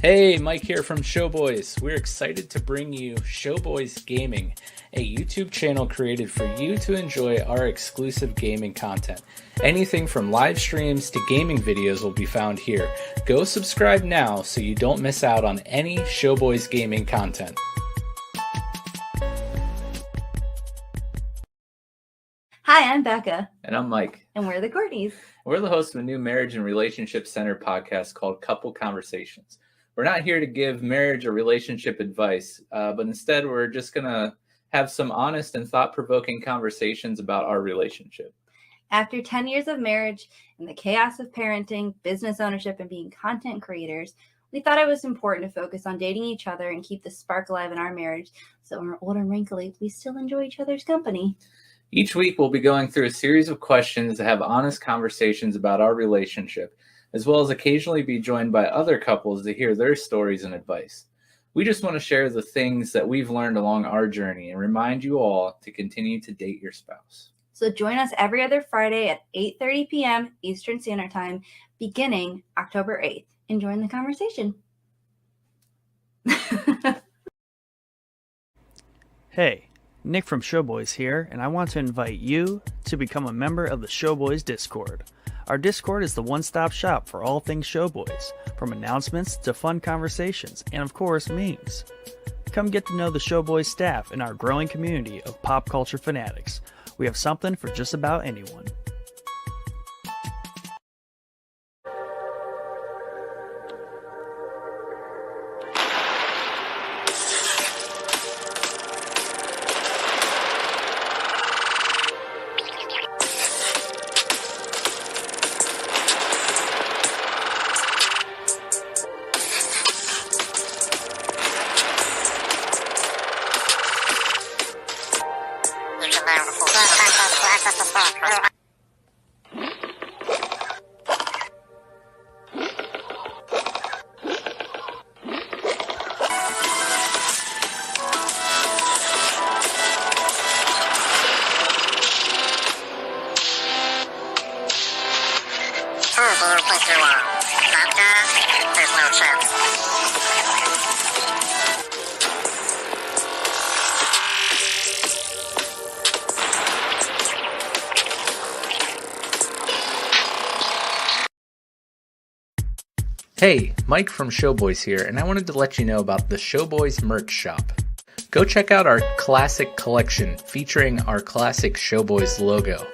Hey, Mike here from Showboys. We're excited to bring you Showboys Gaming, a YouTube channel created for you to enjoy our exclusive gaming content. Anything from live streams to gaming videos will be found here. Go subscribe now so you don't miss out on any Showboys gaming content. Hi, I'm Becca. And I'm Mike. And we're the Courtneys. We're the hosts of a new marriage and relationship centered podcast called Couple Conversations. We're not here to give marriage or relationship advice, but instead we're just going to have some honest and thought-provoking conversations about our relationship. After 10 years of marriage and the chaos of parenting, business ownership, and being content creators, we thought it was important to focus on dating each other and keep the spark alive in our marriage so when we're old and wrinkly, we still enjoy each other's company. Each week we'll be going through a series of questions to have honest conversations about our relationship, as well as occasionally be joined by other couples to hear their stories and advice. We just want to share the things that we've learned along our journey and remind you all to continue to date your spouse. So join us every other Friday at 8:30 p.m. Eastern Standard Time, beginning October 8th, and join the conversation. Hey, Nick from Showboys here, and I want to invite you to become a member of the Showboys Discord. Our Discord is the one-stop shop for all things Showboys, from announcements to fun conversations, and of course, memes. Come get to know the Showboys staff and our growing community of pop culture fanatics. We have something for just about anyone. Hey, Mike from Showboys here, and I wanted to let you know about the Showboys merch shop. Go check out our classic collection featuring our classic Showboys logo.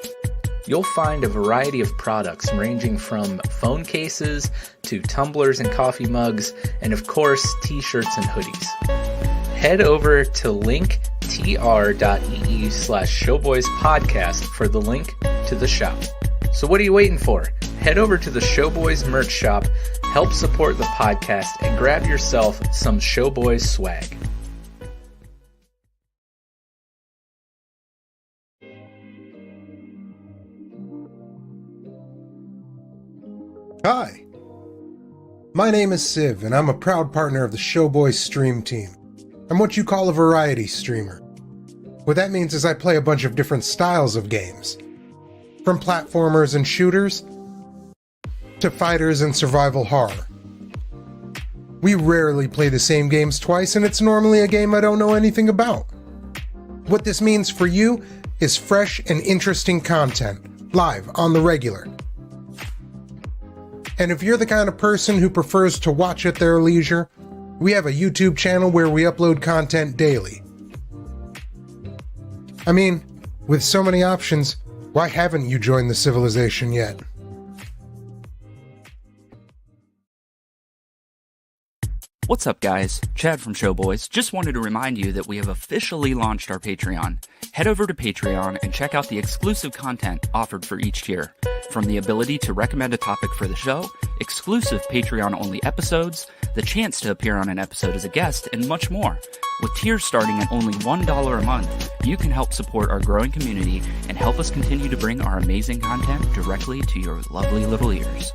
You'll find a variety of products ranging from phone cases to tumblers and coffee mugs, and of course, t-shirts and hoodies. Head over to linktr.ee/showboyspodcast for the link to the shop. So what are you waiting for? Head over to the Showboys merch shop, help support the podcast, and grab yourself some Showboys swag. Hi, my name is Siv, and I'm a proud partner of the Showboys stream team. I'm what you call a variety streamer. What that means is I play a bunch of different styles of games. From platformers and shooters, to fighters and survival horror. We rarely play the same games twice, and it's normally a game I don't know anything about. What this means for you is fresh and interesting content, live on the regular. And if you're the kind of person who prefers to watch at their leisure, we have a YouTube channel where we upload content daily. I mean, with so many options, why haven't you joined the civilization yet? What's up, guys? Chad from Showboys. Just wanted to remind you that we have officially launched our Patreon. Head over to Patreon and check out the exclusive content offered for each tier. From the ability to recommend a topic for the show, exclusive Patreon-only episodes, the chance to appear on an episode as a guest, and much more. With tiers starting at only $1 a month, you can help support our growing community and help us continue to bring our amazing content directly to your lovely little ears.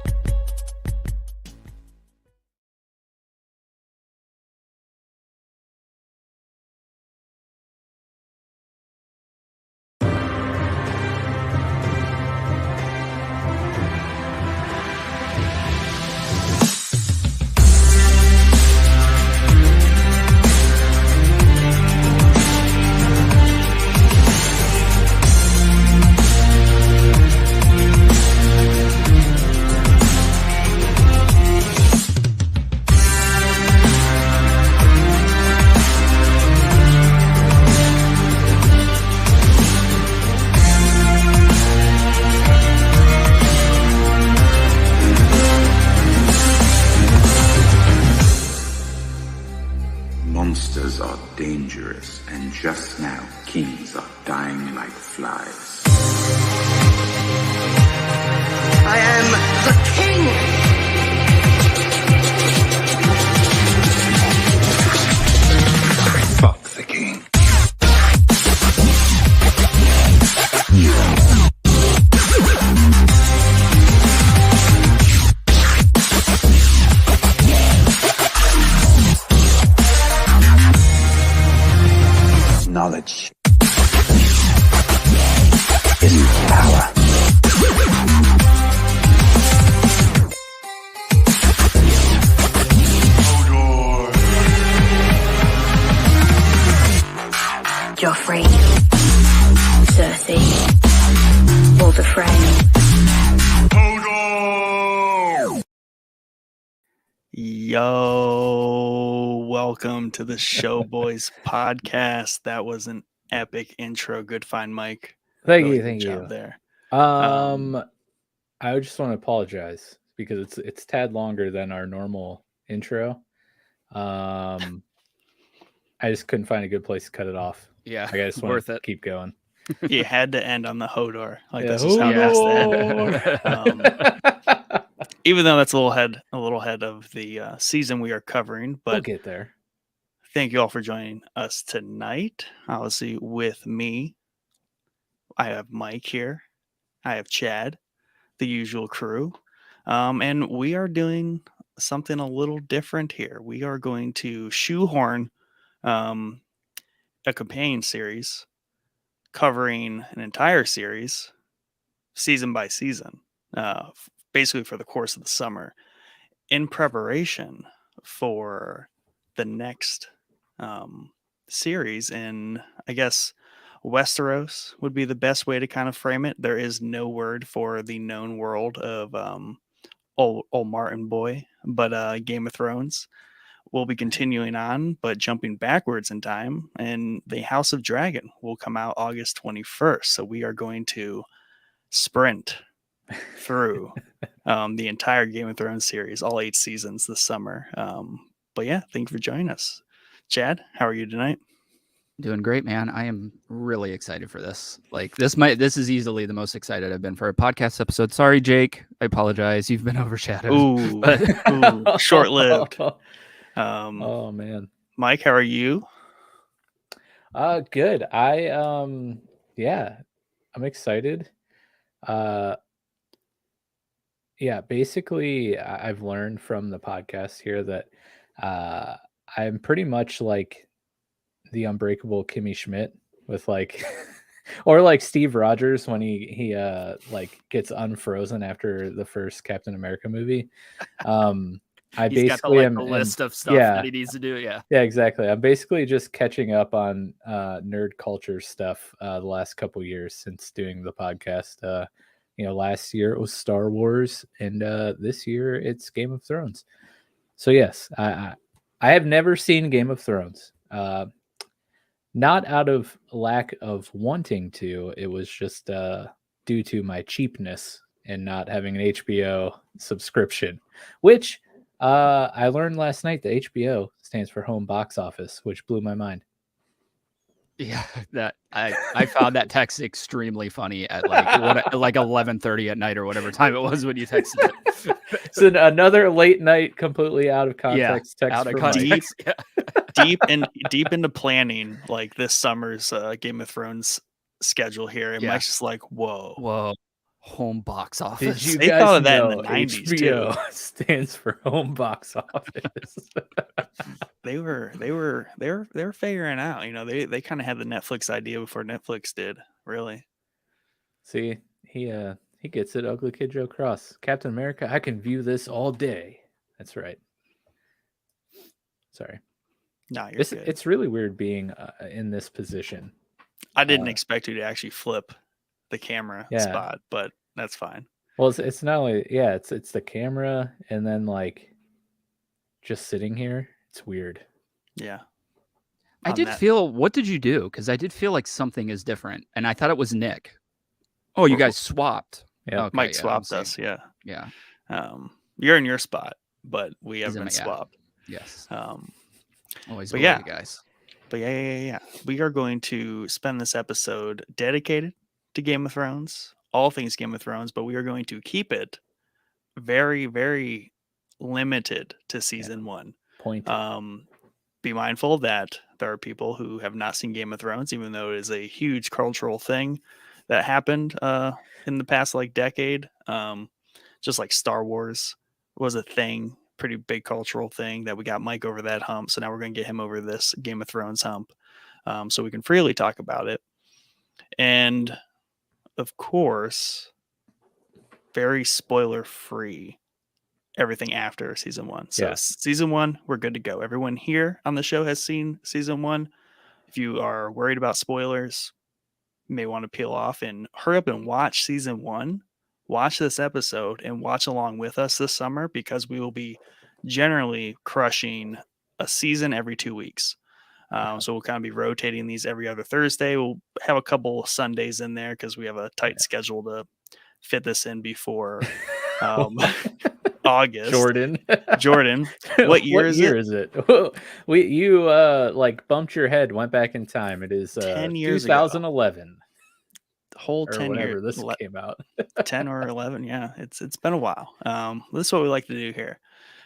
dangerous, and just now kings are dying like flies. I am the king! Fuck the king. Knowledge is power. Joffrey, Cersei, or the Frey. Yo, welcome to the Showboys podcast. That was an epic intro. Good find, Mike. Thank Really you, good thank job you. there. I just want to apologize because it's tad longer than our normal intro. I just couldn't find a good place to cut it off. Yeah, I just want worth to it. keep going. You had to end on the Hodor. Like Yeah, that's just how it has to end. Hodor! Even though that's a little head of the season we are covering, We'll but get there. thank you all for joining us tonight. Obviously, with me, I have Mike here. I have Chad, the usual crew, and we are doing something a little different here. We are going to shoehorn a companion series covering an entire series, season by season, basically for the course of the summer, in preparation for the next series. And I guess Westeros would be the best way to kind of frame it. There is no word for the known world of old Martin Boy, but Game of Thrones will be continuing on, but jumping backwards in time. And the House of Dragon will come out August 21st. So we are going to sprint through the entire Game of Thrones series, all 8 seasons this summer. But yeah, thank you for joining us. Chad, how are you tonight? Doing great, man. I am really excited for this. Like this is easily the most excited I've been for a podcast episode. Sorry, Jake. I apologize. You've been overshadowed. Ooh, short-lived. Oh man. Mike, how are you? Good. I'm excited. Basically I've learned from the podcast here that I'm pretty much like the unbreakable Kimmy Schmidt with like or like Steve Rogers when he like gets unfrozen after the first Captain America movie. He's got the list of stuff that he needs to do. Yeah, exactly. I'm basically just catching up on nerd culture stuff the last couple years since doing the podcast. Last year it was Star Wars, and this year it's Game of Thrones. So yes, I have never seen Game of Thrones. Not out of lack of wanting to. It was just due to my cheapness and not having an HBO subscription, which I learned last night that HBO stands for Home Box Office, which blew my mind. Yeah, that I found that text extremely funny at like 11:30 at night or whatever time it was when you texted it. So another late night, completely out of context text. Out of context. Deep into planning like this summer's Game of Thrones schedule here, and Mike's just like, whoa. Home Box Office. Did you They guys thought of that know in the 90s HBO too. stands for Home Box Office? They were figuring out. They kind of had the Netflix idea before Netflix did. Really. See, he gets it. Ugly Kid Joe Cross, Captain America. I can view this all day. That's right. Sorry. No, you're good. It's really weird being in this position. I didn't expect you to actually flip the camera spot, but that's fine. Well, it's not only it's the camera and then like just sitting here. It's weird. Yeah. I did feel. What did you do? Because I did feel like something is different, and I thought it was Nick. Oh, you guys swapped. Yeah, okay, Mike swapped us. Yeah. You're in your spot, but we haven't been swapped. Yes. But Always, yeah, guys. yeah. We are going to spend this episode dedicated to Game of Thrones, all things Game of Thrones, but we are going to keep it very, very limited to season 1. Point. Be mindful that there are people who have not seen Game of Thrones, even though it is a huge cultural thing that happened in the past decade. Just like Star Wars was a thing, pretty big cultural thing that we got Mike over that hump. So now we're going to get him over this Game of Thrones hump, so we can freely talk about it. And of course, very spoiler free, everything after season 1. So season 1, we're good to go. Everyone here on the show has seen season 1. If you are worried about spoilers, you may want to peel off and hurry up and watch season 1. Watch this episode and watch along with us this summer, because we will be generally crushing a season every 2 weeks. So we'll kind of be rotating these every other Thursday. We'll have a couple Sundays in there because we have a tight schedule to fit this in before August. Jordan, what year is it? You bumped your head, went back in time. It is 10 years 2011. Ago. The whole 10 years this came out. 10 or 11. Yeah, it's been a while. This is what we like to do here.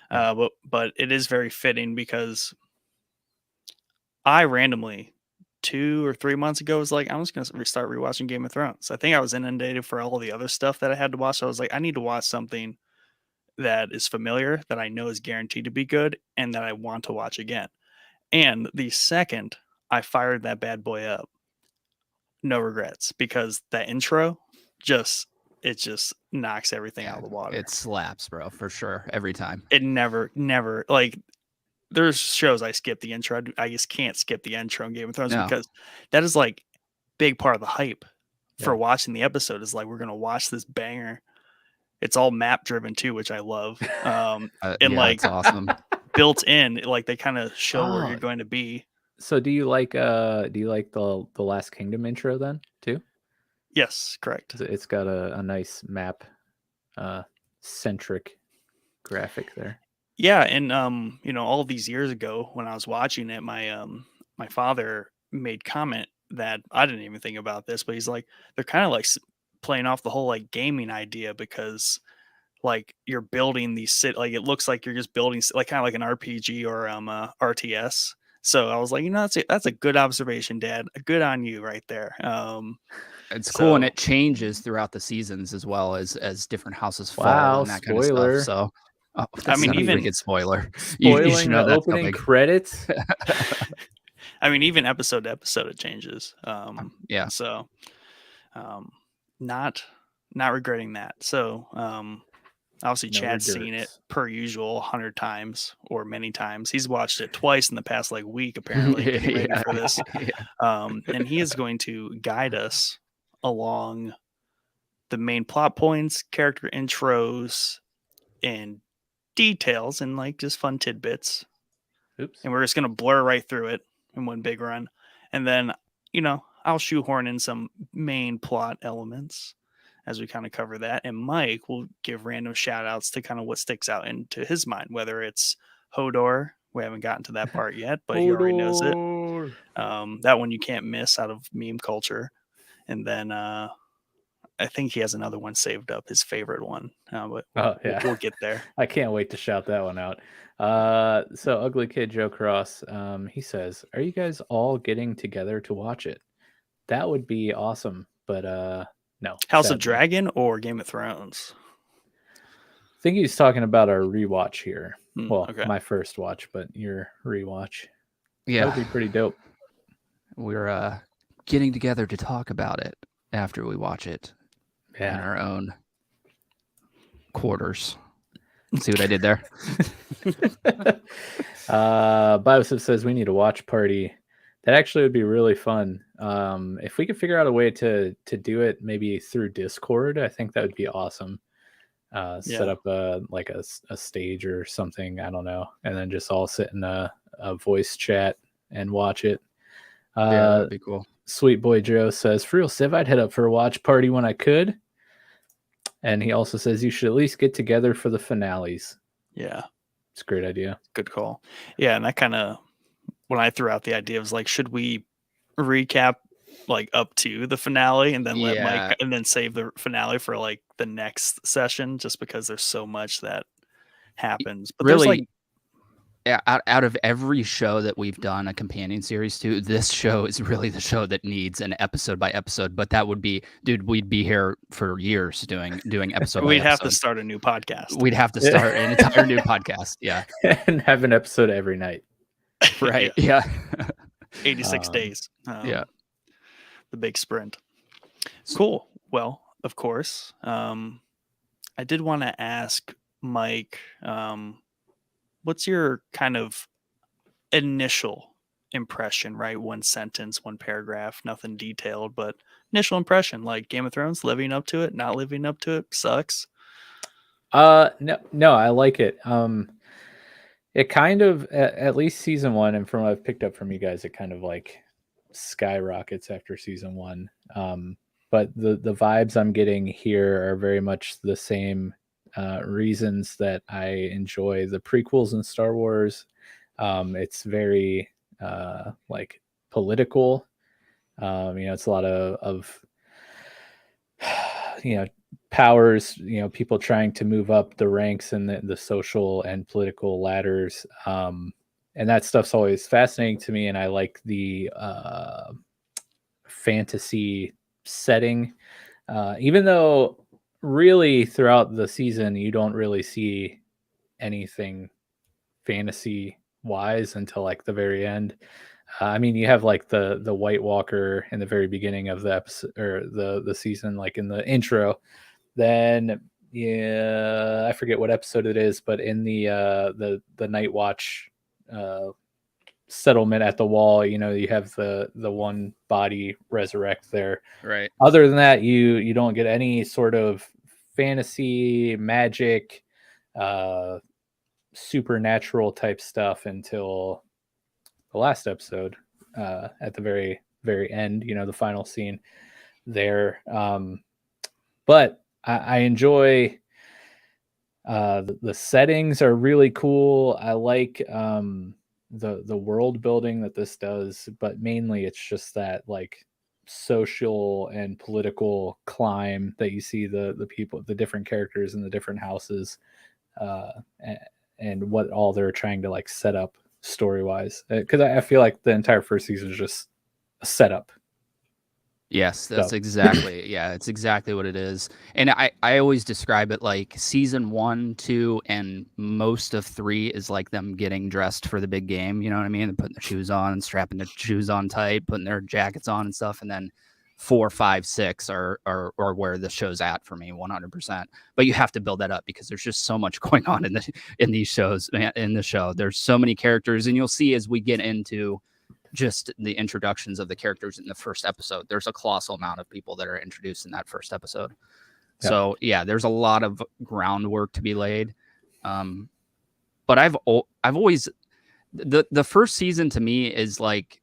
But it is very fitting because I randomly 2 or 3 months ago was like, I'm just going to start rewatching Game of Thrones. I think I was inundated for all the other stuff that I had to watch. So I was like, I need to watch something that is familiar, that I know is guaranteed to be good, and that I want to watch again. And the second I fired that bad boy up, no regrets, because that intro just knocks everything out of the water. It slaps, bro, for sure, every time. It never there's shows I skip the intro. I just can't skip the intro in Game of Thrones because that is big part of the hype for watching the episode. Is we're gonna watch this banger. It's all map driven too, which I love. And it's awesome. Built in, they kind of show where you're going to be. So do you like the Last Kingdom intro then too? Yes, correct. It's got a nice map centric graphic there. Yeah, and all these years ago when I was watching it, my father made comment that I didn't even think about this, but he's like, they're kind of playing off the whole gaming idea, because you're building these it looks like you're just building kind of like an RPG or RTS. So I was like, that's a good observation, Dad. Good on you right there. It's cool, and it changes throughout the seasons as well as different houses fall and that spoiler. kind of stuff. So I mean, even get spoiler. Spoiling you should know the opening credits. I mean, even episode to episode it changes. Yeah. So, not regretting that. So, obviously, Chad's seen it per usual 100 times or many times. He's watched it twice in the past week, apparently, getting ready for this. And he is going to guide us along the main plot points, character intros, and details, and just fun tidbits. Oops. And we're just going to blur right through it in one big run. And then, I'll shoehorn in some main plot elements as we kind of cover that. And Mike will give random shout outs to kind of what sticks out into his mind, whether it's Hodor. We haven't gotten to that part yet, but he already knows it. That one you can't miss out of meme culture. And then I think he has another one saved up, his favorite one. But we'll get there. I can't wait to shout that one out. So Ugly Kid Joe Cross, he says, are you guys all getting together to watch it? That would be awesome, but no. House of Dragon or Game of Thrones? I think he's talking about our rewatch here. Okay. My first watch, but your rewatch. Yeah. That would be pretty dope. We're getting together to talk about it after we watch it in our own quarters. See what I did there? Biosip says we need a watch party. That actually would be really fun. If we could figure out a way to do it maybe through Discord, I think that would be awesome. Set up a stage or something, I don't know, and then just all sit in a voice chat and watch it. That'd be cool. Sweet Boy Joe says, for real, Civ, I'd head up for a watch party when I could. And he also says you should at least get together for the finales. Yeah. It's a great idea. Good call. Yeah, and that kind of when I threw out the idea, it was like, should we recap like up to the finale and then let Mike and then save the finale for like the next session, just because there's so much that happens. But really, there's like out of every show that we've done a companion series to, this show is really the show that needs an episode by episode. But that would be, dude, we'd be here for years doing episode by we'd have episode. to start a new podcast. We'd have to start an entire new podcast. Yeah. And have an episode every night. Right. Yeah. 86 days. Yeah. The big sprint. Cool. Well, of course. I did want to ask Mike, what's your kind of initial impression, right? One sentence, one paragraph, nothing detailed, but initial impression, like Game of Thrones, living up to it, not living up to it, sucks. No, I like it. It kind of, at least season 1, and from what I've picked up from you guys, it kind of like skyrockets after season 1. But the vibes I'm getting here are very much the same reasons that I enjoy the prequels in Star Wars. It's very like political. It's a lot of powers, people trying to move up the ranks in the social and political ladders. And that stuff's always fascinating to me. And I like the fantasy setting, even though really throughout the season, you don't really see anything fantasy wise until like the very end. You have like the White Walker in the very beginning of the episode or the season, like in the intro. Then I forget what episode it is, but in the Night Watch settlement at the wall, you have the one body resurrect there. Right. Other than that, you don't get any sort of fantasy, magic, supernatural type stuff until the last episode, at the very, very end, the final scene there. But I enjoy the settings are really cool. I like the world building that this does, but mainly it's just that like social and political climb that you see the people, the different characters in the different houses, and what all they're trying to like set up story wise. Because I feel like the entire first season is just a setup. Yes, that's exactly. Yeah, it's exactly what it is. And I always describe it like season 1, 2, and most of 3 is like them getting dressed for the big game. You know what I mean? They're putting their shoes on, strapping their shoes on tight, putting their jackets on and stuff. And then 4, 5, 6 are where the show's at for me, 100%. But you have to build that up because there's just so much going on in these shows, in the show. There's so many characters, and you'll see as we get into just the introductions of the characters in the first episode, there's a colossal amount of people that are introduced in that first episode. Yeah. So yeah, there's a lot of groundwork to be laid. But I've always, the first season to me is like,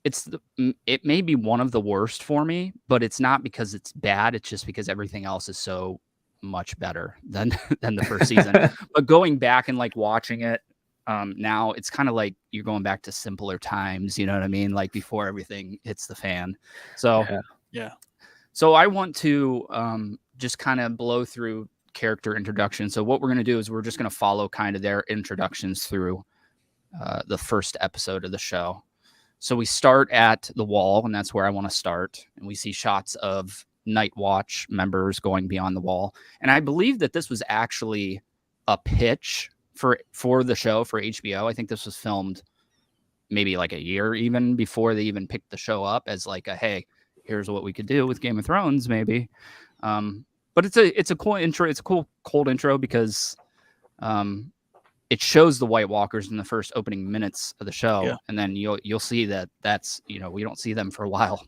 it may be one of the worst for me, but it's not because it's bad. It's just because everything else is so much better than the first season. But going back and like watching it, now it's kind of like you're going back to simpler times, you know what I mean? Like before everything hits the fan. So yeah. So I want to just kind of blow through character introduction. So what we're going to do is we're just going to follow kind of their introductions through the first episode of the show. So we start at the wall, and that's where I want to start. And we see shots of Night Watch members going beyond the wall. And I believe that this was actually a pitch for the show for HBO. I think this was filmed maybe like a year even before they even picked the show up as like a, hey, here's what we could do with Game of Thrones maybe. But it's a cool intro. It's a cool cold intro because it shows the White Walkers in the first opening minutes of the show. Yeah. And then you'll see that's, we don't see them for a while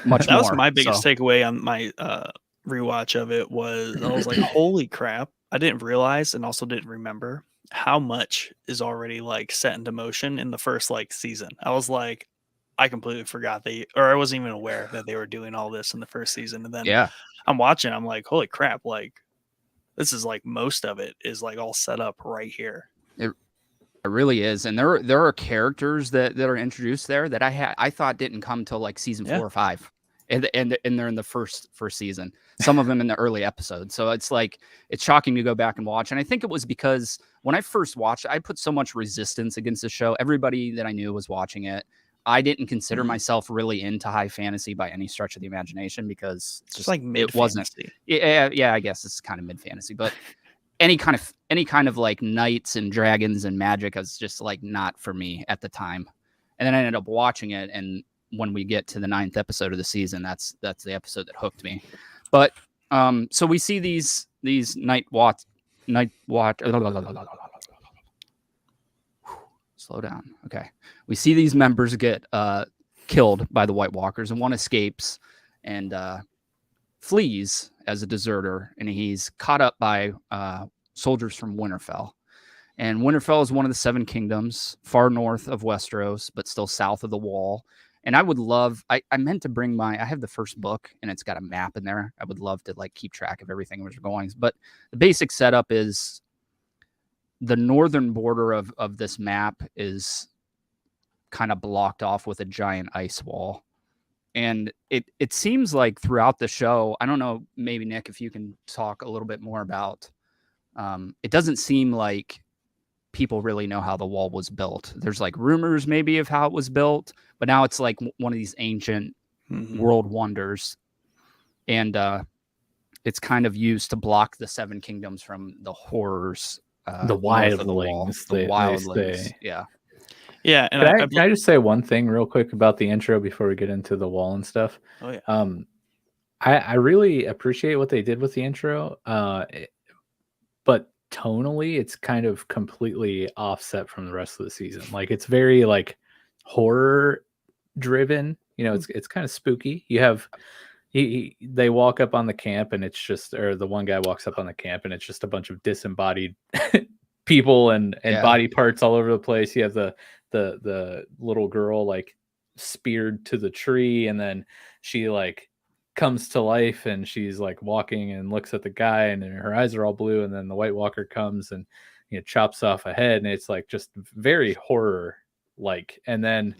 much that more. Was my biggest takeaway on my rewatch of it was I was like, holy crap. I didn't realize and also didn't remember how much is already like set into motion in the first like season. I was like, I completely forgot I wasn't even aware that they were doing all this in the first season. And then I'm watching, I'm like, holy crap. Like this is like most of it is like all set up right here. It really is, and there are characters that are introduced there that I thought didn't come till like season 4 or 5, and they're in the first season. Some of them in the early episodes. So it's like it's shocking to go back and watch. And I think it was because when I first watched, I put so much resistance against the show. Everybody that I knew was watching it. I didn't consider myself really into high fantasy by any stretch of the imagination because it's just like mid it wasn't. Yeah, I guess it's kind of mid fantasy, but any kind of like knights and dragons and magic is just like not for me at the time. And then I ended up watching it, and when we get to the 9th episode of the season, that's the episode that hooked me. But so we see these night watch. Slow down. Okay. We see these members get killed by the White Walkers, and one escapes and flees as a deserter, and he's caught up by soldiers from Winterfell. And Winterfell is one of the 7 kingdoms, far north of Westeros, but still south of the Wall. And I would love, I meant to bring I have the first book, and it's got a map in there. I would love to like keep track of everything as we're going. But the basic setup is the northern border of this map is kind of blocked off with a giant ice wall. And it seems like throughout the show, I don't know, maybe Nick, if you can talk a little bit more about, it doesn't seem like people really know how the wall was built. There's like rumors maybe of how it was built, but now it's like one of these ancient world wonders. And it's kind of used to block the 7 kingdoms from the horrors. The wildlings. The wildlings. Yeah. Yeah. And can I just say one thing real quick about the intro before we get into the wall and stuff? Oh, yeah. I really appreciate what they did with the intro, but tonally, it's kind of completely offset from the rest of the season. Like it's very like horror driven. You know, it's kind of spooky. You have they walk up on the camp, and it's just, or the one guy walks up on the camp, and it's just a bunch of disembodied people and body parts all over the place. You have the little girl like speared to the tree, and then she like comes to life, and she's like walking and looks at the guy, and her eyes are all blue, and then the White Walker comes and chops off a head, and it's like just very horror like. And then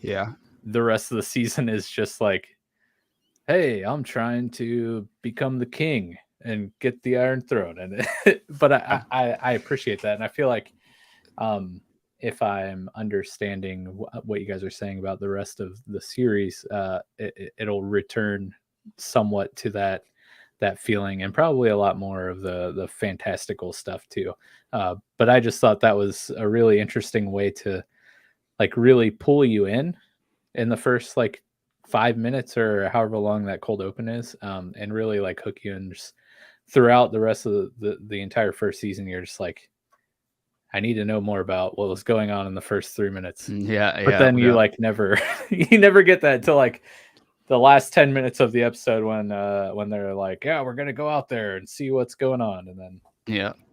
the rest of the season is just like, hey, I'm trying to become the king and get the Iron Throne. And but I appreciate that, and I feel like if I'm understanding what you guys are saying about the rest of the series, it'll return somewhat to that feeling, and probably a lot more of the fantastical stuff too. But I just thought that was a really interesting way to like really pull you in the first like 5 minutes or however long that cold open is, and really like hook you in just throughout the rest of the entire first season. You're just like, I need to know more about what was going on in the first 3 minutes. But then you like never you never get that until like the last 10 minutes of the episode when they're like, yeah, we're gonna go out there and see what's going on. And then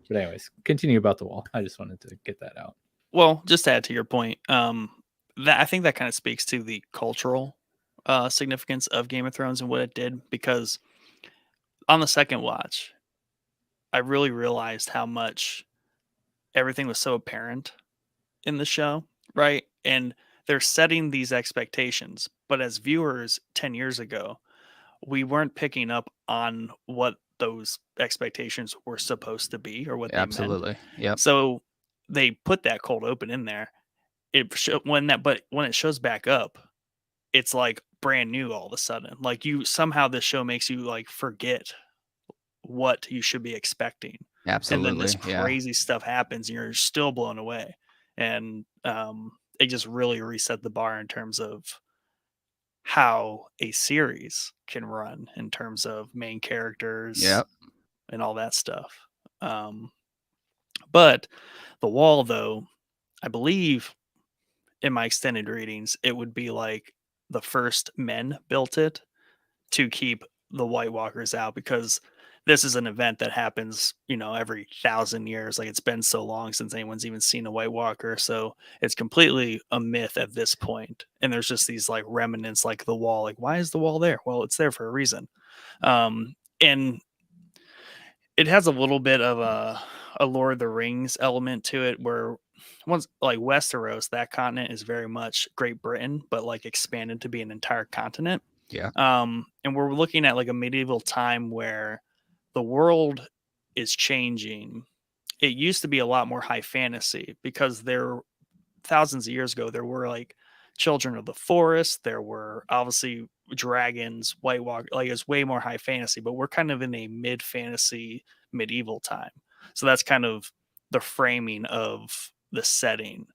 but anyways, continue about the wall. I just wanted to get that out. Well, just to add to your point, that I think that kind of speaks to the cultural significance of Game of Thrones and what it did, because on the second watch, I really realized how much everything was so apparent in the show, right? And they're setting these expectations, but as viewers 10 years ago, we weren't picking up on what those expectations were supposed to be or what they meant. Yeah. So they put that cold open in there. But when it shows back up, it's like brand new all of a sudden. Like somehow this show makes you like forget what you should be expecting. Absolutely. And then this crazy stuff happens, and you're still blown away. And it just really reset the bar in terms of how a series can run in terms of main characters and all that stuff. But the wall, though, I believe in my extended readings, it would be like the first men built it to keep the White Walkers out, because this is an event that happens, every 1,000 years. Like, it's been so long since anyone's even seen a White Walker. So it's completely a myth at this point. And there's just these like remnants, like the wall. Like, why is the wall there? Well, it's there for a reason. And it has a little bit of a Lord of the Rings element to it, where once like Westeros, that continent is very much Great Britain, but like expanded to be an entire continent. Yeah. And we're looking at like a medieval time where the world is changing. It used to be a lot more high fantasy because there thousands of years ago there were like children of the forest, there were obviously dragons, white walk, like it's way more high fantasy, but we're kind of in a mid fantasy medieval time. So that's kind of the framing of the setting.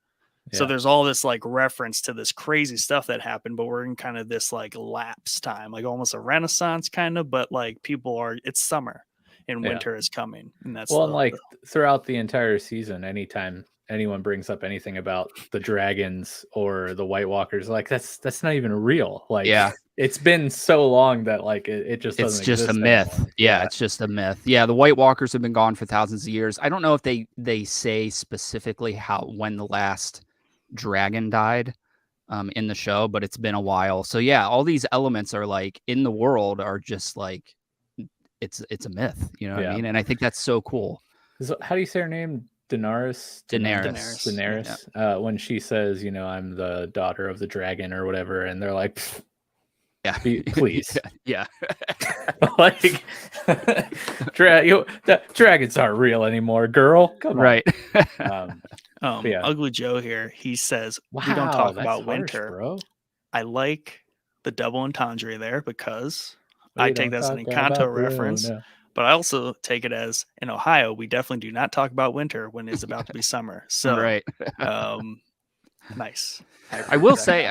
So there's all this like reference to this crazy stuff that happened, but we're in kind of this like lapse time, like almost a renaissance kind of, but like it's summer and winter is coming. And that's throughout the entire season, anytime anyone brings up anything about the dragons or the White Walkers, like that's not even real. Like, it's been so long that like it just doesn't it's just exist a myth. anymore. Yeah, it's just a myth. Yeah, the White Walkers have been gone for thousands of years. I don't know if they say specifically when the last dragon died in the show, but it's been a while. So yeah, all these elements are like in the world are just like it's a myth. You know what I mean? And I think that's so cool. How do you say her name? Daenerys. When she says, you know, I'm the daughter of the dragon or whatever, and they're like, yeah, please, yeah. Like, dragons aren't real anymore, girl. Come on. Right. Ugly Joe here. He says, wow, we don't talk about harsh, winter. Bro. I like the double entendre there because I take that as an Encanto reference. But I also take it as in Ohio, we definitely do not talk about winter when it's about to be summer. So, right. Nice. I will say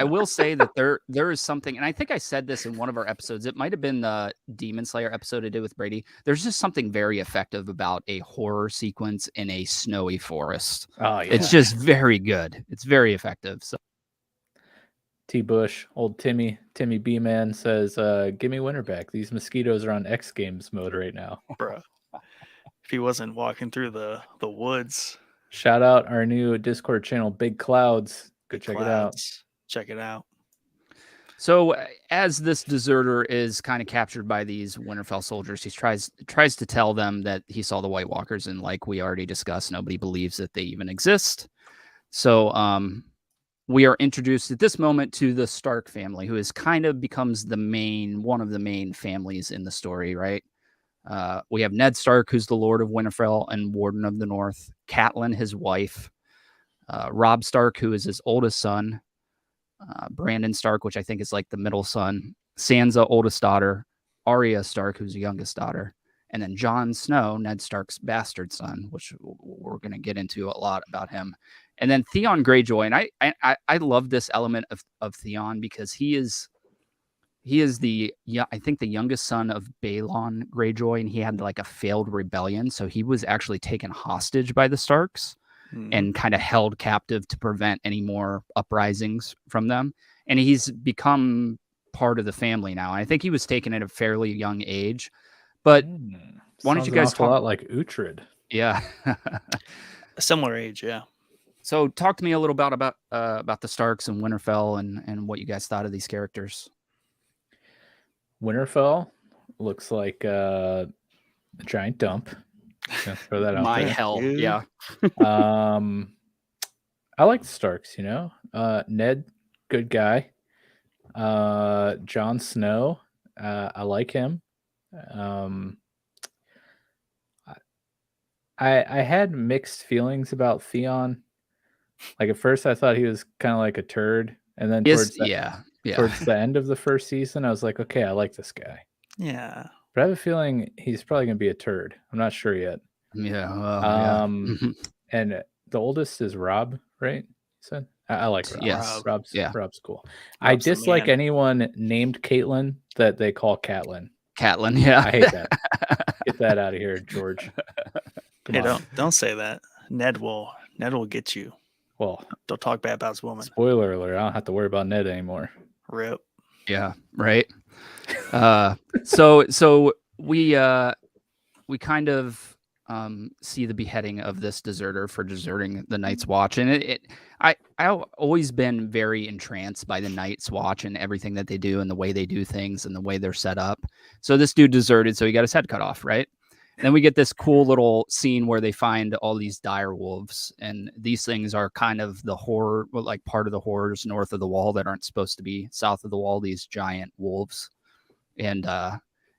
that there is something, and I think I said this in one of our episodes. It might have been the Demon Slayer episode I did with Brady. There's just something very effective about a horror sequence in a snowy forest. Oh, yeah. It's just very good. It's very effective. So. T. Bush, old Timmy B Man says, "Give me winter back. These mosquitoes are on X Games mode right now, bro." If he wasn't walking through the woods. Shout out our new Discord channel, Big Clouds. Go check it out. Check it out. So, as this deserter is kind of captured by these Winterfell soldiers, he tries to tell them that he saw the White Walkers, and like we already discussed, nobody believes that they even exist. So, we are introduced at this moment to the Stark family, who is kind of becomes one of the main families in the story, right? We have Ned Stark, who's the Lord of Winterfell and Warden of the North, Catelyn, his wife, Robb Stark, who is his oldest son, Brandon Stark, which I think is like the middle son, Sansa, oldest daughter, Arya Stark, who's the youngest daughter, and then Jon Snow, Ned Stark's bastard son, which we're going to get into a lot about him. And then Theon Greyjoy, and I love this element of Theon because he is I think the youngest son of Balon Greyjoy, and he had like a failed rebellion, so he was actually taken hostage by the Starks and kind of held captive to prevent any more uprisings from them. And he's become part of the family now. I think he was taken at a fairly young age. But why don't you guys talk a lot like Uhtred? Yeah, a similar age, yeah. So talk to me a little about the Starks and Winterfell and what you guys thought of these characters. Winterfell looks like a giant dump. Throw that out My there. hell, yeah. I like the Starks, you know. Ned, good guy. Jon Snow, I like him. I had mixed feelings about Theon. Like at first I thought he was kind of like a turd, and then towards the end of the first season I was like, okay, I like this guy. Yeah. But I have a feeling he's probably going to be a turd. I'm not sure yet. Yeah. Well, and the oldest is Robb, right? You said? I like Robb. Yes. Rob's cool. I dislike anyone named Caitlyn that they call Catelyn. Catelyn, yeah. I hate that. Get that out of here, George. Hey, don't say that. Ned will get you. Well, don't talk bad about his woman. Spoiler alert, I don't have to worry about Ned anymore. Rip. Yeah, right. So we kind of see the beheading of this deserter for deserting the Night's Watch, and I've always been very entranced by the Night's Watch and everything that they do and the way they do things and the way they're set up. So this dude deserted, so he got his head cut off, right? Then we get this cool little scene where they find all these dire wolves, and these things are kind of the horror, like part of the horrors north of the wall that aren't supposed to be south of the wall, these giant wolves. And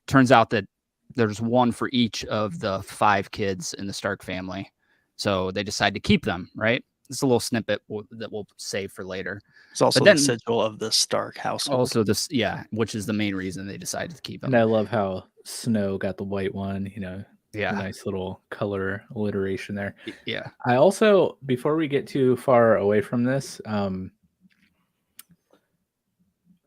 turns out that there's one for each of the 5 kids in the Stark family. So they decide to keep them, right? It's a little snippet that we'll save for later. It's also the sigil of the Stark household. Also this, yeah, which is the main reason they decided to keep them. And I love how Snow got the white one, you know. Yeah. Nice little color alliteration there. Yeah. I also, before we get too far away from this,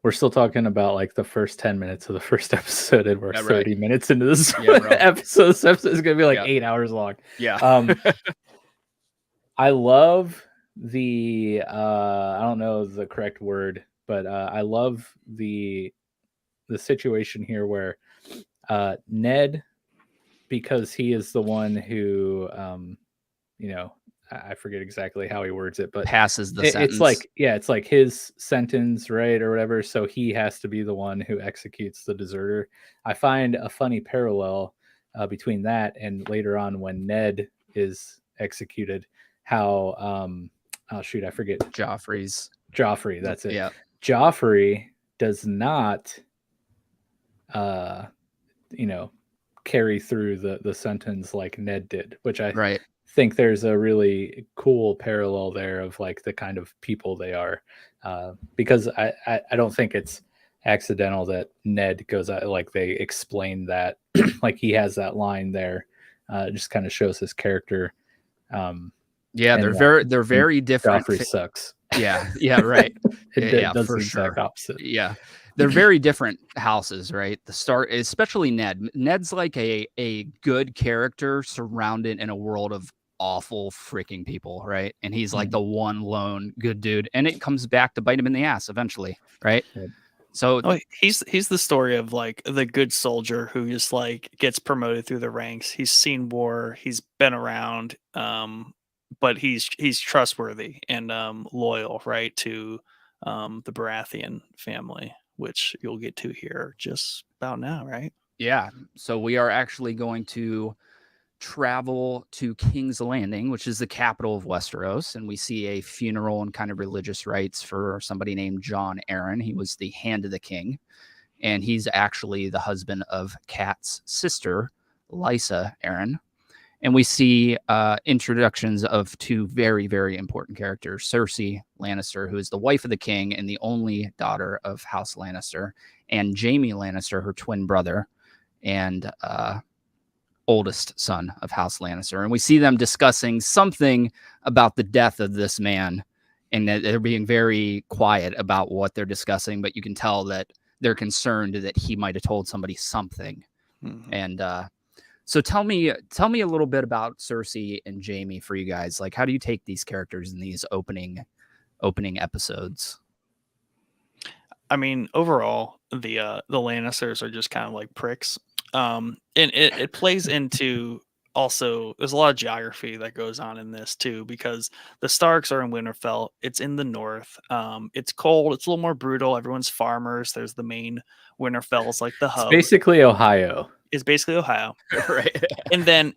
we're still talking about like the first 10 minutes of the first episode, and we're 30 minutes into this episode. This episode is going to be like 8 hours long. Yeah. I love the, I don't know the correct word, but I love the situation here where Ned, because he is the one who, you know, I forget exactly how he words it, but passes the sentence. It's like, yeah, it's like his sentence, right, or whatever. So he has to be the one who executes the deserter. I find a funny parallel between that and later on when Ned is executed. How, oh shoot, I forget. Joffrey. That's it. Yeah. Joffrey does not, you know, carry through the sentence like Ned did, which I think there's a really cool parallel there of like the kind of people they are, because I don't think it's accidental that Ned goes out, like they explain that like he has that line there. It just kind of shows his character. Yeah, they're very different. Joffrey sucks. Yeah, right. It does the exact opposite. Yeah. They're very different houses, right? The Stark, especially Ned. Ned's like a good character surrounded in a world of awful freaking people, right? And he's like the one lone good dude, and it comes back to bite him in the ass eventually, right? So he's the story of like the good soldier who just like gets promoted through the ranks. He's seen war, he's been around, but he's trustworthy and loyal, right, to the Baratheon family, which you'll get to here just about now, right? Yeah. So we are actually going to travel to King's Landing, which is the capital of Westeros, and we see a funeral and kind of religious rites for somebody named Jon Arryn. He was the hand of the king, and he's actually the husband of Kat's sister, Lysa Arryn. And we see introductions of 2 very, very important characters, Cersei Lannister, who is the wife of the king and the only daughter of House Lannister, and Jaime Lannister, her twin brother, and oldest son of House Lannister. And we see them discussing something about the death of this man, and they're being very quiet about what they're discussing, but you can tell that they're concerned that he might have told somebody something. And so tell me a little bit about Cersei and Jaime for you guys. Like, how do you take these characters in these opening episodes? I mean, overall, the Lannisters are just kind of like pricks. And it plays into also, there's a lot of geography that goes on in this too, because the Starks are in Winterfell. It's in the north. It's cold. It's a little more brutal. Everyone's farmers. There's the main Winterfell is like the hub. It's basically Ohio. It's basically Ohio. Right. And then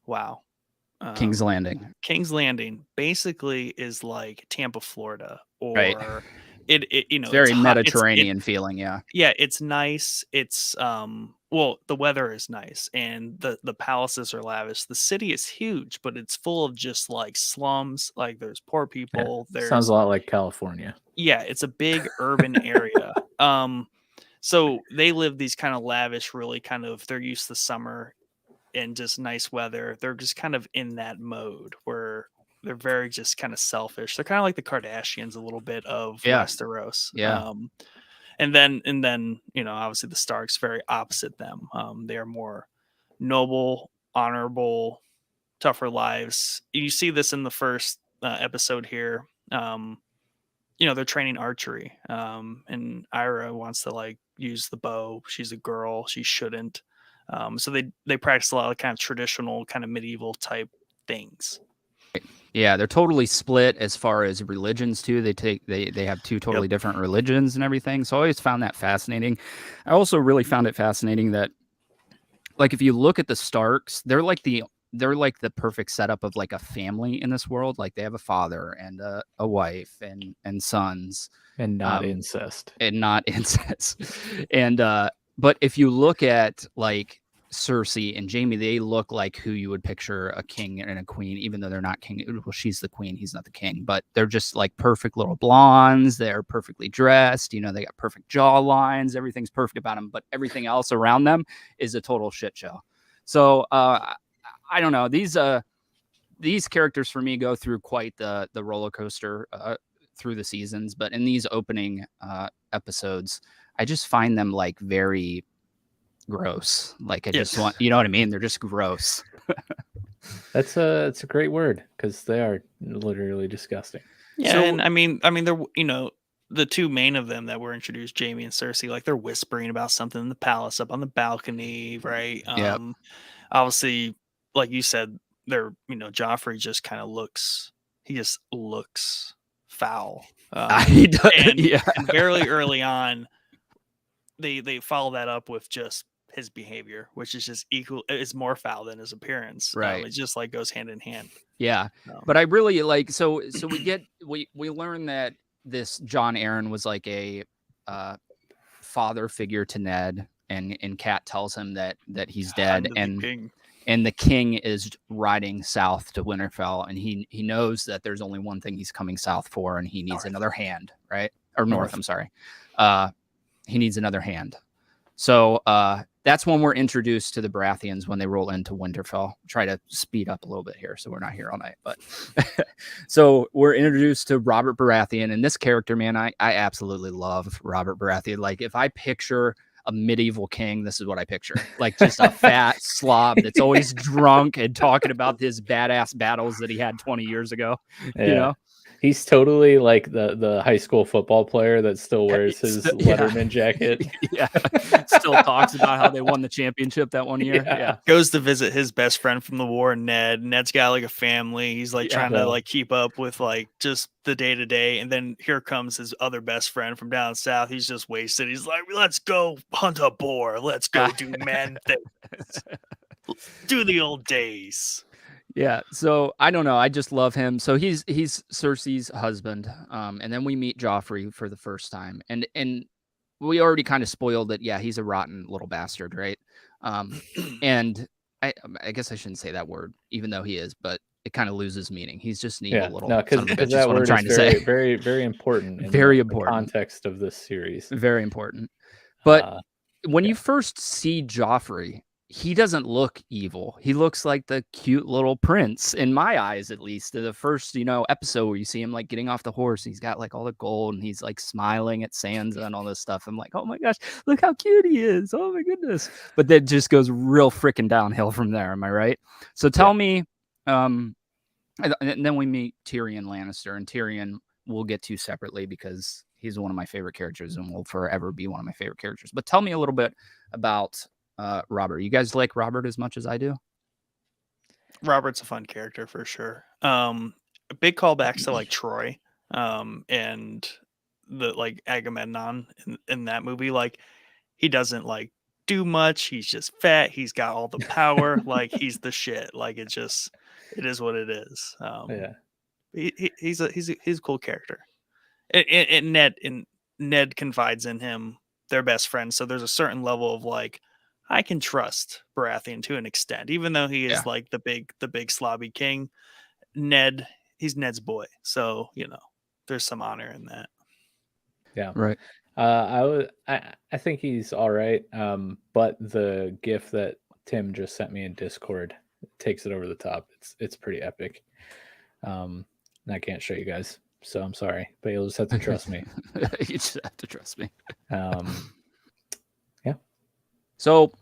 wow. King's Landing. King's Landing basically is like Tampa, Florida, or it you know, very it's Mediterranean feeling. Yeah, it's nice. It's well, the weather is nice, and the palaces are lavish. The city is huge, but it's full of just like slums. Like there's poor people. There's sounds a lot like California. Yeah, it's a big urban area. So they live these kind of lavish, really kind of, they're used to summer and just nice weather. They're just kind of in that mode where they're very just kind of selfish. They're kind of like the Kardashians a little bit of Westeros. Yeah. And then, you know, obviously the Starks very opposite them. They are more noble, honorable, tougher lives. You see this in the first episode here. You know, they're training archery. And Ira wants to like use the bow. She's a girl. She shouldn't. So they practice a lot of kind of traditional kind of medieval type things. Yeah, they're totally split as far as religions too. They have two totally different religions and everything. So I always found that fascinating. I also really found it fascinating that, like, if you look at the Starks, they're like the perfect setup of like a family in this world. Like they have a father and a wife and sons, And not incest. and not incest. And but if you look at like Cersei and Jaime, they look like who you would picture a king and a queen, even though they're not king. Well, she's the queen, he's not the king, but they're just like perfect little blondes. They're perfectly dressed. You know, they got perfect jaw lines. Everything's perfect about them, but everything else around them is a total shit show. So I don't know. These characters for me go through quite the roller coaster through the seasons, but in these opening episodes, I just find them like very gross. Like I just want, you know what I mean? They're just gross. That's a great word, because they are literally disgusting. Yeah, So- and I mean, they're, you know, the two main of them that were introduced, Jaime and Cersei, like they're whispering about something in the palace up on the balcony, right? Yep. Obviously, like you said, they're, you know, Joffrey just kind of looks, he just looks foul. He does, and, yeah. and very early on, they follow that up with just his behavior, which is just it's more foul than his appearance. Right. It just like goes hand in hand. Yeah. But I really like, so we learn that this John Aaron was like a father figure to Ned, and Kat tells him that he's dead, and the king is riding south to Winterfell, and he knows that there's only one thing he's coming south for, and he needs another hand, right? Or north, I'm sorry. He needs another hand. So that's when we're introduced to the Baratheons when they roll into Winterfell. Try to speed up a little bit here so we're not here all night. But so we're introduced to Robert Baratheon, and this character, man, I absolutely love Robert Baratheon. Like if I picture a medieval king, this is what I picture. Like just a fat slob that's always drunk and talking about his badass battles that he had 20 years ago. Yeah. You know? He's totally like the high school football player that still wears his Letterman jacket. Yeah. Still talks about how they won the championship that one year. Yeah. Goes to visit his best friend from the war, Ned. Ned's got like a family. He's like trying to like keep up with like just the day to day. And then here comes his other best friend from down south. He's just wasted. He's like, let's go hunt a boar. Let's go do man things. Do the old days. Yeah, so I don't know. I just love him. So he's Cersei's husband, and then we meet Joffrey for the first time, and we already kind of spoiled that. Yeah, he's a rotten little bastard, right? And I guess I shouldn't say that word, even though he is, but it kind of loses meaning. He's just an evil little. No, because that word is very, very important. In very the important context of this series. Very important. But when you first see Joffrey, he doesn't look evil. He looks like the cute little prince, in my eyes, at least. The first, episode where you see him like getting off the horse, he's got like all the gold, and he's like smiling at Sansa and all this stuff. I'm like, oh my gosh, look how cute he is! Oh my goodness! But that just goes real freaking downhill from there. Am I right? So tell me, and then we meet Tyrion Lannister, and Tyrion we'll get to separately because he's one of my favorite characters and will forever be one of my favorite characters. But tell me a little bit about Robert. You guys like Robert as much as I do? Robert's a fun character for sure. Big callbacks to like Troy and the like Agamemnon in that movie. Like he doesn't like do much. He's just fat. He's got all the power. Like he's the shit. Like it is what it is. He's a cool character. And Ned confides in him. They're best friends. So there's a certain level of like, I can trust Baratheon to an extent, even though he is like the big slobby king. He's Ned's boy, so there's some honor in that. Yeah, right. I think he's all right, but the GIF that Tim just sent me in Discord takes it over the top. It's pretty epic. And I can't show you guys, so I'm sorry, but you'll just have to trust me. You just have to trust me. So,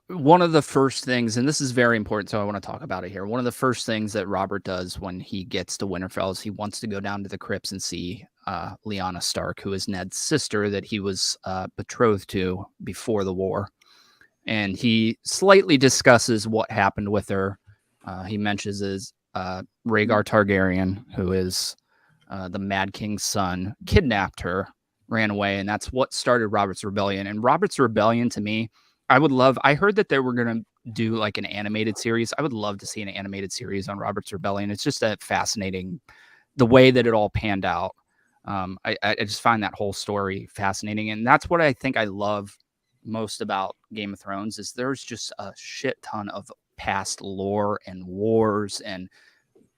one of the first things, and this is very important, so I want to talk about it here. One of the first things that Robert does when he gets to Winterfell is he wants to go down to the crypts and see Lyanna Stark, who is Ned's sister that he was betrothed to before the war. And he slightly discusses what happened with her. He mentions Rhaegar Targaryen, who is the Mad King's son, kidnapped her, ran away, and that's what started Robert's Rebellion. And Robert's Rebellion, to me, I heard that they were going to do like an animated series. I would love to see an animated series on Robert's Rebellion. It's just a fascinating, the way that it all panned out. I just find that whole story fascinating. And that's what I think I love most about Game of Thrones is there's just a shit ton of past lore and wars, and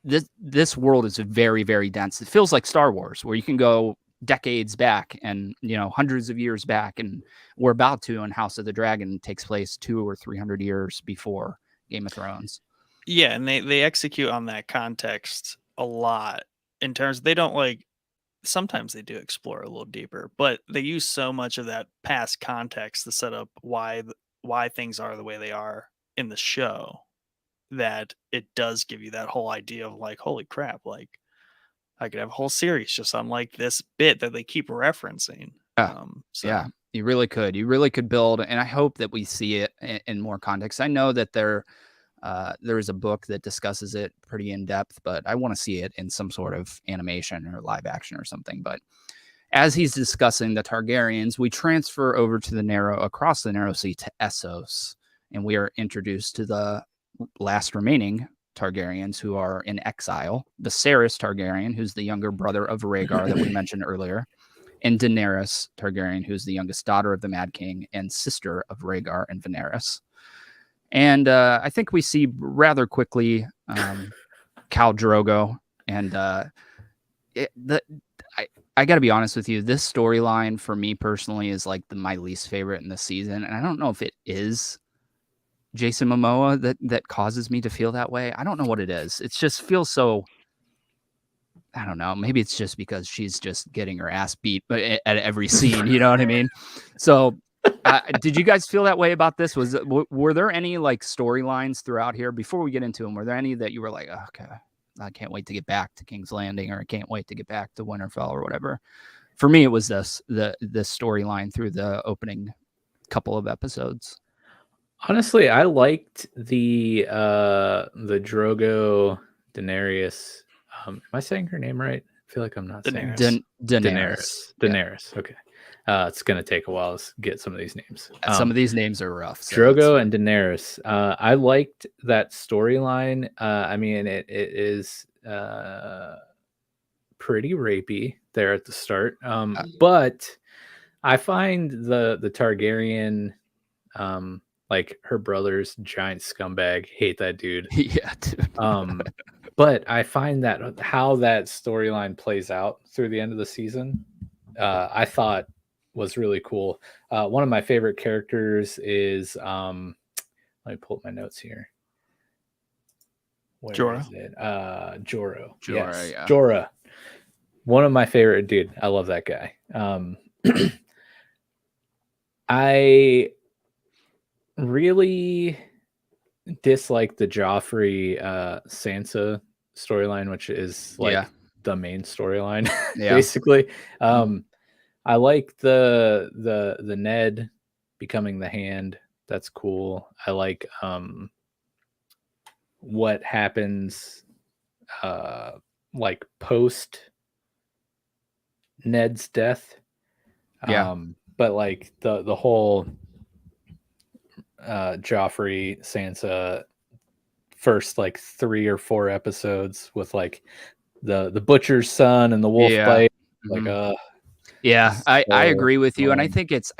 this world is very, very dense. It feels like Star Wars, where you can go decades back and hundreds of years back, and we're about to, and House of the Dragon takes place 200 or 300 years before Game of Thrones. Yeah, and they execute on that context a lot in terms they don't like sometimes they do explore a little deeper, but they use so much of that past context to set up why things are the way they are in the show that it does give you that whole idea of like, holy crap, like I could have a whole series just on like this bit that they keep referencing. Yeah, you really could build, and I hope that we see it in more context. I know that there is a book that discusses it pretty in depth, but I want to see it in some sort of animation or live action or something. But as he's discussing the Targaryens, we transfer over across the Narrow Sea to Essos, and we are introduced to the last remaining Targaryens who are in exile. Viserys Targaryen, who's the younger brother of Rhaegar that we mentioned earlier, and Daenerys Targaryen, who's the youngest daughter of the Mad King and sister of Rhaegar and Daenerys. And I think we see rather quickly Khal Drogo. And I got to be honest with you, this storyline for me personally is like my least favorite in the season. And I don't know if it is Jason Momoa that causes me to feel that way. I don't know what it is. It just feels so, I don't know. Maybe it's just because she's just getting her ass beat at every scene. You know what I mean? So did you guys feel that way about this? Were there any like storylines throughout here before we get into them? Were there any that you were like, oh, okay, I can't wait to get back to King's Landing, or I can't wait to get back to Winterfell or whatever? For me, it was the storyline through the opening couple of episodes. Honestly, I liked the Drogo Daenerys. Am I saying her name right? I feel like I'm not saying it. Daenerys. Daenerys. Okay. It's going to take a while to get some of these names. Some of these names are rough. So Drogo and Daenerys. I liked that storyline. I mean, it is pretty rapey there at the start. But I find the Targaryen, like her brother's giant scumbag. Hate that dude. Yeah. Dude. But I find that how that storyline plays out through the end of the season, I thought was really cool. One of my favorite characters is let me pull up my notes here. Where Jorah. is it? Jorah. Yes. Yeah. Jorah. One of my favorite, dude. I love that guy. I really dislike the Joffrey Sansa storyline, which is like the main storyline, basically. I like the Ned becoming the Hand. That's cool. I like what happens like post Ned's death. But like the whole Joffrey Sansa first like 3 or 4 episodes with like the butcher's son and the wolf bite. Like I agree with you, and I think it's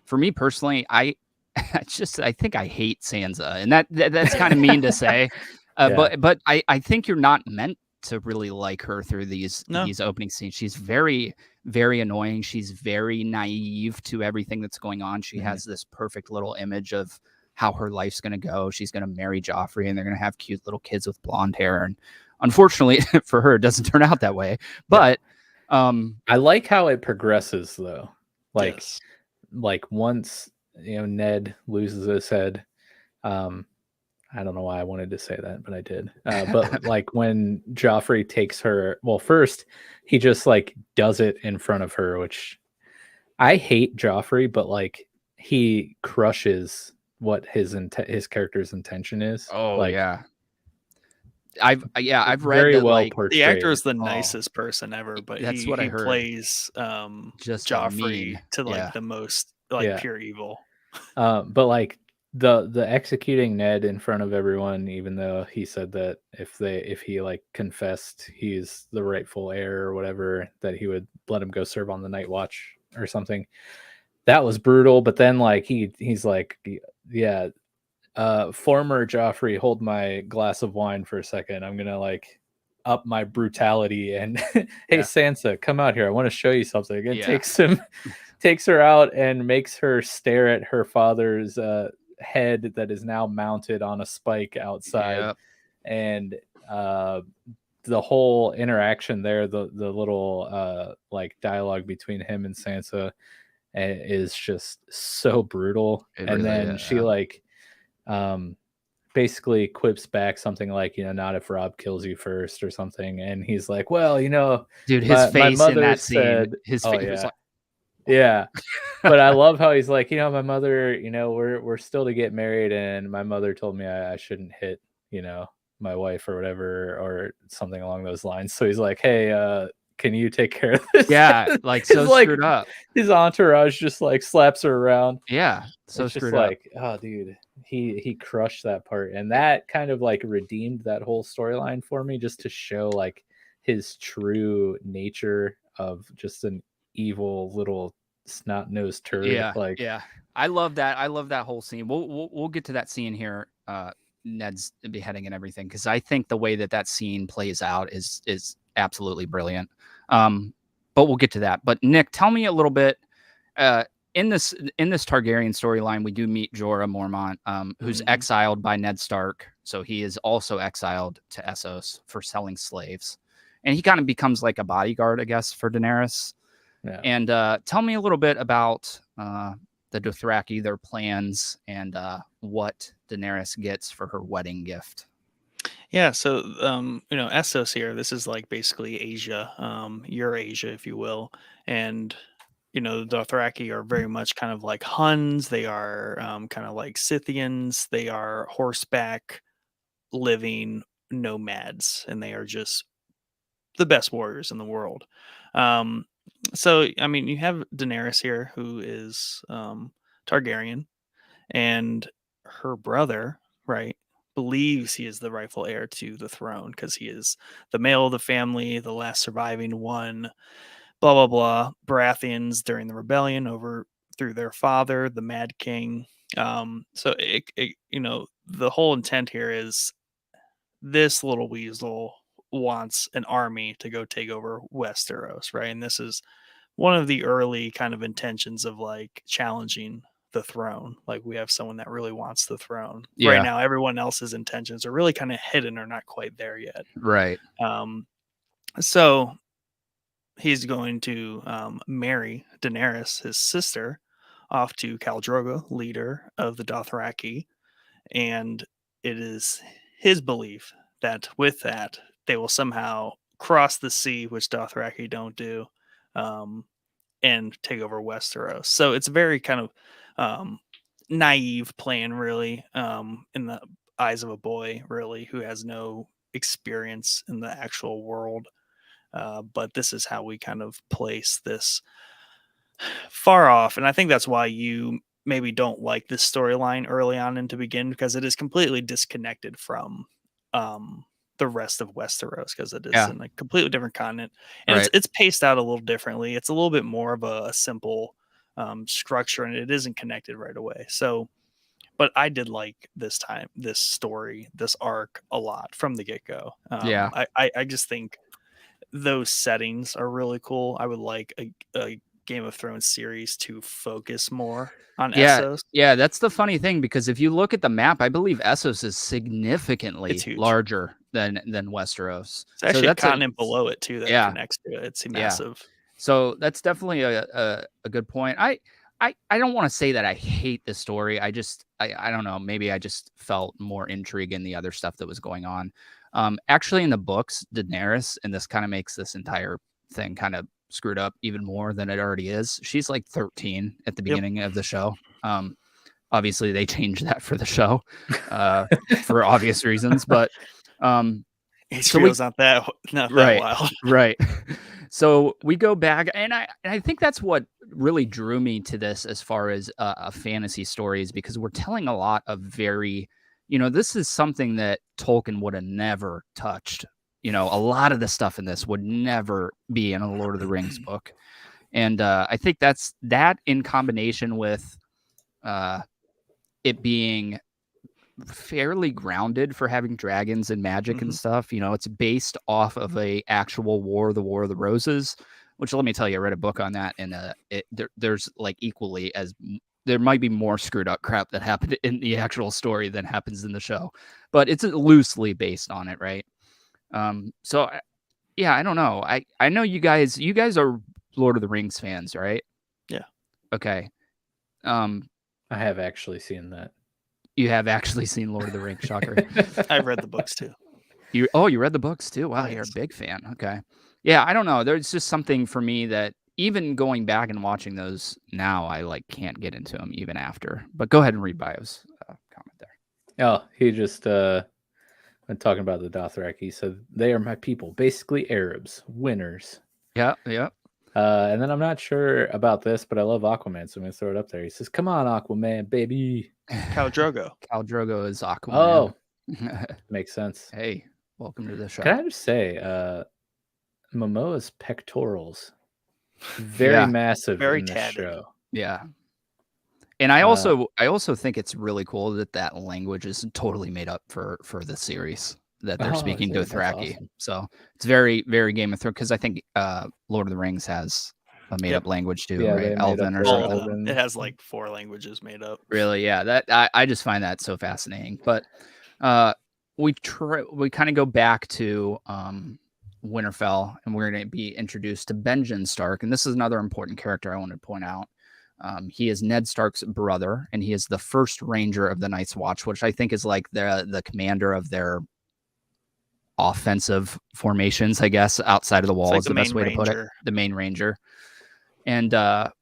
for me personally, I think I hate Sansa, and that's kind of mean to say, but I think you're not meant to really like her through these opening scenes. She's very, very annoying. She's very naive to everything that's going on. She has this perfect little image of how her life's going to go. She's going to marry Joffrey, and they're going to have cute little kids with blonde hair. And unfortunately for her, it doesn't turn out that way. But I like how it progresses, though. Like once Ned loses his head. I don't know why I wanted to say that, but I did. But like when Joffrey takes her, well, first he just like does it in front of her, which I hate Joffrey, but like he crushes what his character's intention is. Oh, like, yeah. I've read very that, well like, portrayed. The actor is the Oh. nicest person ever, but That's he, what I he heard. plays Just Joffrey mean. to like Yeah. the most like Yeah. pure evil. But like the executing Ned in front of everyone, even though he said that if he like confessed he's the rightful heir or whatever, that he would let him go serve on the Night Watch or something. That was brutal. But then like he's like, yeah, former Joffrey, hold my glass of wine for a second. I'm gonna like up my brutality and hey Yeah. Sansa, come out here. I want to show you something. It Yeah. takes her out and makes her stare at her father's head that is now mounted on a spike outside. Yep. And the whole interaction there, the little like dialogue between him and Sansa is just so brutal. It And really then is, she yeah. like basically quips back something like, not if Rob kills you first or something. And he's like, well, Dude, his my face mother in that scene, said, his oh face was yeah, like, yeah. But I love how he's like, my mother, we're still to get married, and my mother told me I shouldn't hit, my wife or whatever, or something along those lines. So he's like, hey, can you take care of this? yeah, like so screwed up. His entourage just like slaps her around. Yeah, so it's screwed just up. like, oh dude, he crushed that part, and that kind of like redeemed that whole storyline for me, just to show like his true nature of just an evil little snot-nosed turd. Yeah, I love that. I love that whole scene. We'll get to that scene here, Ned's beheading and everything, because I think the way that scene plays out is absolutely brilliant. But we'll get to that. But Nick, tell me a little bit. In this Targaryen storyline, we do meet Jorah Mormont, who's exiled by Ned Stark. So he is also exiled to Essos for selling slaves, and he kind of becomes like a bodyguard, I guess, for Daenerys. Yeah. And tell me a little bit about the Dothraki, their plans, and what Daenerys gets for her wedding gift. Yeah, so Essos here, this is like basically Asia, Eurasia, if you will. And the Dothraki are very much kind of like Huns. They are kind of like Scythians. They are horseback living nomads, and they are just the best warriors in the world. So, I mean, you have Daenerys here, who is Targaryen, and her brother, right, believes he is the rightful heir to the throne because he is the male of the family, the last surviving one, blah, blah, blah. Baratheons during the rebellion overthrew their father, the Mad King. So, the whole intent here is this little weasel wants an army to go take over Westeros, right? And this is one of the early kind of intentions of like challenging the throne. Like we have someone that really wants the throne. Yeah. Right now, everyone else's intentions are really kind of hidden or not quite there yet. Right. So he's going to marry Daenerys, his sister, off to Khal Drogo, leader of the Dothraki. And it is his belief that with that, they will somehow cross the sea, which Dothraki don't do, and take over Westeros. So it's a very kind of naive plan, really, in the eyes of a boy, really, who has no experience in the actual world. But this is how we kind of place this far off. And I think that's why you maybe don't like this storyline early on and to begin, because it is completely disconnected from the rest of Westeros, because it is in a completely different continent, and it's paced out a little differently. It's a little bit more of a simple structure, and it isn't connected right away. So, but I did like this story, this arc a lot from the get-go. I just think those settings are really cool. I would like a Game of Thrones series to focus more on Essos. Yeah, that's the funny thing, because if you look at the map, I believe Essos is significantly larger than Westeros. It's actually a continent below it too that connects to it. It's massive. So that's definitely a good point. I don't want to say that I hate this story. I don't know. Maybe I just felt more intrigue in the other stuff that was going on. Actually, in the books, Daenerys, and this kind of makes this entire thing kind of screwed up even more than it already is. She's like 13 at the beginning of the show. Obviously they changed that for the show for obvious reasons, but HBO's not that right, wild. right. So we go back, and I think that's what really drew me to this as far as a fantasy story is because we're telling a lot of very, this is something that Tolkien would have never touched. A lot of the stuff in this would never be in a Lord of the Rings book. And I think that's that in combination with it being fairly grounded for having dragons and magic and stuff. It's based off of a actual war, the War of the Roses, which let me tell you, I read a book on that, and there's like equally as there might be more screwed up crap that happened in the actual story than happens in the show, but it's loosely based on it, right? So yeah, I don't know. I know you guys are Lord of the Rings fans, right? Yeah. Okay. I have actually seen that. You have actually seen Lord of the Rings, shocker. I've read the books too. You read the books too? Wow, you're a big fan. Okay. Yeah, I don't know. There's just something for me that even going back and watching those now, I can't get into them even after. But go ahead and read Bio's comment there. Oh, he just when talking about the Dothraki, he said they are my people, basically Arabs, winners. Yeah. And then I'm not sure about this, but I love Aquaman, so I'm gonna throw it up there. He says, "Come on, Aquaman, baby." Khal Drogo. Khal Drogo is Aquaman. Oh, makes sense. Hey, welcome to the show. Can I just say, Momoa's pectorals, very massive very in this tatted. show. Yeah. And I also think it's really cool that language is totally made up for the series that they're speaking Dothraki. Awesome. So it's very, very Game of Thrones, because I think Lord of the Rings has a made up language too, right? Elven or something. It has like 4 languages made up. Really, yeah. That I just find that so fascinating. But we kind of go back to Winterfell, and we're going to be introduced to Benjen Stark, and this is another important character I want to point out. He is Ned Stark's brother, and he is the first Ranger of the Night's Watch, which I think is like the commander of their offensive formations, I guess, outside of the wall is the best way to put it. The main Ranger. And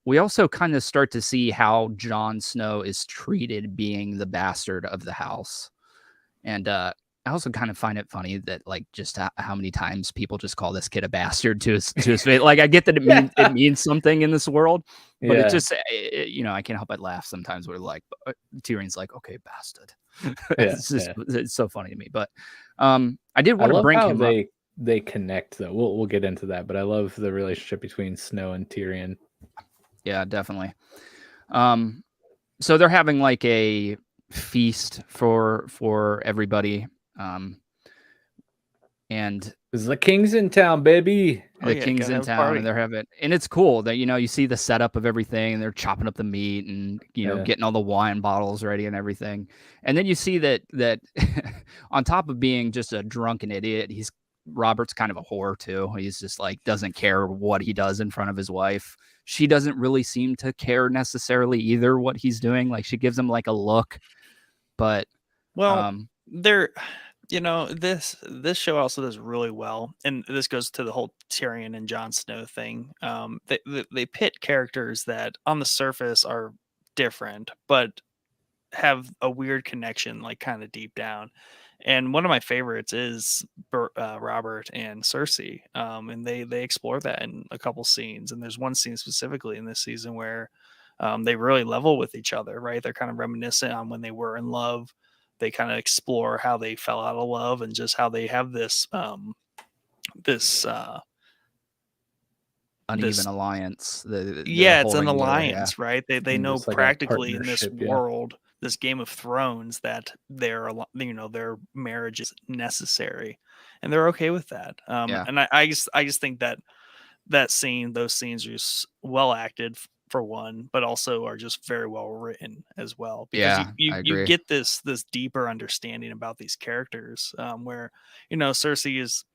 we also kind of start to see how Jon Snow is treated being the bastard of the house. And I also kind of find it funny that just how many times people just call this kid a bastard to his face. I get that it means something in this world, but it just, I can't help but laugh sometimes where Tyrion's like, okay, bastard. It's so funny to me. But I did want to bring him up. They connect though. We'll get into that, but I love the relationship between Snow and Tyrion. Yeah, definitely. So they're having a feast for everybody. And the king's in town, baby. The king's in town, and they're having, and it's cool that you see the setup of everything, and they're chopping up the meat and getting all the wine bottles ready and everything. And then you see that on top of being just a drunken idiot, Robert's kind of a whore too. He's just doesn't care what he does in front of his wife. She doesn't really seem to care necessarily either what he's doing. She gives him a look, but they're this show also does really well, and this goes to the whole Tyrion and Jon Snow thing. They pit characters that on the surface are different, but have a weird connection, kind of deep down. And one of my favorites is Robert and Cersei, and they explore that in a couple scenes. And there's one scene specifically in this season where they really level with each other, right? They're kind of reminiscent on when they were in love. They kind of explore how they fell out of love and just how they have this uneven alliance. It's an alliance, right? They know practically in this world, this Game of Thrones, that their marriage is necessary, and they're okay with that. And I just think that those scenes are just well acted for one, but also are just very well written as well, because you get this deeper understanding about these characters, where Cersei is,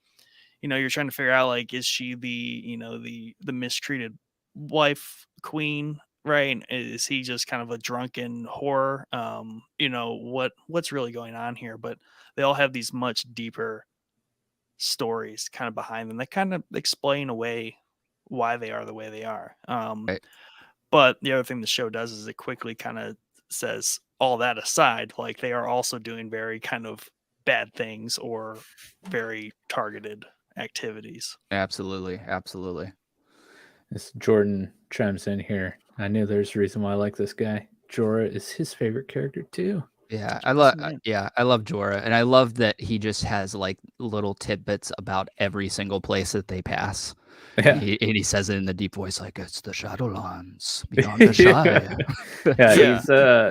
you're trying to figure out is she the mistreated wife, queen, right? Is he just kind of a drunken whore? What's really going on here? But they all have these much deeper stories kind of behind them that kind of explain away why they are the way they are. Right. But the other thing the show does is it quickly kind of says, all that aside, they are also doing very kind of bad things or very targeted activities. Absolutely. This Jordan chimes in here. I knew there's a reason why I like this guy. Jorah is his favorite character too. Yeah, Man. I love Jorah, and I love that he just has like little tidbits about every single place that they pass. Yeah. And he says it in the deep voice, like it's the Shadowlands beyond the Shire.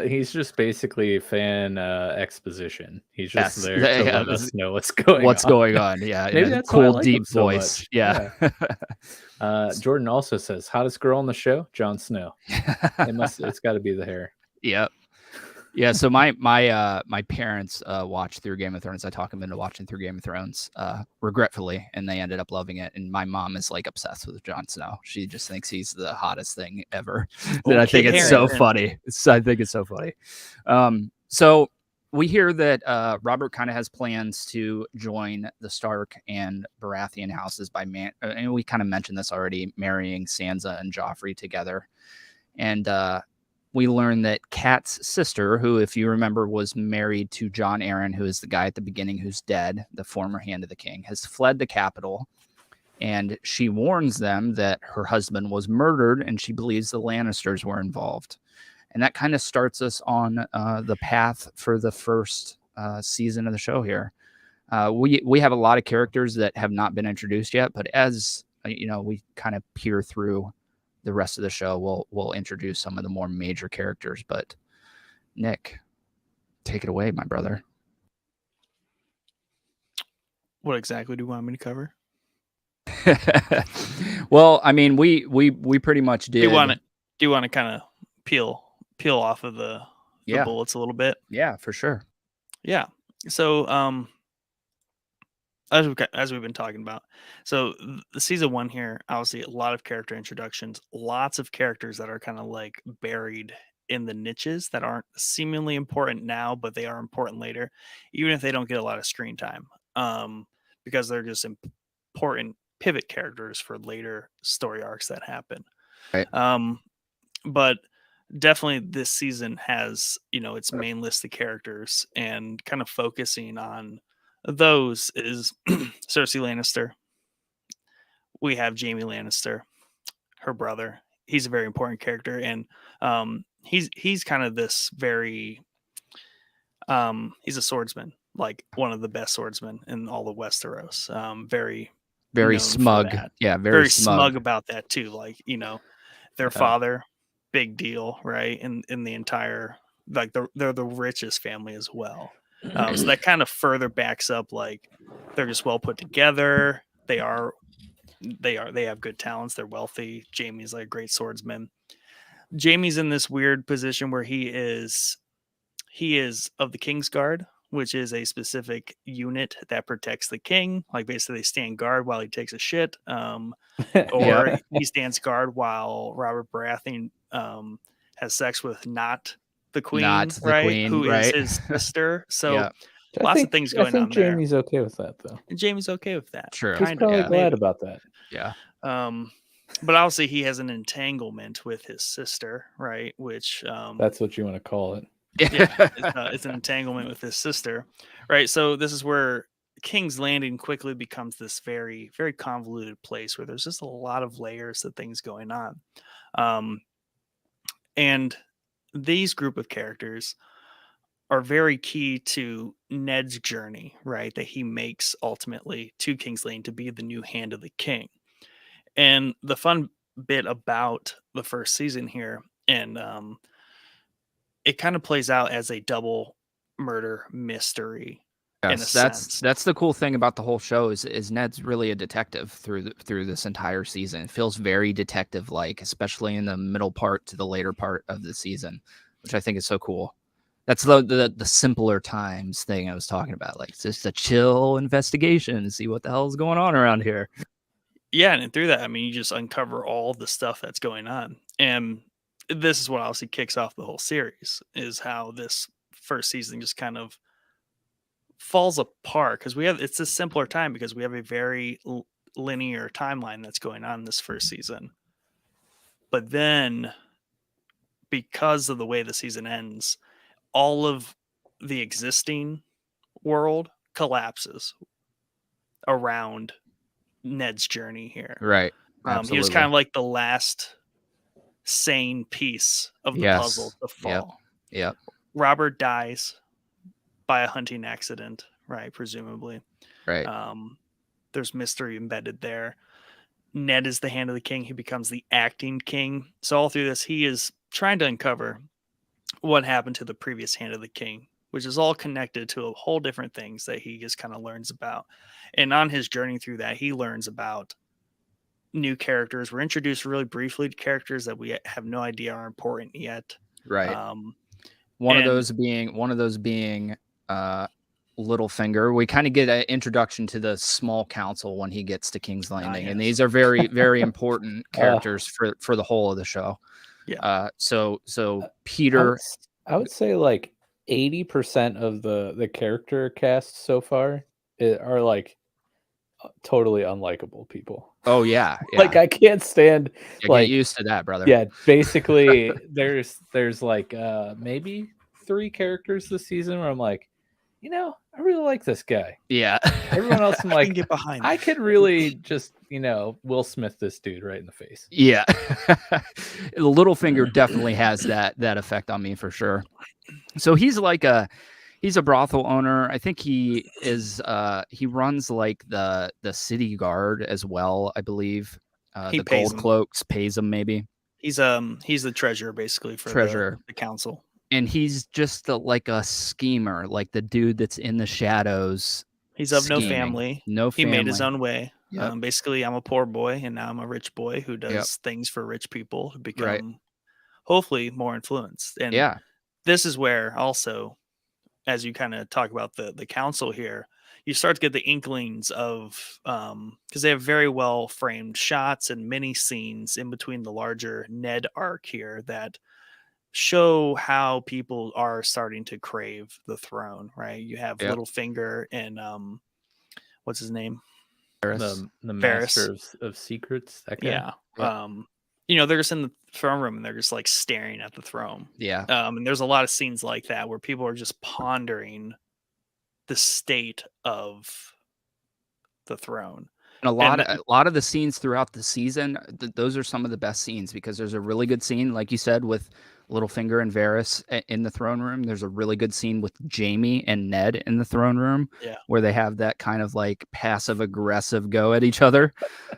He's just basically fan exposition. He's just there to Yeah, let us know what's going on. Yeah, Maybe in a that's why I cool like deep him so voice. much. Yeah. Jordan also says, hottest girl on the show, Jon Snow. It's got to be the hair. Yep. Yeah, so my parents watched through Game of Thrones. I talked them into watching through Game of Thrones, regretfully, and they ended up loving it. And my mom is like obsessed with Jon Snow. She just thinks he's the hottest thing ever. And I think it's so funny. I think it's so funny. So we hear that Robert kind of has plans to join the Stark and Baratheon houses by and we kind of mentioned this already, marrying Sansa and Joffrey together. And we learn that Kat's sister, who, if you remember, was married to Jon Arryn, who is the guy at the beginning who's dead, the former Hand of the King, has fled the capital. And she warns them that her husband was murdered, and she believes the Lannisters were involved. And that kind of starts us on the path for the first season of the show here. We have a lot of characters that have not been introduced yet, but as we kind of peer through the rest of the show, we'll introduce some of the more major characters. But Nick, take it away, my brother. What exactly do you want me to cover? Well, I mean, we pretty much did. Do you want to kind of peel off of the bullets a little bit? Yeah, for sure. Yeah. So as we've been talking about, so the season 1 here, obviously a lot of character introductions, lots of characters that are kind of like buried in the niches that aren't seemingly important now, but they are important later, even if they don't get a lot of screen time, because they're just important pivot characters for later story arcs that happen. Right. But definitely this season has, its main list of characters, and kind of focusing on those is Cersei Lannister. We have Jaime Lannister, her brother. He's a very important character, and he's kind of this very he's a swordsman, like one of the best swordsmen in all of Westeros. Very smug. Yeah, very smug about that too. Like, their father, big deal, right? In the entire, like, they're the richest family as well. So that kind of further backs up, like, they're just well put together. They have good talents. They're wealthy. Jaime's like a great swordsman. Jaime's in this weird position where he is of the King's Guard, which is a specific unit that protects the king. Like, basically they stand guard while he takes a shit, or he stands guard while Robert Baratheon has sex with not the queen, who is his sister. So lots of things going on there. Jaime's okay with that, though. And Jaime's okay with that. Sure. He's probably glad about that. Yeah. But obviously he has an entanglement with his sister, right? Which that's what you want to call it. It's an entanglement with his sister, right? So this is where King's Landing quickly becomes this very, very convoluted place where there's just a lot of layers of things going on. And these group of characters are very key to Ned's journey, right? That he makes ultimately to King's Landing to be the new Hand of the King. And the fun bit about the first season here, and it kind of plays out as a double murder mystery. Yes, that's the cool thing about the whole show is Ned's really a detective through this entire season. It feels very detective-like, especially in the middle part to the later part of the season, which I think is so cool. That's the simpler times thing I was talking about. Like, it's just a chill investigation, see what the hell is going on around here. Yeah, and through that, I mean, you just uncover all the stuff that's going on. And this is what obviously kicks off the whole series, is how this first season just kind of falls apart, because it's a simpler time because we have a very linear timeline that's going on this first season. But then, because of the way the season ends, all of the existing world collapses around Ned's journey here. Right. He was kind of like the last sane piece of the puzzle to fall. Yep. Robert dies by a hunting accident, right? Presumably. Right. There's mystery embedded there. Ned is the Hand of the King. He becomes the acting king. So all through this, he is trying to uncover what happened to the previous Hand of the King, which is all connected to a whole different things that he just kind of learns about. And on his journey through that, he learns about new characters. We're introduced really briefly to characters that we have no idea are important yet. Right. One of those being Littlefinger. We kind of get an introduction to the small council when he gets to King's Landing, and these are very, very important characters for the whole of the show. Yeah. So Peter, I would say like 80% of the character cast so far are like totally unlikable people. Oh yeah. Like I can't stand. Get used to that, brother. Yeah, basically there's like maybe 3 characters this season where I'm like, I really like this guy. Yeah. Everyone else, I'm like, I can get behind. I could really just, Will Smith this dude right in the face. Yeah. Littlefinger definitely has that effect on me for sure. So he's a brothel owner. I think he runs like the city guard as well, I believe. The gold cloaks pays him maybe. He's the treasurer basically for the council. And he's just like a schemer, like the dude that's in the shadows. He's of no family. He made his own way. Yep. Basically, I'm a poor boy, and now I'm a rich boy who does things for rich people who become hopefully more influenced. And this is where also, as you kind of talk about the council here, you start to get the inklings of because they have very well framed shots and mini scenes in between the larger Ned arc here that show how people are starting to crave the throne, right? You have Littlefinger and what's his name? The Master of Secrets. That guy. Yeah. They're just in the throne room and they're just like staring at the throne. Yeah. And there's a lot of scenes like that where people are just pondering the state of the throne. And a lot of the scenes throughout the season, those are some of the best scenes because there's a really good scene, like you said, with Littlefinger and Varys in the throne room. There's a really good scene with Jaime and Ned in the throne room where they have that kind of like passive aggressive go at each other.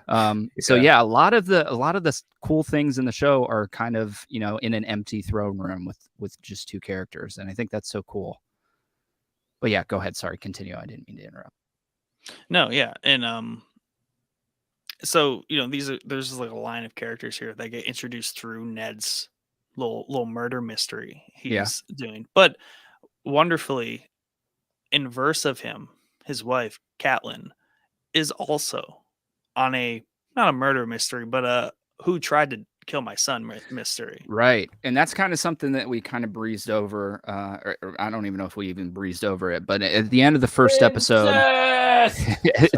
So a lot of the cool things in the show are kind of, in an empty throne room with just 2 characters. And I think that's so cool. But yeah, go ahead. Sorry, continue. I didn't mean to interrupt. No, yeah. And so, there's like a line of characters here that get introduced through Ned's little murder mystery he's doing. But wonderfully, in verse of him, his wife, Catelyn, is also on not a murder mystery, but who tried to kill my son mystery. Right. And that's kind of something that we kind of breezed over. Or I don't even know if we even breezed over it, but at the end of the first episode, at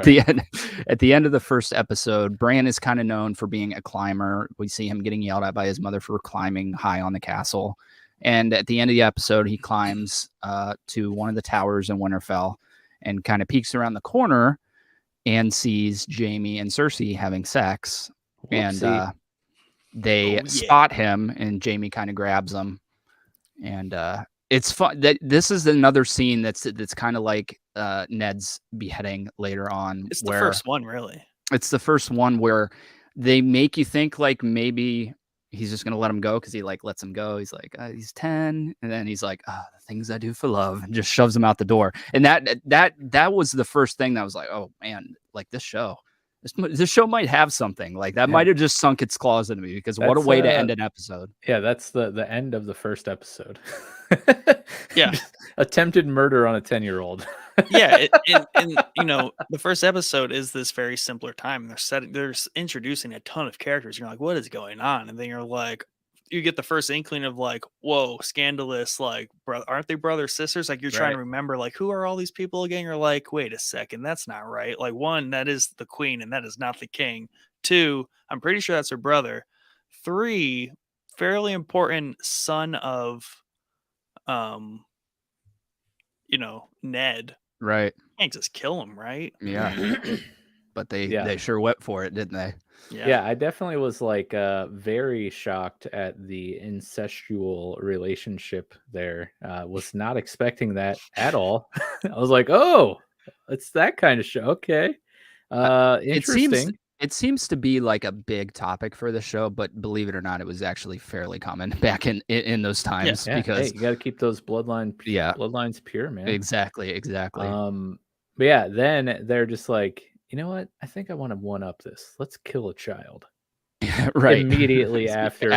the end of the first episode, Bran is kind of known for being a climber. We see him getting yelled at by his mother for climbing high on the castle. And at the end of the episode, he climbs to one of the towers in Winterfell and kind of peeks around the corner and sees Jaime and Cersei having sex. Whoopsie. And they spot him, and Jaime kind of grabs him. And it's fun that this is another scene that's kind of like Ned's beheading later on. It's the first one, really. It's the first one where they make you think like maybe he's just gonna let him go because he like lets him go. He's like he's 10, and then he's like the things I do for love, and just shoves him out the door. And that was the first thing that was like, oh man, like this show might have something like that. Might have just sunk its claws into me because what a way to end an episode. Yeah, that's the end of the first episode. Yeah. Attempted murder on a 10-year-old. Yeah. And the first episode is this very simpler time. They're introducing a ton of characters. You're like, what is going on? And then you're like, you get the first inkling of like, whoa, scandalous, like, aren't they brother sisters? Like, you're trying to remember, like, who are all these people again? You're like, wait a second, that's not right. Like, 1, that is the queen, and that is not the king. 2, I'm pretty sure that's her brother. 3, fairly important son of, Ned. Right. Can't just kill him, right? Yeah. But they sure went for it, didn't they? Yeah, I definitely was like very shocked at the incestual relationship there. Was not expecting that at all. I was like, oh, it's that kind of show. Okay. Interesting. It seems to be like a big topic for the show, but believe it or not, it was actually fairly common back in those times Yeah, because hey, you got to keep those bloodlines pure, man. exactly. But yeah, then they're just like, you know what? I think I want to one up this. Let's kill a child Right. immediately after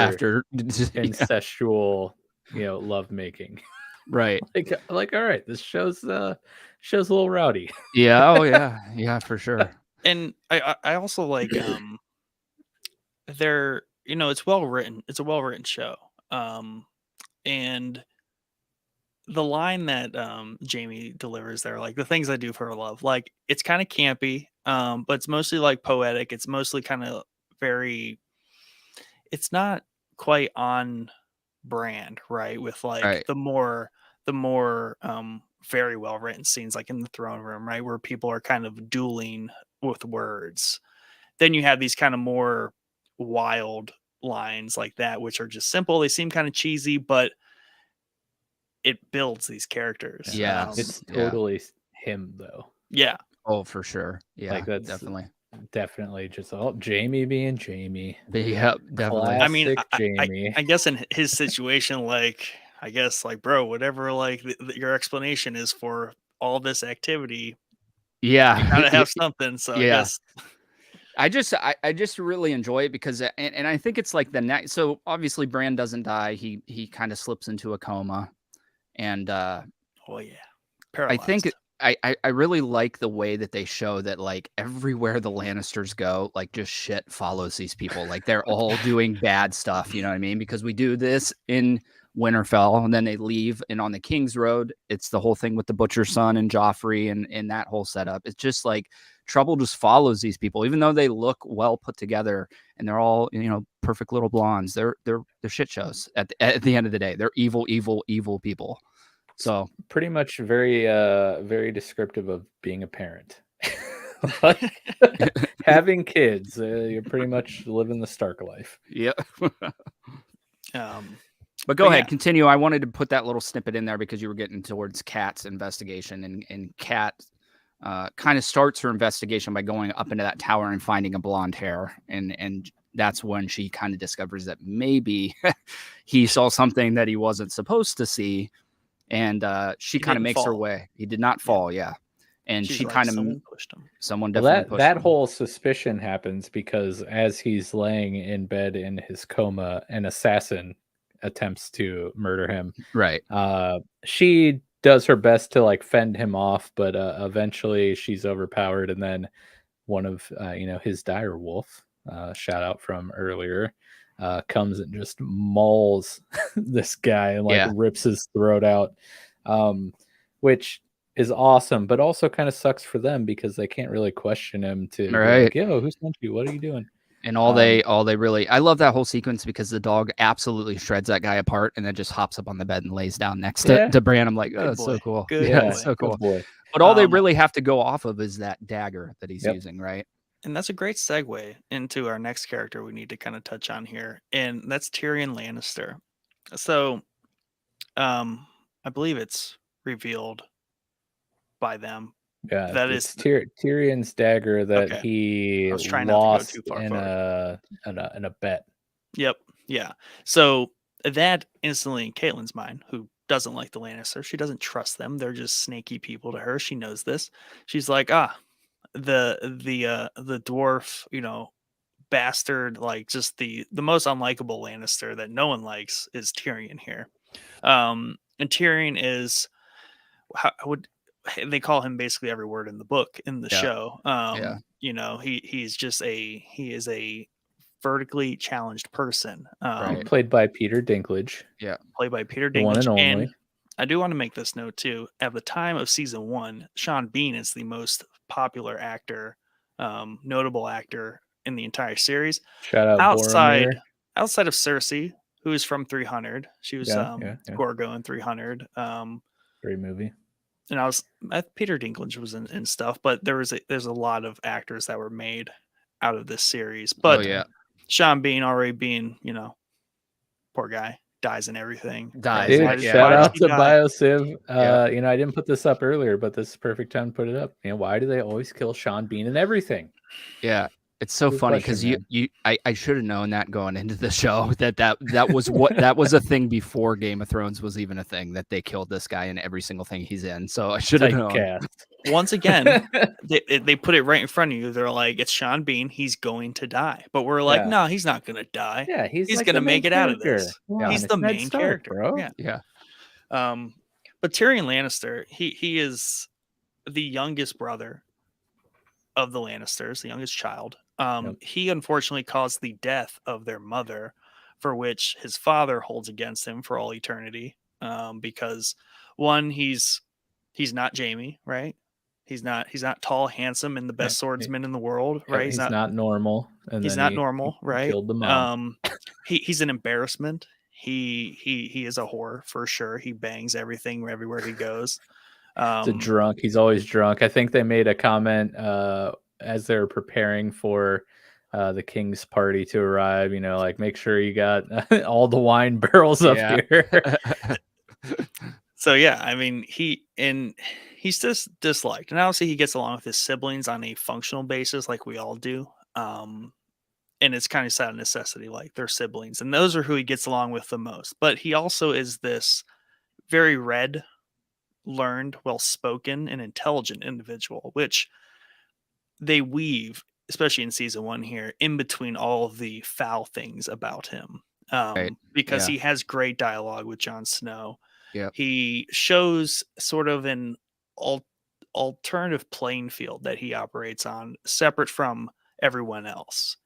incestual, incestual, love making. right. like, all right, this show's a little rowdy. Yeah. Oh yeah, for sure. And I also like they're it's well written. It's a well written show. And the line that Jamie delivers there, like the things I do for love, like it's kind of campy, but it's mostly like poetic. It's mostly kind of very. It's not quite on brand, right? With like Right. the more very well written scenes, like in the throne room, right, where people are kind of dueling with words. Then you have these kind of more wild lines like that, which are just simple. They seem kind of cheesy, but it builds these characters. Yeah. It's totally him though. Yeah. Oh, for sure. Yeah, like that's definitely just Jamie being Jamie. Yeah, definitely. I mean, Jamie. I guess in his situation, like, I guess, like, bro, whatever, like, your explanation is for all this activity. Yeah, you gotta have something. So yeah. I guess I just really enjoy it because, and I think it's like the next. So obviously, Bran doesn't die. He kind of slips into a coma, and oh yeah, paralyzed. I think I really like the way that they show that like everywhere the Lannisters go, like just shit follows these people. Like they're all doing bad stuff. You know what I mean? Because we do this in Winterfell, and then they leave, and on the King's Road, it's the whole thing with the Butcher's son and Joffrey and that whole setup. It's just like trouble just follows these people, even though they look well put together and they're all perfect little blondes. They're shit shows at the end of the day. They're evil people. So pretty much very descriptive of being a parent. Like, having kids, you're pretty much living the Stark life. Yeah. But go ahead, continue. I wanted to put that little snippet in there because you were getting towards Kat's investigation, and Kat kind of starts her investigation by going up into that tower and finding a blonde hair, and that's when she kind of discovers that maybe he saw something that he wasn't supposed to see, and she kind of makes her way. He did not fall, yeah. And she kind of pushed him. Someone definitely pushed him. That whole suspicion happens because as he's laying in bed in his coma, an assassin attempts to murder him. Right. She does her best to like fend him off, but eventually she's overpowered, and then one of his dire wolf, shout out from earlier, comes and just mauls this guy and like rips his throat out, which is awesome, but also kind of sucks for them because they can't really question him to be like, yo, who sent you? What are you doing? And I love that whole sequence because the dog absolutely shreds that guy apart and then just hops up on the bed and lays down next to Bran. I'm like, oh, that's so cool. It's so cool. But all they really have to go off of is that dagger that he's using, right? And that's a great segue into our next character we need to kind of touch on here, and that's Tyrion Lannister. So, I believe it's revealed by them. Yeah, that is Tyrion's dagger that he lost in a bet. Yep. Yeah. So that instantly in Caitlyn's mind, who doesn't like the Lannister, she doesn't trust them. They're just snaky people to her. She knows this. She's like, the dwarf, bastard, like just the most unlikable Lannister that no one likes is Tyrion here. And Tyrion is they call him basically every word in the book in the show. He is a vertically challenged person. Played by Peter Dinklage. Yeah. Played by Peter Dinklage. One and only. And I do want to make this note too. At the time of season 1, Sean Bean is the most popular actor, notable actor in the entire series. Shout out outside of Cersei, who is from 300. She was Gorgo in 300. Great movie. and Peter Dinklage was in stuff, but there's a lot of actors that were made out of this series. But Sean Bean already being, poor guy, dies and everything. Dies. Dude, shout out to BioCiv. I didn't put this up earlier, but this is perfect time to put it up. Why do they always kill Sean Bean and everything? Yeah. It's so Good funny question, because I should have known that going into the show that was that was a thing before Game of Thrones was even a thing, that they killed this guy in every single thing he's in. So I should have known. Once again, they put it right in front of you. They're like, it's Sean Bean. He's going to die. But we're like, no, he's not going to die. Yeah, he's like going to make it out of this. Yeah, he's the main Stark, character, bro. Yeah. But Tyrion Lannister, he is the youngest brother of the Lannisters, the youngest child. He unfortunately caused the death of their mother, for which his father holds against him for all eternity. Because one, he's not Jaime, right? He's not tall, handsome, and the best swordsman in the world, right? He's not normal. And he's not normal, right? Killed the mom. He's an embarrassment. He is a whore for sure. He bangs everything everywhere he goes. He's a drunk. He's always drunk. I think they made a comment as they're preparing for the king's party to arrive. Like, make sure you got all the wine barrels up here. So yeah, I mean, he's just disliked, and obviously he gets along with his siblings on a functional basis, like we all do. And it's kind of sad necessity, like they're siblings, and those are who he gets along with the most. But he also is this very learned, well-spoken, and intelligent individual, which they weave, especially in season 1 here, in between all of the foul things about him. Because he has great dialogue with Jon Snow. Yeah. He shows sort of an alternative playing field that he operates on, separate from everyone else.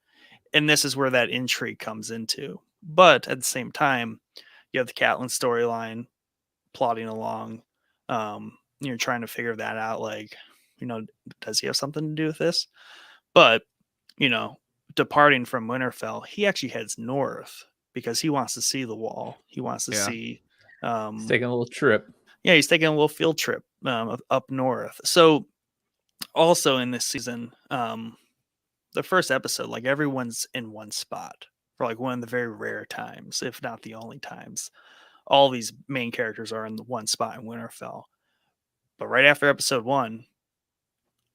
And this is where that intrigue comes into. But at the same time, you have the Catelyn storyline plodding along. You're trying to figure that out. Like, does he have something to do with this? But, departing from Winterfell, he actually heads north because he wants to see the wall. He wants to see. He's taking a little trip. Yeah, he's taking a little field trip up north. So, also in this season, the first episode, like, everyone's in one spot for like one of the very rare times, if not the only times. All these main characters are in the one spot in Winterfell. But right after episode 1,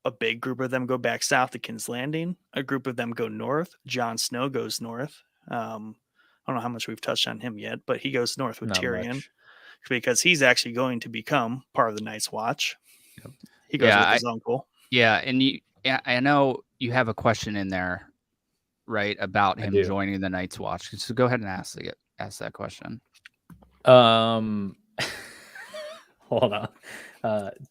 a big group of them go back south to King's Landing. A group of them go north. Jon Snow goes north. I don't know how much we've touched on him yet, but he goes north with Tyrion because he's actually going to become part of the Night's Watch. Yep. He goes with his uncle. Yeah, and I know you have a question in there, right, about him joining the Night's Watch. So go ahead and ask that question. Hold on.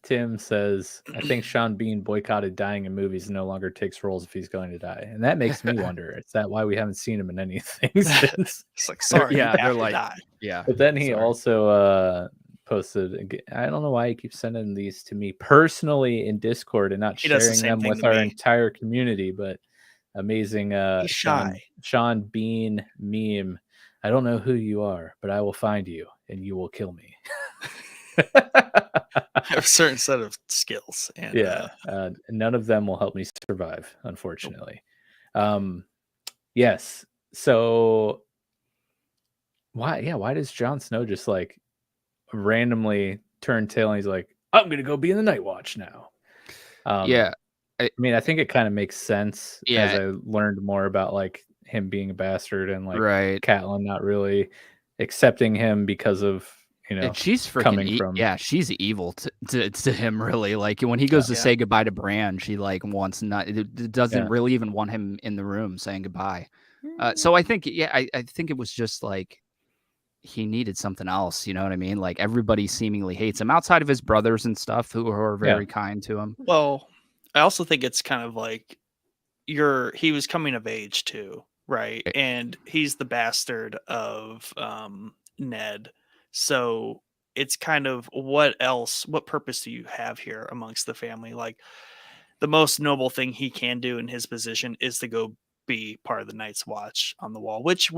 Tim says, I think Sean Bean boycotted dying in movies and no longer takes roles if he's going to die. And that makes me wonder, is that why we haven't seen him in anything since? It's like, sorry, they're like, die. Yeah. But then he also posted, I don't know why he keeps sending these to me personally in Discord and not sharing them with our entire community, but amazing Sean Bean meme. I don't know who you are, but I will find you and you will kill me. I have a certain set of skills, and none of them will help me survive, unfortunately. Yes. So why does Jon Snow just like randomly turn tail and he's like, I'm gonna go be in the Night Watch now? I mean, I think it kind of makes sense as I learned more about like him being a bastard and like Catelyn not really accepting him because of and she's freaking from she's evil to him, really. Like when he goes to say goodbye to Bran, she like doesn't really even want him in the room saying goodbye. So I think I think it was just like he needed something else, you know what I mean? Like everybody seemingly hates him outside of his brothers and stuff who are very kind to him. Well, I also think it's kind of like he was coming of age too, right? And he's the bastard of Ned. So it's kind of what purpose do you have here amongst the family? Like the most noble thing he can do in his position is to go be part of the Night's Watch on the Wall, which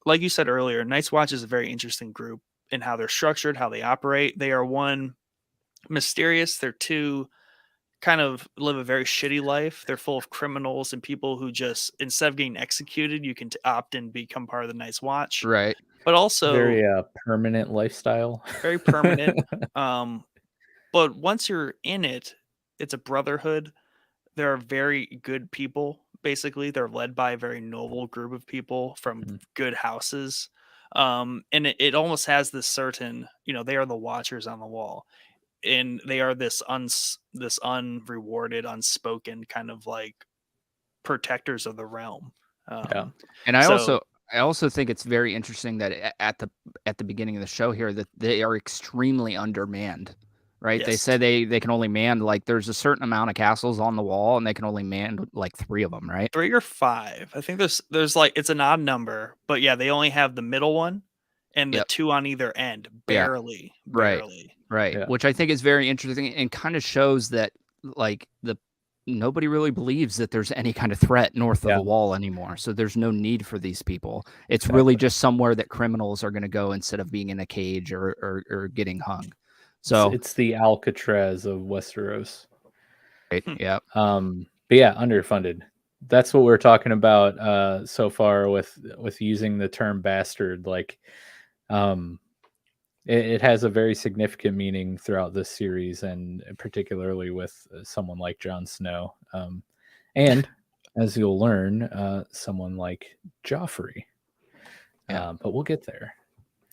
like you said earlier, Night's Watch is a very interesting group in how they're structured, how they operate. They are one mysterious. They're too kind of live a very shitty life. They're full of criminals and people who just, instead of getting executed, you can opt in, become part of the Night's Watch. Right. But also Very permanent lifestyle. very permanent. But once you're in it, it's a brotherhood. There are very good people. Basically, they're led by a very noble group of people from good houses. And it almost has this certain, they are the watchers on the wall, and they are this unrewarded, unspoken kind of like protectors of the realm. And I also think it's very interesting that at the beginning of the show here that they are extremely undermanned. Right. Yes. They said they can only man, like, there's a certain amount of castles on the wall and they can only man like 3 of them. Right. 3 or 5. I think there's like, it's an odd number, but yeah, they only have the middle one and the 2 on either end. Barely. Right. Yeah. Which I think is very interesting and kind of shows that like nobody really believes that there's any kind of threat north of the wall anymore. So there's no need for these people. It's really just somewhere that criminals are going to go instead of being in a cage or getting hung. So it's the Alcatraz of Westeros. Right. Yeah. But yeah, underfunded. That's what we're talking about so far with using the term bastard. Like, it has a very significant meaning throughout this series, and particularly with someone like Jon Snow. And as you'll learn, someone like Joffrey. But we'll get there.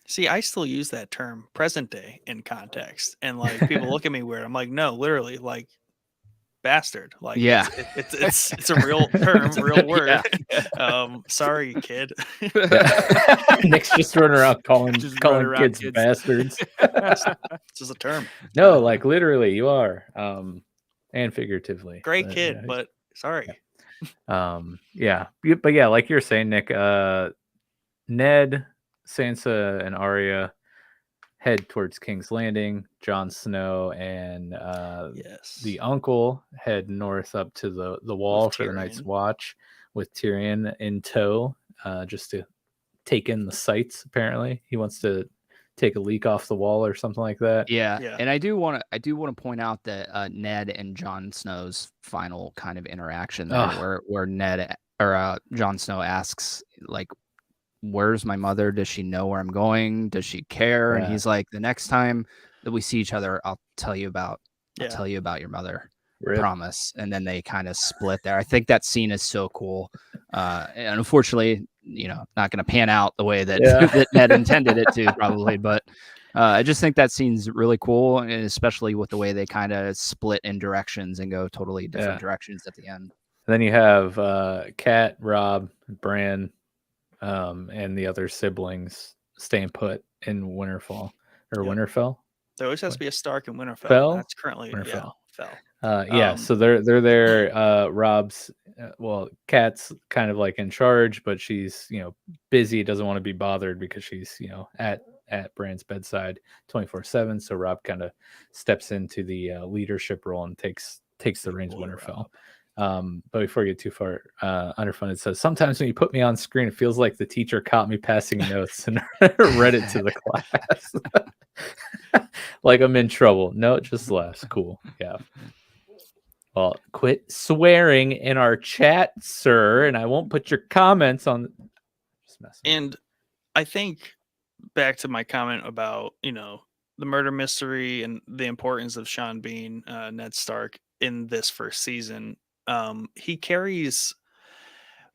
See, I still use that term present day in context, and like people look at me weird. I'm like, no, literally, like bastard. Like, it's a real term, real word. Sorry, kid. Nick's just running around calling kids bastards. It's just a term. No, like literally, you are, and figuratively. Great kid, but sorry. But yeah, like you're saying, Nick, Ned, Sansa, and Arya head towards King's Landing. Jon Snow and the uncle head north up to the wall for the Night's Watch with Tyrion in tow, just to take in the sights. Apparently, he wants to take a leak off the wall or something like that. Yeah. And I do want to point out that Ned and Jon Snow's final kind of interaction there, where Ned or Jon Snow asks, like, where's my mother? Does she know where I'm going? Does she care? And he's like, the next time that we see each other, I'll tell you about your mother. Rip. Promise. And then they kind of split there. I think that scene is so cool. And unfortunately, not going to pan out the way that, that Ned intended it to, probably. But I just think that scene's really cool, and especially with the way they kind of split in directions and go totally different directions at the end. And then you have Kat, Robb, Bran, and the other siblings staying put in Winterfell. Winterfell? There always has to be a Stark in Winterfell. That's currently Winterfell. Fell. So they're there. Robb's Kat's kind of like in charge, but she's busy, doesn't want to be bothered because she's at Bran's bedside 24/7. So Robb kind of steps into the leadership role and takes the reins of Winterfell. But before we get too far, Underfunded says, sometimes when you put me on screen, it feels like the teacher caught me passing notes and read it to the class. Like I'm in trouble. No, it just laughs. Cool. Yeah. Well, quit swearing in our chat, sir, and I won't put your comments on. Just messing. And I think back to my comment about, the murder mystery and the importance of Sean Bean, Ned Stark, in this first season. He carries,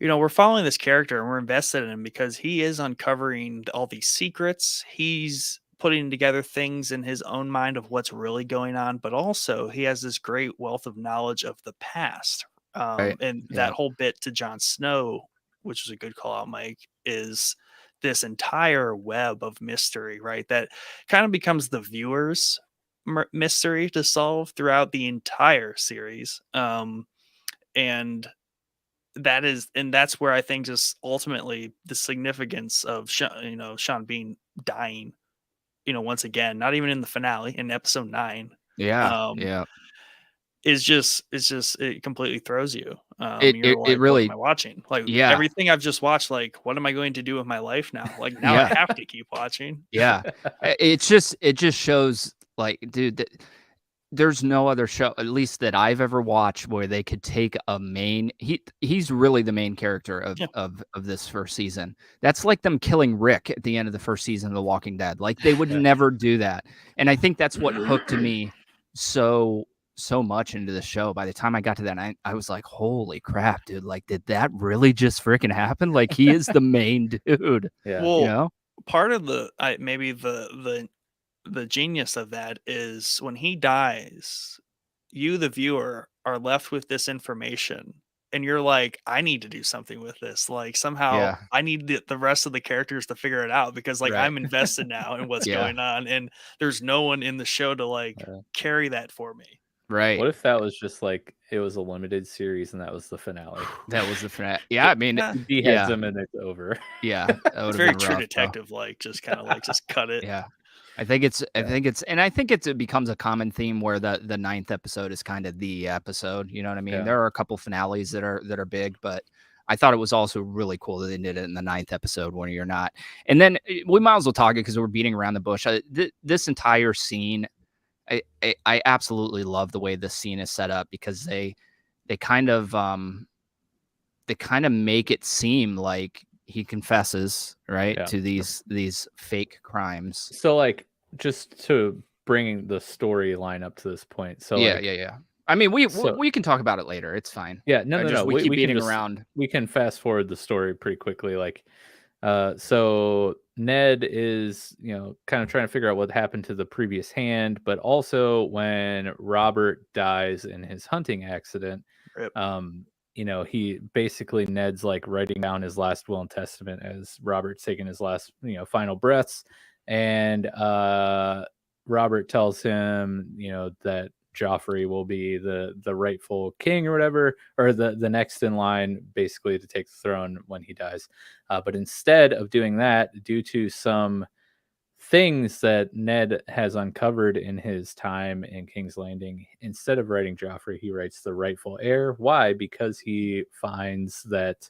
we're following this character and we're invested in him because he is uncovering all these secrets. He's putting together things in his own mind of what's really going on, but also he has this great wealth of knowledge of the past. And that whole bit to Jon Snow, which was a good call out, Mike, is this entire web of mystery, right? That kind of becomes the viewer's mystery to solve throughout the entire series. And that's where I think just ultimately the significance of Sean Bean dying, once again, not even in the finale, in episode 9. It completely throws you. It really, what am I watching? Like everything I've just watched, like, what am I going to do with my life now? Like now I have to keep watching. It just shows, like, dude, there's no other show, at least that I've ever watched, where they could take a main. He's really the main character of this first season. That's like them killing Rick at the end of the first season of The Walking Dead. Like they would never do that, and I think that's what hooked me so much into the show. By the time I got to that, I was like, "Holy crap, dude! Like, did that really just freaking happen? Like, he is the main dude." Yeah. Well, You know? part of maybe the genius of that is when he dies, you, the viewer, are left with this information, and you're like, I need to do something with this. Like somehow Yeah. I need the rest of the characters to figure it out, because like Right. I'm invested now in what's Yeah. going on, and there's no one in the show to like carry that for me. Right. What if that was just like it was a limited series and that was the finale? That was the finale. Yeah, I mean, He heads him and it's over. Yeah, that It's would've very been True rough, though. Detective like, just kind of like just cut it. Yeah. I think it becomes a common theme where the ninth episode is kind of the episode. You know what I mean? Yeah. There are a couple finales that are big, but I thought it was also really cool that they did it in the ninth episode when you're not. And then we might as well talk it because we're beating around the bush. This entire scene, I absolutely love the way this scene is set up, because they kind of make it seem like he confesses, right, to these fake crimes. So like, just to bring the storyline up to this point. So yeah. I mean, we can talk about it later. It's fine. Yeah, no. We keep beating can around. We can fast forward the story pretty quickly. Like, so Ned is, kind of trying to figure out what happened to the previous hand, but also when Robert dies in his hunting accident, he basically, Ned's like writing down his last will and testament as Robert's taking his last, final breaths. And Robert tells him, that Joffrey will be the rightful king or whatever, or the next in line basically to take the throne when he dies. But instead of doing that, due to some things that Ned has uncovered in his time in King's Landing, instead of writing Joffrey, he writes the rightful heir. Why? Because he finds that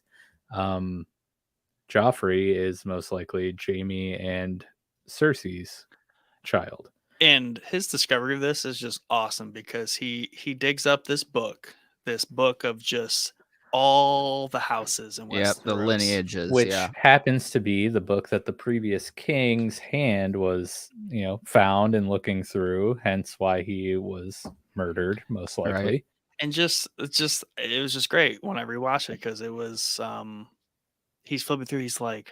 Joffrey is most likely Jaime and Cersei's child. And his discovery of this is just awesome, because he digs up this book of just all the houses in Westeros. The lineages, which happens to be the book that the previous king's hand was, found and looking through, hence why he was murdered, most likely. Right. And it was just great when I rewatched it, because it was he's flipping through, he's like,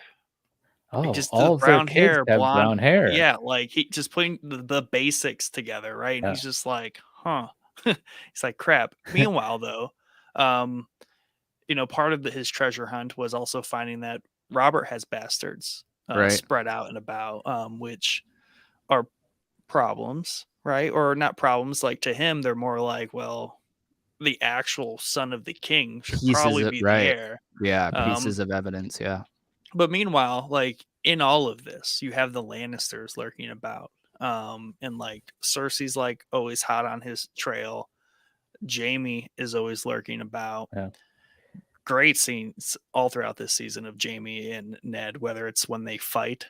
just all the brown hair, have blonde brown hair. Yeah, like he just putting the basics together, right? And he's just like, huh. He's like, crap. Meanwhile, though, part of his treasure hunt was also finding that Robert has bastards spread out and about, which are problems, right? Or not problems. Like, to him, they're more like, well, the actual son of the king should probably be the heir. Yeah, pieces of evidence, yeah. But meanwhile, like, in all of this, you have the Lannisters lurking about. And like Cersei's like always hot on his trail. Jaime is always lurking about. Yeah. Great scenes all throughout this season of Jaime and Ned, whether it's when they fight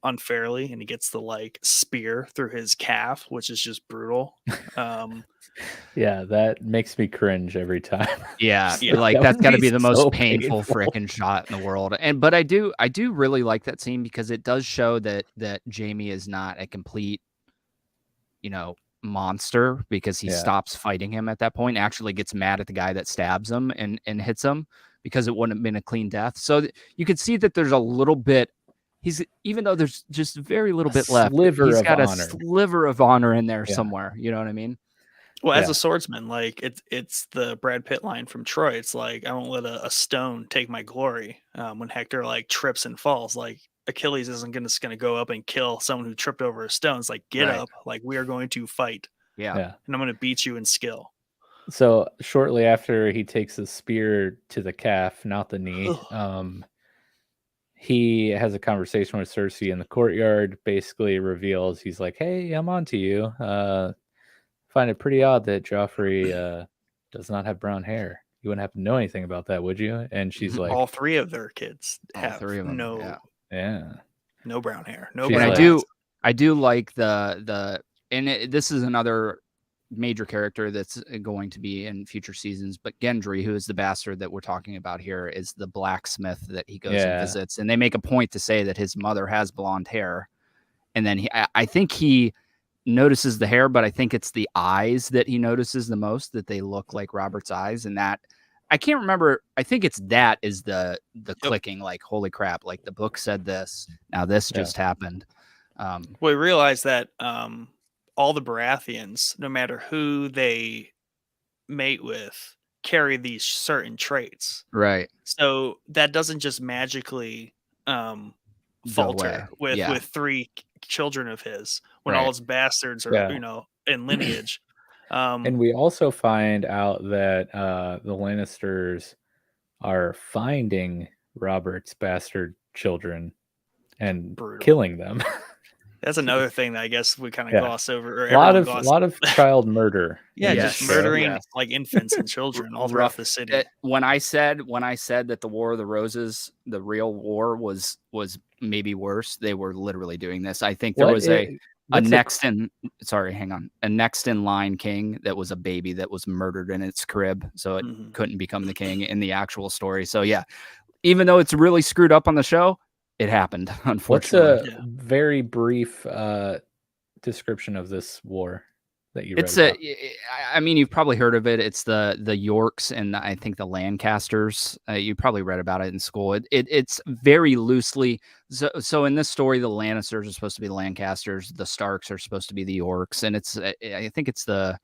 unfairly and he gets the like spear through his calf, which is just brutal. Yeah, that makes me cringe every time. Yeah, like that's got to be the most painful freaking shot in the world. But I do really like that scene, because it does show that Jaime is not a complete, monster, because he stops fighting him at that point, actually gets mad at the guy that stabs him and hits him, because it wouldn't have been a clean death. So you can see that there's a little bit, even though there's just very little bit left, he's got a sliver of honor in there somewhere. You know what I mean? Well, as a swordsman, like it's the Brad Pitt line from Troy. It's like, I won't let a stone take my glory. When Hector like trips and falls, like Achilles isn't gonna go up and kill someone who tripped over a stone. It's like, get up, like we are going to fight. Yeah. And I'm going to beat you in skill. So shortly after he takes the spear to the calf, not the knee, he has a conversation with Cersei in the courtyard, basically reveals, he's like, hey, I'm on to you. Find it pretty odd that Joffrey does not have brown hair. You wouldn't have to know anything about that, would you? And she's like, all three of their kids have no brown hair. No brown hair. I do like this is another major character that's going to be in future seasons. But Gendry, who is the bastard that we're talking about here, is the blacksmith that he goes and visits. And they make a point to say that his mother has blonde hair. And then I think he notices the hair, but I think it's the eyes that he notices the most, that they look like Robert's eyes. And that, I can't remember. I think it's that is the clicking, like, holy crap, like the book said this. Now this just happened. We realize that all the Baratheons, no matter who they mate with, carry these certain traits. Right. So that doesn't just magically falter with 3 children of his when all his bastards are, in lineage. And we also find out that the Lannisters are finding Robert's bastard children and killing them. That's another thing that I guess we kind of gloss over. Or a lot of child murder. Just murdering like infants and children all throughout the city. When I said that the War of the Roses, the real war, was maybe worse, they were literally doing this. I think there was a next in line king that was a baby that was murdered in its crib, so it couldn't become the king in the actual story. So yeah, even though it's really screwed up on the show, it happened, unfortunately. What's a very brief description of this war that you read about? I mean, you've probably heard of it. It's the Yorks and I think the Lancasters. You probably read about it in school. It's very loosely. So in this story, the Lannisters are supposed to be the Lancasters. The Starks are supposed to be the Yorks. And I think it's the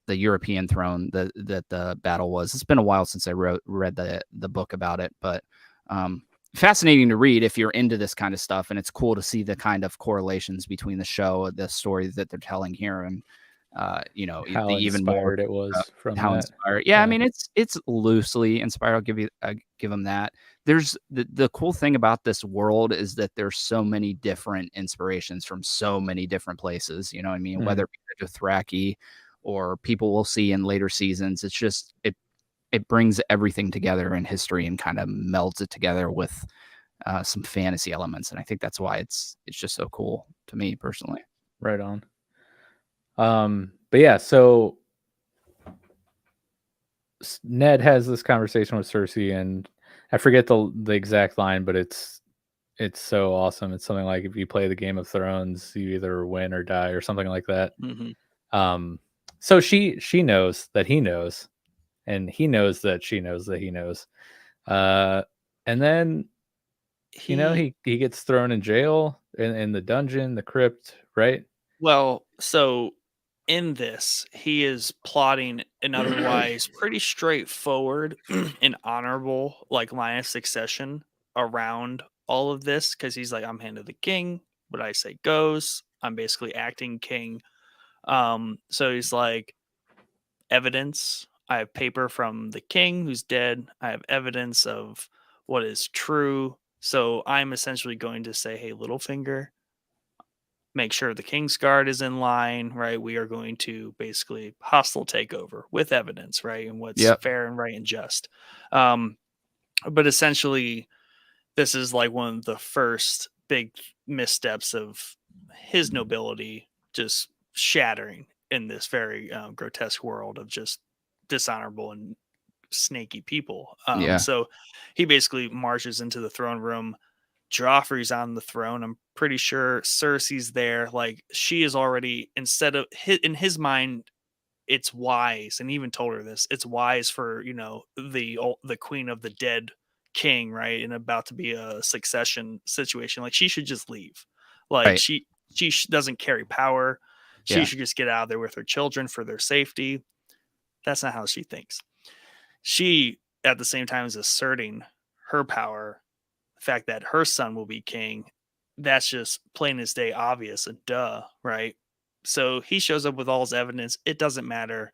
European throne that the battle was. It's been a while since I read the book about it, but fascinating to read if you're into this kind of stuff, and it's cool to see the kind of correlations between the show, the story that they're telling here, and how even more it was from how that. Inspired. Yeah, I mean it's loosely inspired. I'll give them that. There's the cool thing about this world is that there's so many different inspirations from so many different places. You know what I mean? Whether it's Dothraki or people we'll see in later seasons, it's just it brings everything together in history and kind of melds it together with some fantasy elements. And I think that's why it's just so cool to me personally. Right on. But yeah, so Ned has this conversation with Cersei, and I forget the exact line, but it's so awesome. It's something like, if you play the Game of Thrones, you either win or die, or something like that. So she knows that he knows, and he knows that she knows that he knows. And then, he gets thrown in jail in the dungeon, the crypt, right? Well, so in this, he is plotting an otherwise pretty straightforward and honorable line of succession around all of this, because he's like, I'm hand of the king. What I say goes. I'm basically acting king. So he's like, evidence. I have paper from the king who's dead. I have evidence of what is true. So I'm essentially going to say, hey, Littlefinger, make sure the King's Guard is in line, right? We are going to basically hostile takeover with evidence, right? And what's fair and right and just. But essentially, this is one of the first big missteps of his nobility just shattering in this very grotesque world of just dishonorable and snaky people. So he basically marches into the throne room. Joffrey's on the throne. I'm pretty sure Cersei's there. She is already, instead of in his mind, it's wise, and he even told her this. It's wise for the queen of the dead king, right, and about to be a succession situation. She should just leave. She doesn't carry power. She should just get out of there with her children for their safety. That's not how she thinks. She, at the same time, is asserting her power. The fact that her son will be king, that's just plain as day obvious and duh, right? So he shows up with all his evidence. It doesn't matter.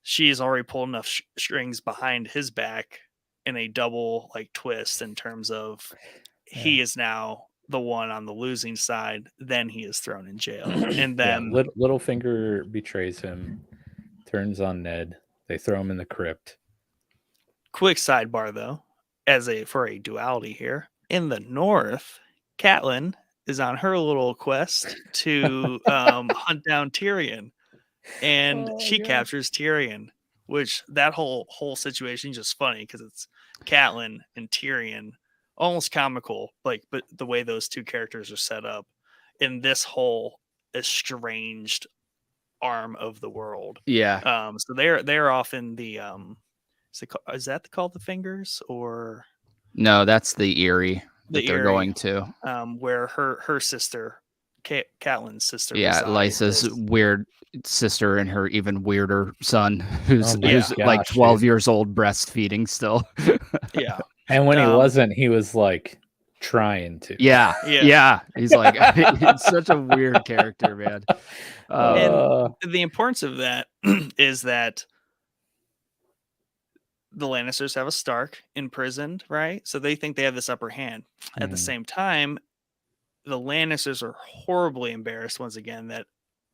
She's already pulled enough strings behind his back in a double twist in terms of he is now the one on the losing side. Then he is thrown in jail. And then Littlefinger betrays him, turns on Ned. They throw him in the crypt. Quick sidebar, though, for a duality here. In the north, Catelyn is on her little quest to hunt down Tyrion. and Oh, she God. captures Tyrion, which that whole situation is just funny because it's Catelyn and Tyrion, almost comical, like, but the way those two characters are set up in this whole estranged arm of the world. Yeah. So they're off in the is that called the Fingers, or No, that's the Eyrie that the they're Eyrie, going to. where her sister, Catelyn's sister, Yeah, resides. Lysa's weird sister and her even weirder son, who's Oh my who's like gosh, 12 dude. years old, breastfeeding still. Yeah. And when he Um, wasn't, he was like trying to. Yeah, Yeah. yeah. He's like, it's such a weird character, man. And the importance of that is that the Lannisters have a Stark imprisoned, right? So they think they have this upper hand. At the Mhm. same time, the Lannisters are horribly embarrassed once again that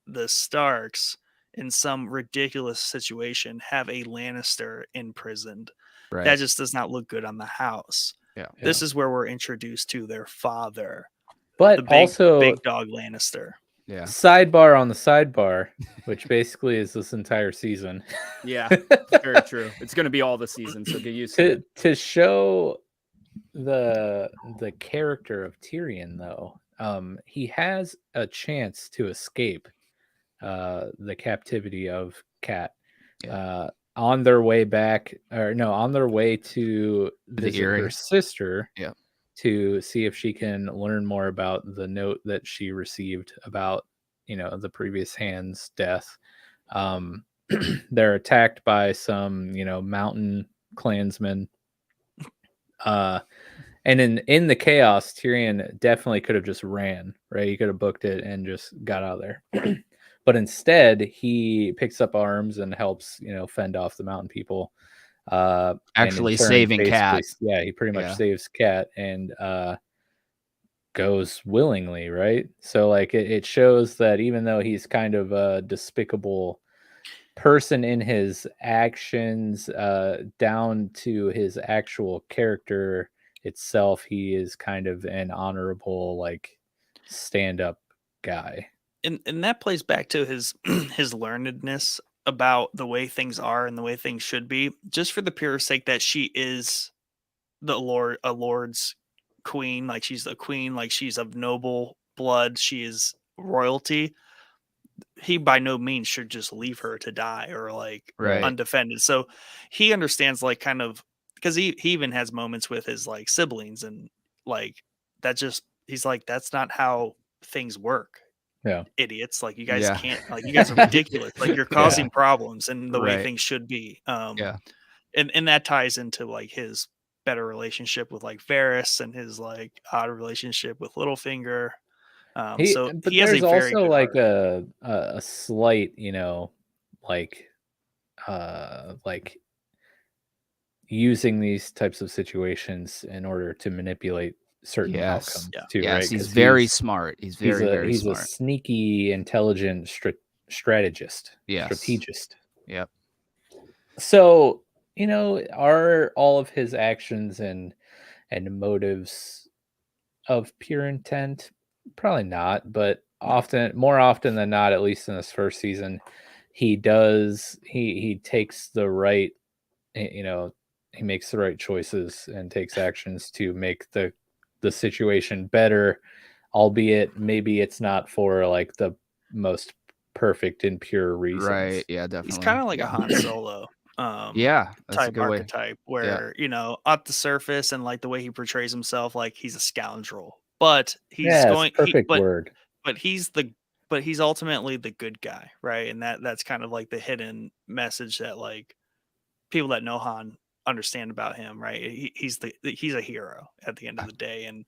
the Starks, in some ridiculous situation, have a Lannister imprisoned. Right. That just does not look good on the house. Yeah. This is where we're introduced to their father, But the also, big dog Lannister. Yeah. sidebar on the sidebar, which basically is this entire season. Yeah. Very true. It's going to be all the season, so get used to it. To show the character of Tyrion, though, he has a chance to escape the captivity of Cat. On their way back, or no, on their way to visit her Eyrie. sister. Yeah. To see if she can learn more about the note that she received about, the previous hand's death. They're attacked by some, mountain clansmen. And in the chaos, Tyrion definitely could have just ran, right? He could have booked it and just got out of there. But instead, he picks up arms and helps, fend off the mountain people. Actually saving Cat. Yeah, he pretty much saves Cat and goes willingly, right? So like it shows that even though he's kind of a despicable person in his actions, down to his actual character itself, he is kind of an honorable, like, stand-up guy. And that plays back to his his learnedness about the way things are and the way things should be, just for the pure sake that she is a lord's queen, like she's a queen, like she's of noble blood, she is royalty. He by no means should just leave her to die or like undefended. So he understands, like, kind of, because he even has moments with his like siblings and like that, just he's like, that's not how things work. Yeah, idiots, like you guys can't, like you guys are ridiculous, like you're causing problems and the way things should be. And that ties into like his better relationship with like Varys and his like odd relationship with Littlefinger. But he has there's a very also good like heart. a slight, like using these types of situations in order to manipulate certain outcomes too. Yes, right? he's very smart. He's very smart. He's a sneaky, intelligent strategist. Yes. Strategist. Yep. So, are all of his actions and motives of pure intent? Probably not, but more often than not, at least in this first season, he takes the right, he makes the right choices and takes actions to make the situation better, albeit maybe it's not for like the most perfect and pure reasons. Right. Yeah, definitely. He's kind of like a Han Solo that's type a good archetype where at the surface and like the way he portrays himself, like he's a scoundrel, but he's word. But he's ultimately the good guy, right? And that's kind of like the hidden message that like people that know Han understand about him, right? He's a hero at the end of the day, and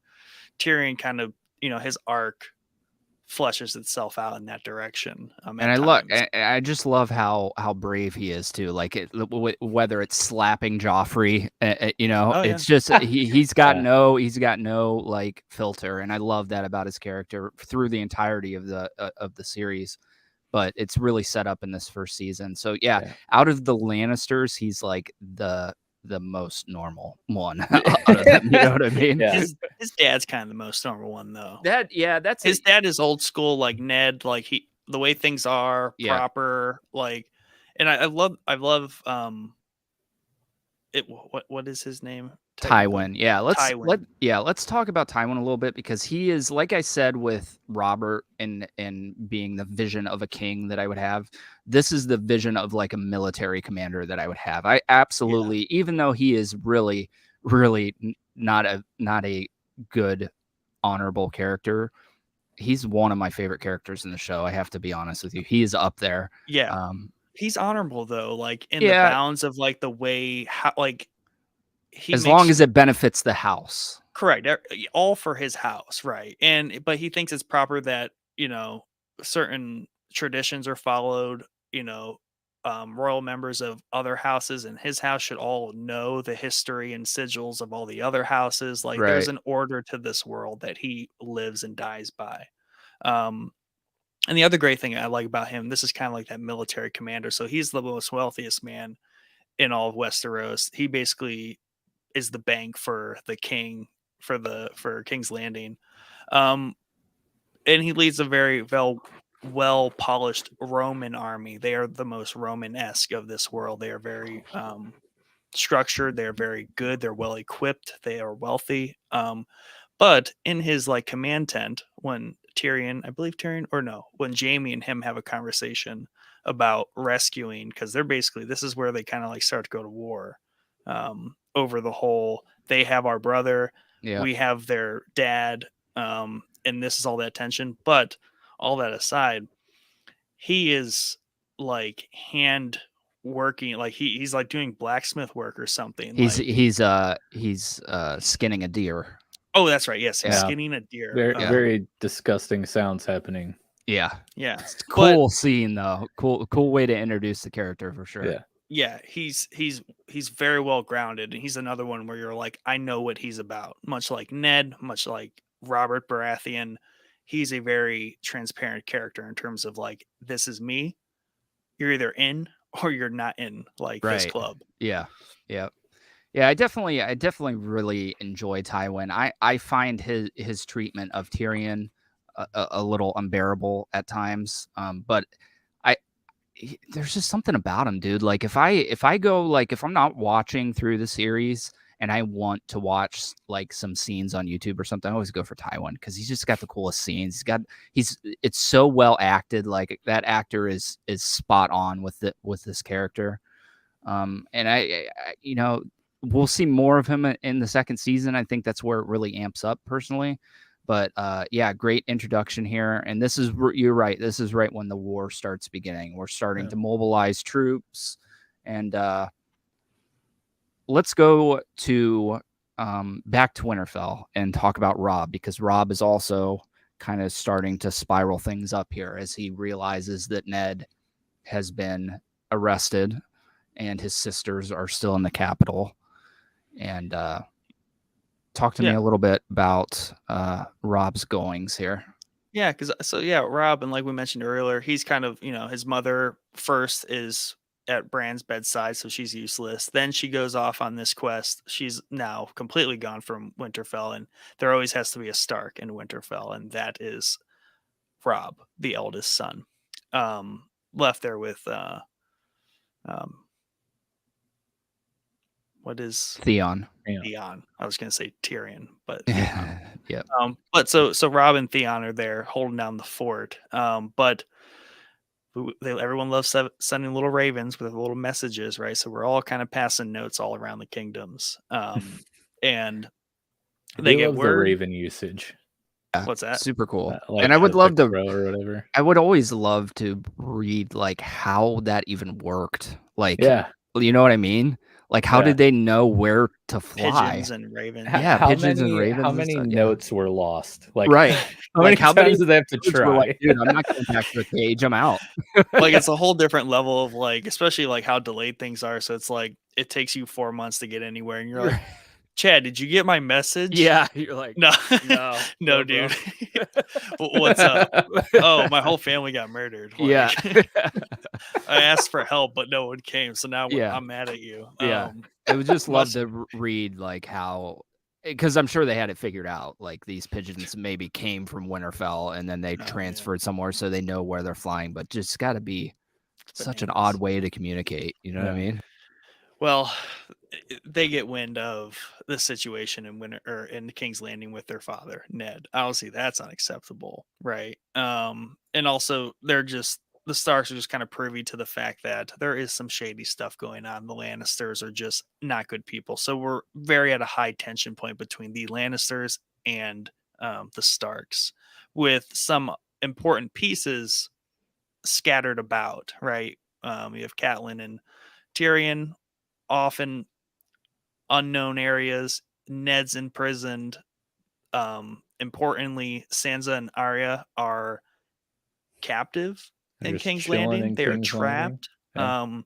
Tyrion kind of, his arc fleshes itself out in that direction. And I just love how brave he is too. Like whether it's slapping Joffrey, it's just he's got no like filter, and I love that about his character through the entirety of the series. But it's really set up in this first season. So out of the Lannisters, he's like the most normal one. You know what I mean? Yeah. His dad's kind of the most normal one, though. That's his dad is old school, like Ned. Like the way things are proper, like, and I love it. What is his name? Tywin. Yeah, Tywin. let's talk about Tywin a little bit, because he is, like I said with Robert and being the vision of a king that I would have. This is the vision of like a military commander that I would have. I absolutely, even though he is really, really not a good, honorable character, he's one of my favorite characters in the show. I have to be honest with you. He is up there. Yeah. He's honorable though, like in the bounds of like the way how like as long as it benefits the house. Correct. All for his house, right? But he thinks it's proper that, certain traditions are followed, royal members of other houses in his house should all know the history and sigils of all the other houses. Like there's an order to this world that he lives and dies by. And the other great thing I like about him, this is kind of like that military commander. So he's the most wealthiest man in all of Westeros. He basically is the bank for the king for King's Landing. And he leads a very well polished Roman army. They are the most Roman-esque of this world. They are very structured. They're very good. They're well equipped. They are wealthy. But in his like command tent, when when Jaime and him have a conversation about rescuing, because they're basically, this is where they kind of like start to go to war over the whole, they have our brother, we have their dad, and this is all that tension. But all that aside, he is like hand working, like he's like doing blacksmith work or something. He's skinning a deer. Oh, that's right. Yes, he's skinning a deer. Very disgusting sounds happening. Yeah. It's a cool scene though. Cool way to introduce the character for sure. Yeah, he's very well grounded, and he's another one where you're like, I know what he's about. Much like Ned, much like Robert Baratheon, he's a very transparent character in terms of like, this is me. You're either in or you're not in like this club. Yeah. I definitely really enjoy Tywin. I find his treatment of Tyrion a little unbearable at times. But there's just something about him, dude. Like if I'm not watching through the series and I want to watch like some scenes on YouTube or something, I always go for Tywin because he's just got the coolest scenes. It's so well acted. Like that actor is spot on with this character. And I we'll see more of him in the second season. I think that's where it really amps up personally. But great introduction here. And you're right. This is right when the war starts beginning. We're starting to mobilize troops. And let's go to back to Winterfell and talk about Robb, because Robb is also kind of starting to spiral things up here as he realizes that Ned has been arrested and his sisters are still in the capital. And talk to me a little bit about Robb's goings here. Yeah, Robb, and like we mentioned earlier, he's kind of, his mother first is at Bran's bedside, so she's useless. Then she goes off on this quest. She's now completely gone from Winterfell, and there always has to be a Stark in Winterfell, and that is Robb, the eldest son, left there with what is Theon? Theon. I was going to say Tyrion, but yeah. But so Robb and Theon are there holding down the fort. But everyone loves sending little ravens with little messages, right? So we're all kind of passing notes all around the kingdoms. And they get word. The raven usage. What's that? Super cool. Like and I would love to, or whatever. I would always love to read like how that even worked. Like, you know what I mean? Like, how did they know where to fly? Pigeons and ravens. Pigeons and ravens. How many notes were lost? Like, How many times did they have to try? Like, dude, I'm not going back to the cage. I'm out. Like, it's a whole different level of like, especially like how delayed things are. So it's like it takes you 4 months to get anywhere, and you're like, Chad, did you get my message? Yeah, you're like, no, dude. What's up? Oh, my whole family got murdered. Like, I asked for help, but no one came. So now I'm mad at you. I would just love to read like how because I'm sure they had it figured out. Like these pigeons maybe came from Winterfell and then they transferred somewhere, so they know where they're flying. But just got to be such an odd way to communicate. You know what I mean? Well, they get wind of the situation in King's Landing with their father, Ned. Obviously, that's unacceptable, right? And also the Starks are just kind of privy to the fact that there is some shady stuff going on. The Lannisters are just not good people, so we're very at a high tension point between the Lannisters and the Starks, with some important pieces scattered about, right? You have Catelyn and Tyrion off in unknown areas. Ned's imprisoned. Importantly, Sansa and Arya are captive in King's Landing. They are trapped. Yeah.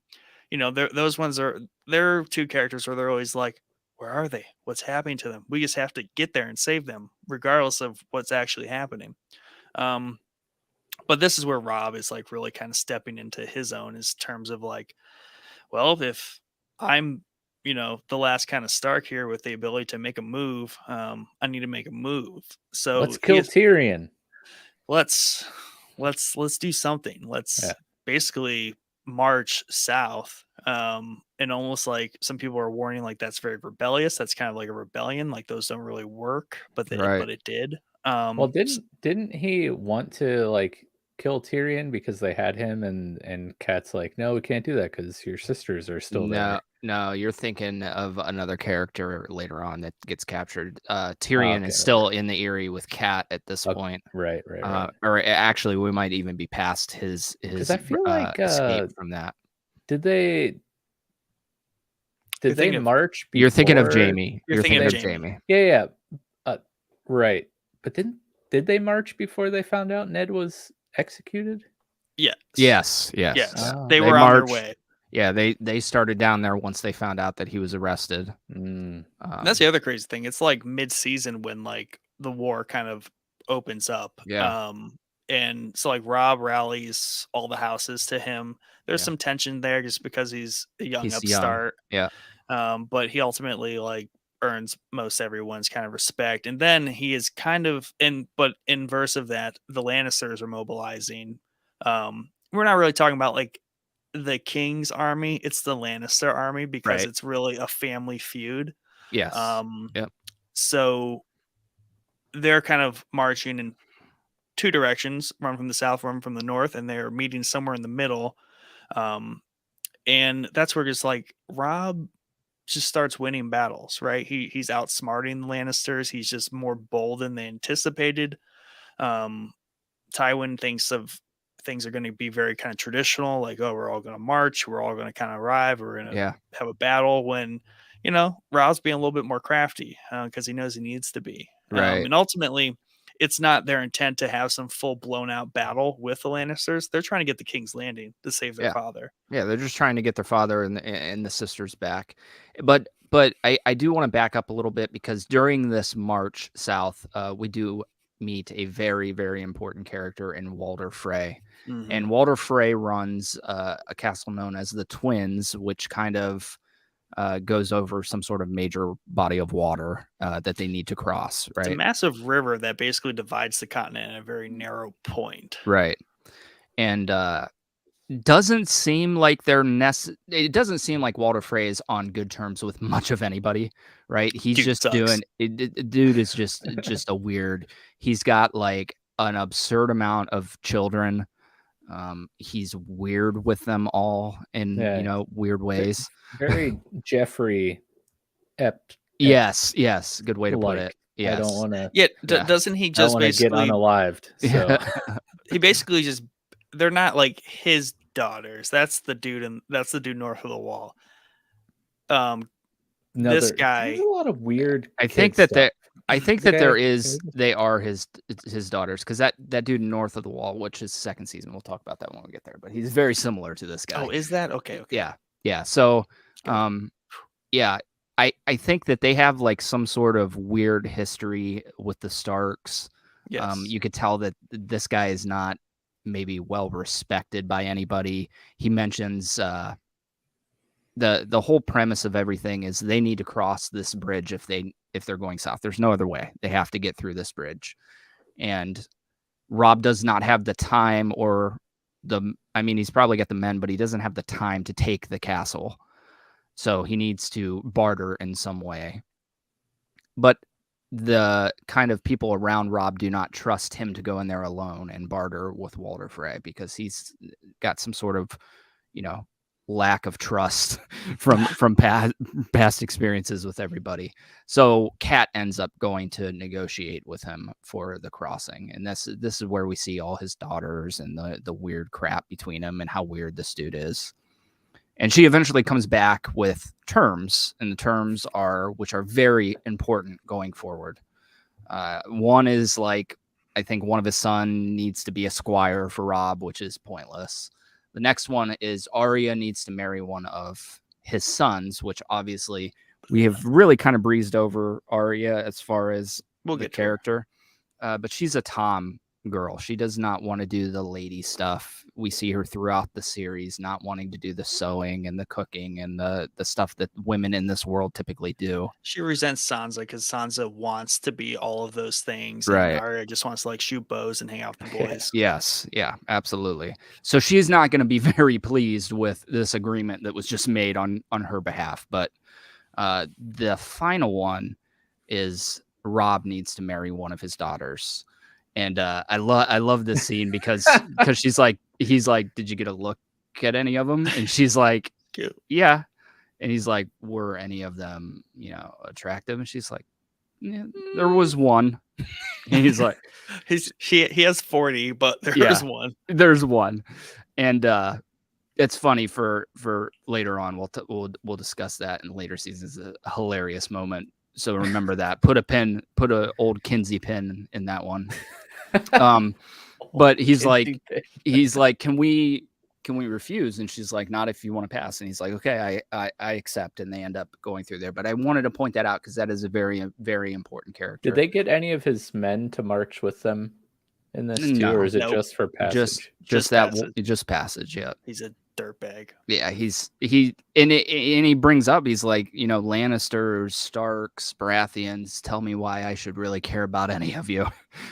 Those ones they're two characters where they're always like, where are they? What's happening to them? We just have to get there and save them, regardless of what's actually happening. But this is where Rob is like really kind of stepping into his own in terms of like, well, if I'm, the last kind of Stark here with the ability to make a move, I need to make a move. So let's kill Tyrion. Let's do something. Let's basically march south. And almost like some people are warning, like that's very rebellious. That's kind of like a rebellion. Like those don't really work, but it did. Well, didn't he want to like kill Tyrion because they had him, and Kat's like, no, we can't do that because your sisters are still there. No, you're thinking of another character later on that gets captured. Tyrion is still in the Eyrie with Kat at this point. Right. Or actually, we might even be past his I feel like escape from that. Did they march? You're thinking of Jaime. You're thinking of Jaime. Yeah. Right. But did they march before they found out Ned was executed? Yes. They were on their way. Yeah, they started down there once they found out that he was arrested. That's the other crazy thing. It's like mid-season when like the war kind of opens up. Yeah. And so like Rob rallies all the houses to him. There's some tension there just because he's a young upstart. Yeah. But he ultimately like earns most everyone's kind of respect. And then he is kind of but in verse of that, the Lannisters are mobilizing. We're not really talking about like the King's army, it's the Lannister army because it's really a family feud. Yes. So they're kind of marching in two directions, one from the south, one from the north, and they're meeting somewhere in the middle. And that's where just like Rob just starts winning battles, right? He's outsmarting the Lannisters. He's just more bold than they anticipated. Tywin thinks of things are going to be very kind of traditional, like, oh, we're all going to march, we're all going to kind of arrive, we're going to have a battle, when Rob's being a little bit more crafty because he knows he needs to be, right? And ultimately it's not their intent to have some full blown out battle with the Lannisters. They're trying to get the King's Landing to save their father. They're just trying to get their father and the sisters back. But I do want to back up a little bit, because during this march south, we do meet a very, very important character in Walder Frey. Mm-hmm. And Walder Frey runs a castle known as the Twins, which kind of goes over some sort of major body of water that they need to cross. Right, it's a massive river that basically divides the continent at a very narrow point. Right, and doesn't seem like it doesn't seem like Walder Frey is on good terms with much of anybody. Right, he's dude just sucks. Dude is just a weird. He's got like an absurd amount of children. He's weird with them all in weird ways. Very Jeffrey Yes, good way to put it. Yes. I don't want to. Yeah, doesn't he just basically get unalived? So he basically just, they're not like his daughters. That's the dude north of the wall. This guy. There's a lot of weird. I think that they are his daughters, because that dude north of the wall, which is second season, we'll talk about that when we get there, but he's very similar to this guy. Oh, is that okay? Yeah. So, I think that they have like some sort of weird history with the Starks. Yes. You could tell that this guy is not maybe well respected by anybody. He mentions the whole premise of everything is they need to cross this bridge if they're going south. There's no other way. They have to get through this bridge. And Robb does not have the time he's probably got the men, but he doesn't have the time to take the castle. So he needs to barter in some way. But the kind of people around Robb do not trust him to go in there alone and barter with Walder Frey, because he's got some sort of, lack of trust from past experiences with everybody. So Cat ends up going to negotiate with him for the crossing, and this is where we see all his daughters and the weird crap between them and how weird this dude is. And she eventually comes back with terms, and the terms which are very important going forward. One is like, I think one of his son needs to be a squire for Robb, which is pointless. The next one is Arya needs to marry one of his sons, which obviously we have really kind of breezed over Arya as far as the character. But she's a Tom girl. She does not want to do the lady stuff. We see her throughout the series not wanting to do the sewing and the cooking and the stuff that women in this world typically do. She resents Sansa because Sansa wants to be all of those things. Right. And Arya just wants to like shoot bows and hang out with the boys. Yes. Yeah, absolutely. So she's not going to be very pleased with this agreement that was just made on her behalf. But the final one is Robb needs to marry one of his daughters. And I love this scene because he's like, did you get a look at any of them? And she's like, yeah. And he's like, were any of them, attractive? And she's like, yeah, there was one. And he's like, he has 40, but there's one. There's one. And it's funny for later on. We'll discuss that in later seasons. A hilarious moment. So remember that. Put a old Kinsey pin in that one. But he's like, can we refuse? And she's like, not if you want to pass. And he's like, okay, I accept. And they end up going through there. But I wanted to point that out because that is a very, very important character. Did they get any of his men to march with them in this too, or is it just for passage? Just passage. Yeah, he's a dirtbag. Yeah, he brings up, he's like, Lannisters, Starks, Baratheons, tell me why I should really care about any of you.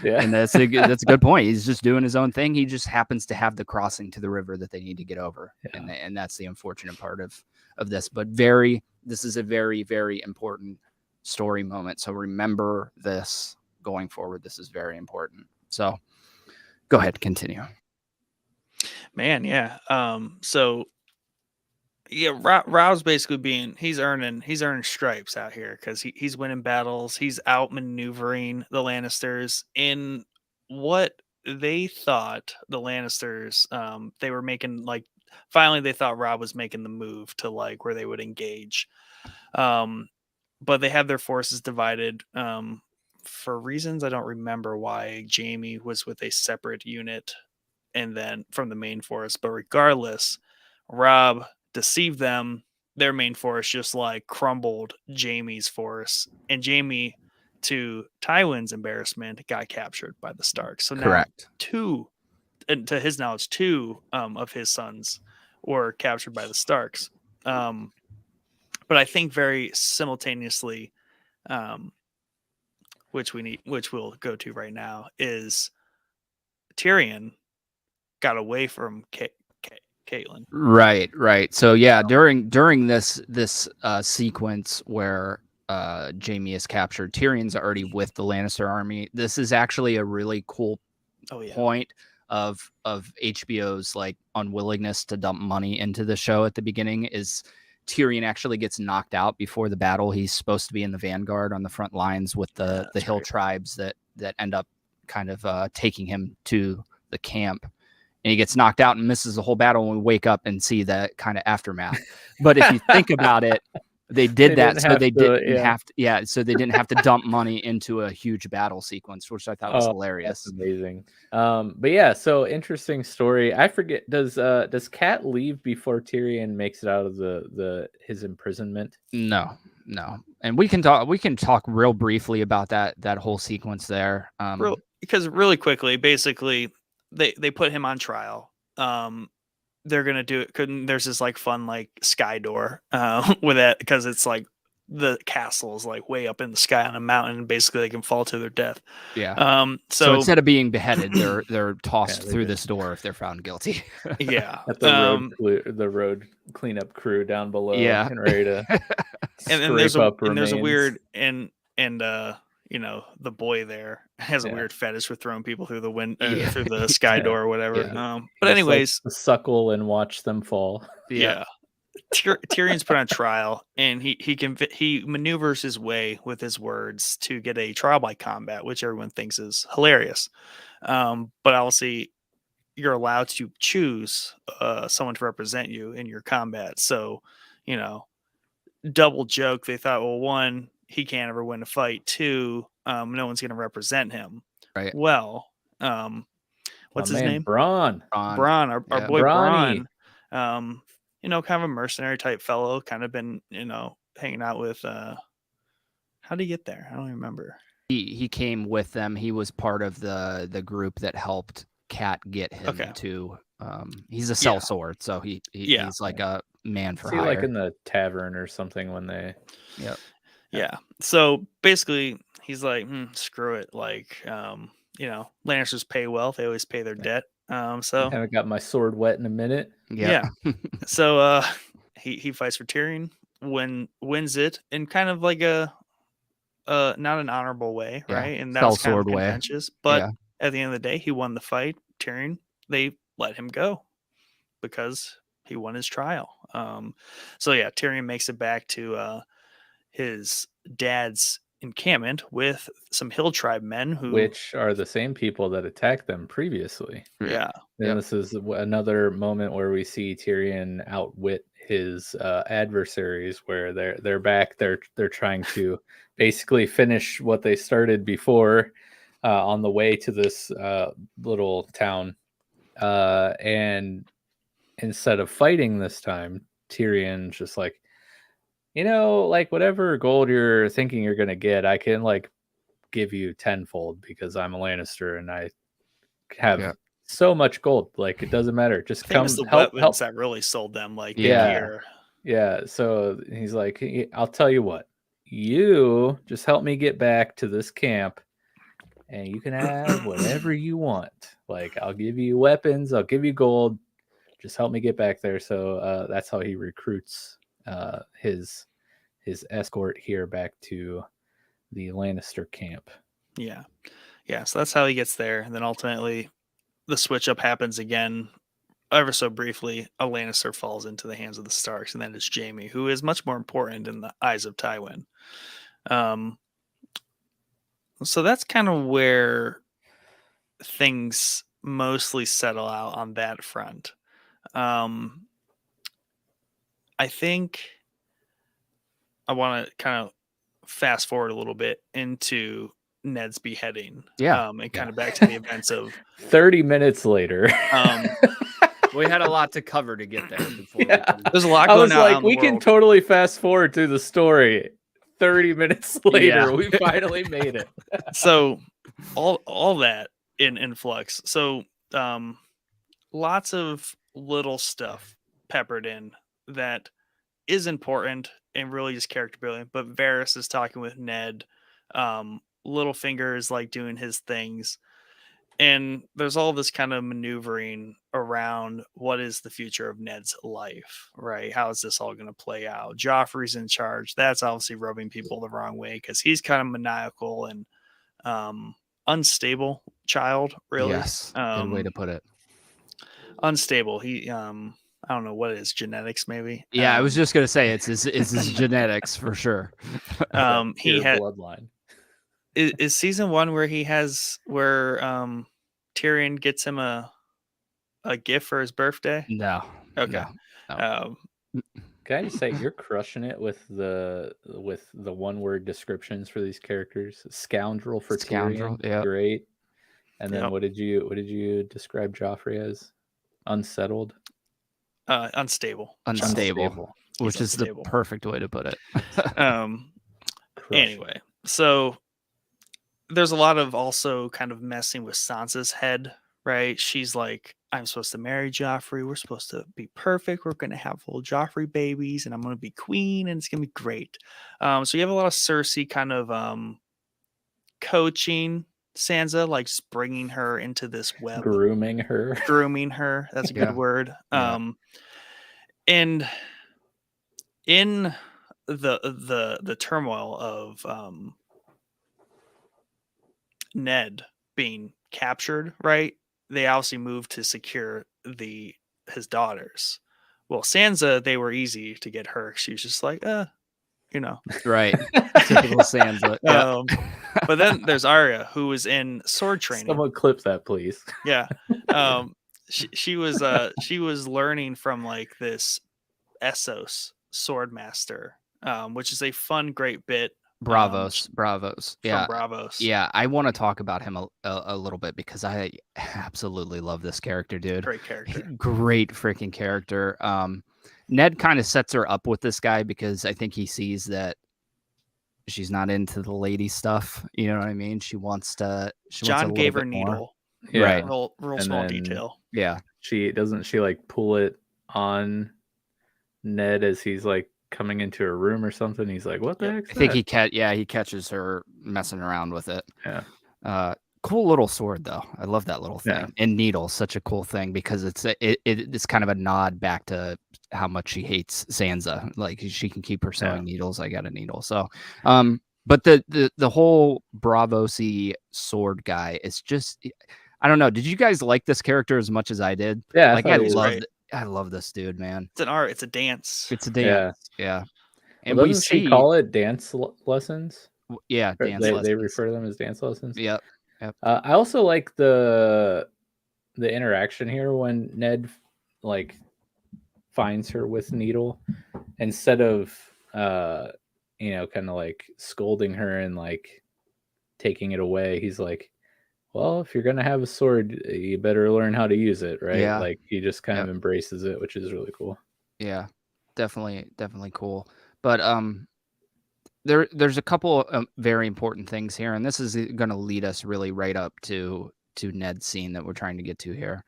Yeah, and that's a good point. He's just doing his own thing. He just happens to have the crossing to the river that they need to get over, and that's the unfortunate part of this. But this is a very, very important story moment. So remember this going forward. This is very important. So go ahead, continue. Man, yeah. Rob's basically he's earning stripes out here because he's winning battles. He's outmaneuvering the Lannisters in what they thought the Lannisters they were making, like, finally they thought Rob was making the move to like where they would engage. But they have their forces divided for reasons I don't remember why Jaime was with a separate unit and then from the main force. But regardless, Rob deceived them. Their main force just like crumbled Jaime's force, and Jaime, to Tywin's embarrassment, got captured by the Starks. So now two of his sons were captured by the Starks. But I think very simultaneously, which we'll go to right now, is Tyrion got away from Caitlyn. Right. So yeah, during this sequence where Jaime is captured, Tyrion's already with the Lannister army. This is actually a really cool point of HBO's like unwillingness to dump money into the show at the beginning. Is Tyrion actually gets knocked out before the battle. He's supposed to be in the vanguard on the front lines with the hill tribes that end up kind of taking him to the camp. And he gets knocked out and misses the whole battle, and we wake up and see that kind of aftermath. But if you think about it, they did that so they didn't have to. So they didn't have to dump money into a huge battle sequence, which I thought was hilarious. That's amazing. But yeah, so interesting story. I forget, does Cat leave before Tyrion makes it out of his imprisonment? No. And we can talk real briefly about that whole sequence there. Because really quickly, basically, they put him on trial. they're gonna do it. There's this like fun like sky door with it because it's like the castle is like way up in the sky on a mountain, and basically they can fall to their death. Yeah. So instead of being beheaded, they're tossed they through just- this door if they're found guilty. yeah, At the road cleanup crew down below, Yeah. and ready to and then there's a weird and you know, the boy there has a weird fetish for throwing people through the through the sky door or whatever. Yeah. But anyways, like suckle and watch them fall. yeah. Tyrion's put on trial, and he maneuvers his way with his words to get a trial by combat, which everyone thinks is hilarious. But obviously, you're allowed to choose someone to represent you in your combat. So, you know, double joke. They thought, well, one, he can't ever win a fight. Two, no one's going to represent him. Right. Well, what's his name? Bronn. Bronn, our boy Bronny. Bronn. You know, kind of a mercenary type fellow, kind of been, you know, hanging out with how did he get there? I don't even remember. He came with them. He was part of the group that helped Cat get him to he's a sellsword, so he's like a man for hire. Like in the tavern or something when they Yeah. So basically he's like, screw it. Like you know, Lannisters pay well, they always pay their debt. So I haven't got my sword wet in a minute. Yeah. So he fights for Tyrion, wins it in kind of like a not an honorable way, right? And that was kind of contentious. But at the end of the day, he won the fight. Tyrion, they let him go because he won his trial. So yeah, Tyrion makes it back to his dad's encampment with some hill tribe men which are the same people that attacked them previously. Yeah. And this is another moment where we see Tyrion outwit his adversaries, where they're back. They're trying to basically finish what they started before on the way to this little town. And instead of fighting this time, Tyrion's just like, you know, like whatever gold you're thinking you're going to get, I can like give you tenfold because I'm a Lannister and I have so much gold. Like it doesn't matter. Just come help. That really sold them. Like yeah. So he's like, I'll tell you what, you just help me get back to this camp and you can have whatever you want. Like I'll give you weapons. I'll give you gold. Just help me get back there. So that's how he recruits his escort here back to the Lannister camp. Yeah. So that's how he gets there, and then ultimately the switch up happens again, ever so briefly. A Lannister falls into the hands of the Starks, and then it's Jaime, who is much more important in the eyes of Tywin. So that's kind of where things mostly settle out on that front. I think I want to kind of fast forward a little bit into Ned's beheading. And kind of back to the events of 30 minutes later. We had a lot to cover to get there. There's a lot going on. I was like, we can totally fast forward through the story. 30 minutes later, we finally made it. So all that in flux. So lots of little stuff peppered in that is important and really just character building. But Varys is talking with Ned. Littlefinger is like doing his things. And there's all this kind of maneuvering around what is the future of Ned's life, right? How is this all going to play out? Joffrey's in charge. That's obviously rubbing people the wrong way because he's kind of maniacal and unstable child, really. Yes, good way to put it. Unstable. He, I don't know what it is, genetics maybe. Yeah, I was just gonna say it's his genetics for sure. He had bloodline. Is season 1 where Tyrion gets him a gift for his birthday? No. Okay. No. Can I just say you're crushing it with the one word descriptions for these characters? Scoundrel for Tyrion. Yeah. Great. And then what did you describe Joffrey as? Unsettled. Unstable. Which is the perfect way to put it. Anyway, so there's a lot of also kind of messing with Sansa's head, right? She's like I'm supposed to marry Joffrey. We're supposed to be perfect. We're going to have little Joffrey babies, and I'm going to be queen, and it's going to be great. So you have a lot of Cersei kind of coaching Sansa, like just bringing her into this web, Grooming her. That's a Yeah. good word. Yeah. And in the turmoil of Ned being captured, right? They obviously moved to secure his daughters. Well, Sansa, they were easy to get her. She was just like, you know. Right. Typical Sansa. Yeah. But then there's Arya, who was in sword training. Someone clip that, please. Yeah. She was learning from like this Essos sword master, which is a fun, great bit. Bravos. Yeah. From Bravos. Yeah. I want to talk about him a little bit because I absolutely love this character, dude. Great character. Great freaking character. Ned kind of sets her up with this guy because I think he sees that she's not into the lady stuff. You know what I mean? She wants to. John gave her needle. Yeah. Right. Real And small then- detail. Yeah. She like pull it on Ned as he's like coming into her room or something. He's like, "What the heck?" I think he catches her messing around with it. Yeah. Cool little sword though. I love that little thing. Yeah. And needle, such a cool thing because it's kind of a nod back to how much she hates Sansa. Like she can keep her sewing needles. I got a needle. So, but the whole Bravos-y sword guy is just, I don't know. Did you guys like this character as much as I did? Yeah. Like I right. love this dude, man. It's an art. It's a dance. It's a dance. Yeah. And Well, we doesn't see, she call it dance lessons? yeah, Or dance they lessons. refer to them as dance lessons. Yep. I also like the interaction here when Ned like finds her with needle instead of kind of like scolding her and like taking it away. He's like, well, if you're gonna have a sword, you better learn how to use it, right? Yeah. Like he just kind of embraces it, which is really cool. Yeah, definitely cool. But there's a couple of very important things here, and this is going to lead us really right up to Ned's scene that we're trying to get to here.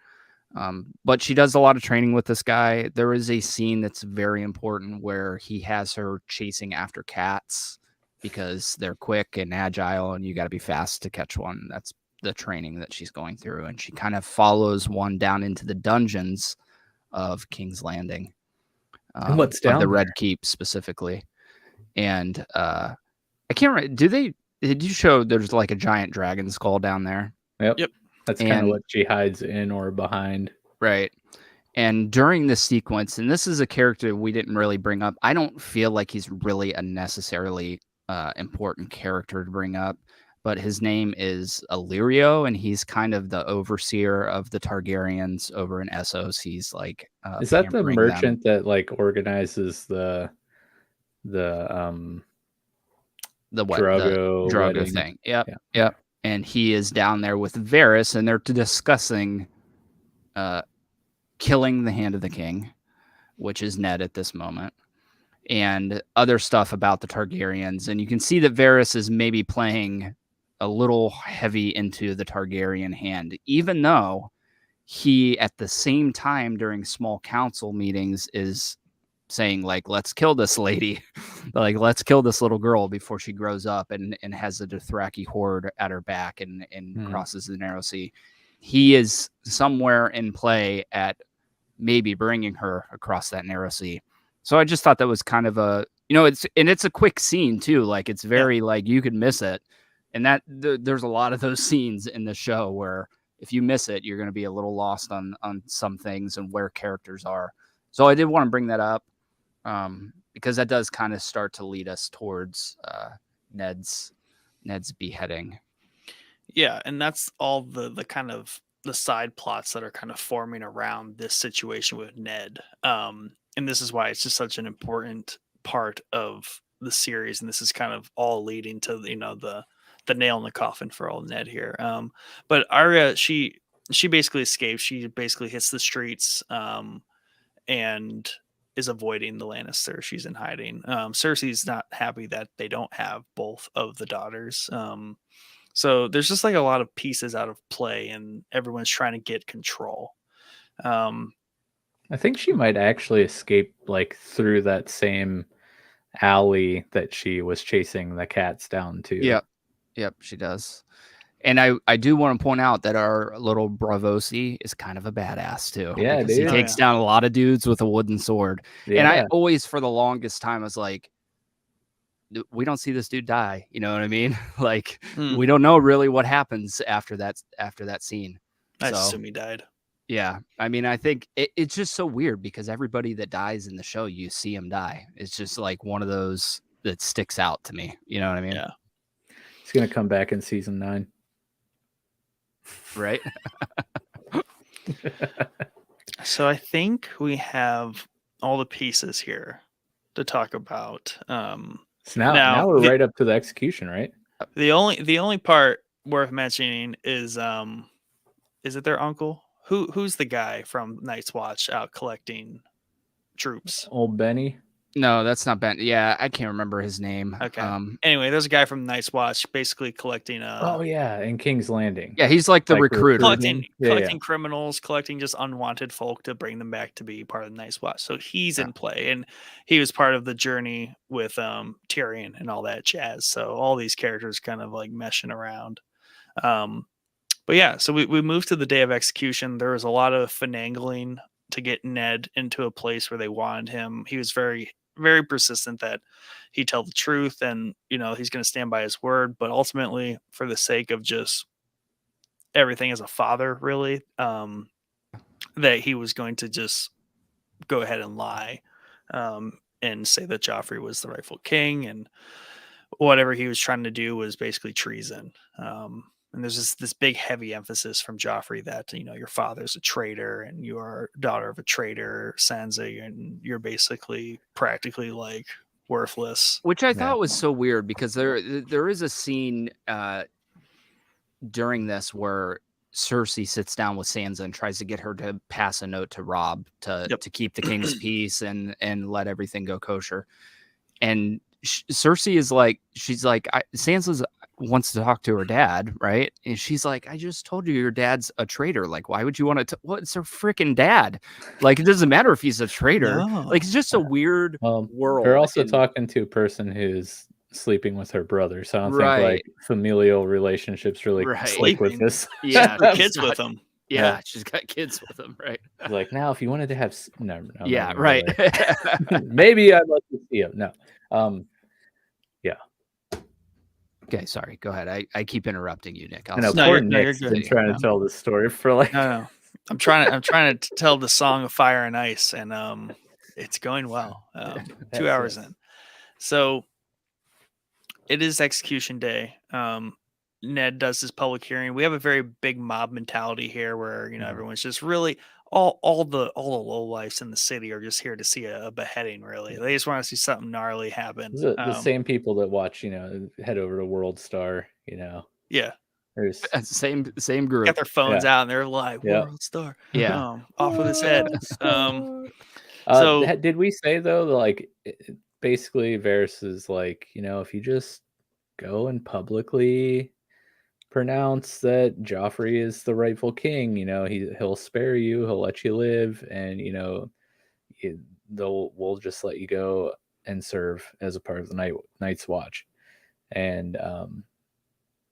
But she does a lot of training with this guy. There is a scene that's very important where he has her chasing after cats because they're quick and agile, and you got to be fast to catch one. That's the training that she's going through, and she kind of follows one down into the dungeons of King's Landing. And what's down the Red there? Keep specifically. And I can't remember. Did you show there's like a giant dragon skull down there? Yep. That's kind of what she hides in or behind. Right. And during this sequence, and this is a character we didn't really bring up, I don't feel like he's really a necessarily important character to bring up, but his name is Illyrio, and he's kind of the overseer of the Targaryens over in Essos. He's like, is that the pampering merchant them. that like organizes the Drogo wedding thing? Yep. And he is down there with Varys, and they're discussing killing the Hand of the King, which is Ned at this moment, and other stuff about the Targaryens. And you can see that Varys is maybe playing a little heavy into the Targaryen hand, even though he, at the same time during small council meetings, is saying like, let's kill this lady, like let's kill this little girl before she grows up and has a Dothraki horde at her back and crosses the Narrow Sea. He is somewhere in play at maybe bringing her across that Narrow Sea. So I just thought that was kind of a, it's a quick scene too. Like it's very like you could miss it. And that there's a lot of those scenes in the show where if you miss it, you're going to be a little lost on some things and where characters are. So I did want to bring that up because that does kind of start to lead us towards Ned's beheading. Yeah, and that's all the kind of the side plots that are kind of forming around this situation with Ned. And this is why it's just such an important part of the series, and this is kind of all leading to the nail in the coffin for all Ned here. But Arya, she basically escapes. She basically hits the streets and is avoiding the Lannister. She's in hiding. Cersei's not happy that they don't have both of the daughters. So there's just like a lot of pieces out of play, and everyone's trying to get control. I think she might actually escape like through that same alley that she was chasing the cats down to. Yep, she does. And I do want to point out that our little Bravosi is kind of a badass too. Yeah, because he dude. takes down a lot of dudes with a wooden sword. Yeah. And I always, for the longest time, was like, we don't see this dude die. You know what I mean? Like, we don't know really what happens after that scene. I So, assume he died. yeah. I mean, I think it's just so weird because everybody that dies in the show, you see him die. It's just like one of those that sticks out to me. You know what I mean? Yeah. He's gonna come back in season 9. Right? So I think we have all the pieces here to talk about. So now we're right up to the execution, right? The only part worth mentioning is it their uncle? Who's the guy from Night's Watch out collecting troops? Old Benny. No, that's not Ben. Yeah, I can't remember his name. Okay. Anyway, there's a guy from Night's Watch basically collecting. Oh yeah, in King's Landing. Yeah, he's like the recruiter. Collecting criminals, collecting just unwanted folk to bring them back to be part of the Night's Watch. So he's in play, and he was part of the journey with Tyrion and all that jazz. So all these characters kind of like meshing around. But yeah, so we moved to the day of execution. There was a lot of finagling to get Ned into a place where they wanted him. He was very, very persistent that he tell the truth, and he's going to stand by his word. But ultimately, for the sake of just everything as a father, really, that he was going to just go ahead and lie, and say that Joffrey was the rightful king, and whatever he was trying to do was basically treason. And there's this big heavy emphasis from Joffrey that, your father's a traitor and you are daughter of a traitor, Sansa, and you're basically practically like worthless. Which I thought was so weird because there is a scene during this where Cersei sits down with Sansa and tries to get her to pass a note to Robb to keep the king's peace and let everything go kosher. And Cersei is like, Sansa wants to talk to her dad, right? And she's like, I just told you your dad's a traitor. Like, why would you want to? Well, it's her freaking dad. Like, it doesn't matter if he's a traitor. No. Like, it's just a weird world. They're also talking to a person who's sleeping with her brother, so I don't think like familial relationships really click with this. Yeah, kids with them. Yeah, she's got kids with him, right? Like, now, if you wanted to have, no, right. Maybe I'd like to see him. No, yeah. Okay, sorry. Go ahead. I keep interrupting you, Nick. You're good. Trying to tell the story for like. No. I'm trying to tell the song of Fire and Ice, and it's going well. 2 hours in, so it is execution day. Ned does his public hearing. We have a very big mob mentality here, where everyone's just really all the lowlifes in the city are just here to see a beheading. Really, they just want to see something gnarly happen. The same people that watch, head over to World Star. Yeah, there's same group. Got their phones out and they're like, World Star. Yeah, off with his head. So did we say though, like basically Varys is like, if you just go and publicly pronounce that Joffrey is the rightful king, he'll spare you, he'll let you live, and we'll just let you go and serve as a part of the Night's Watch. And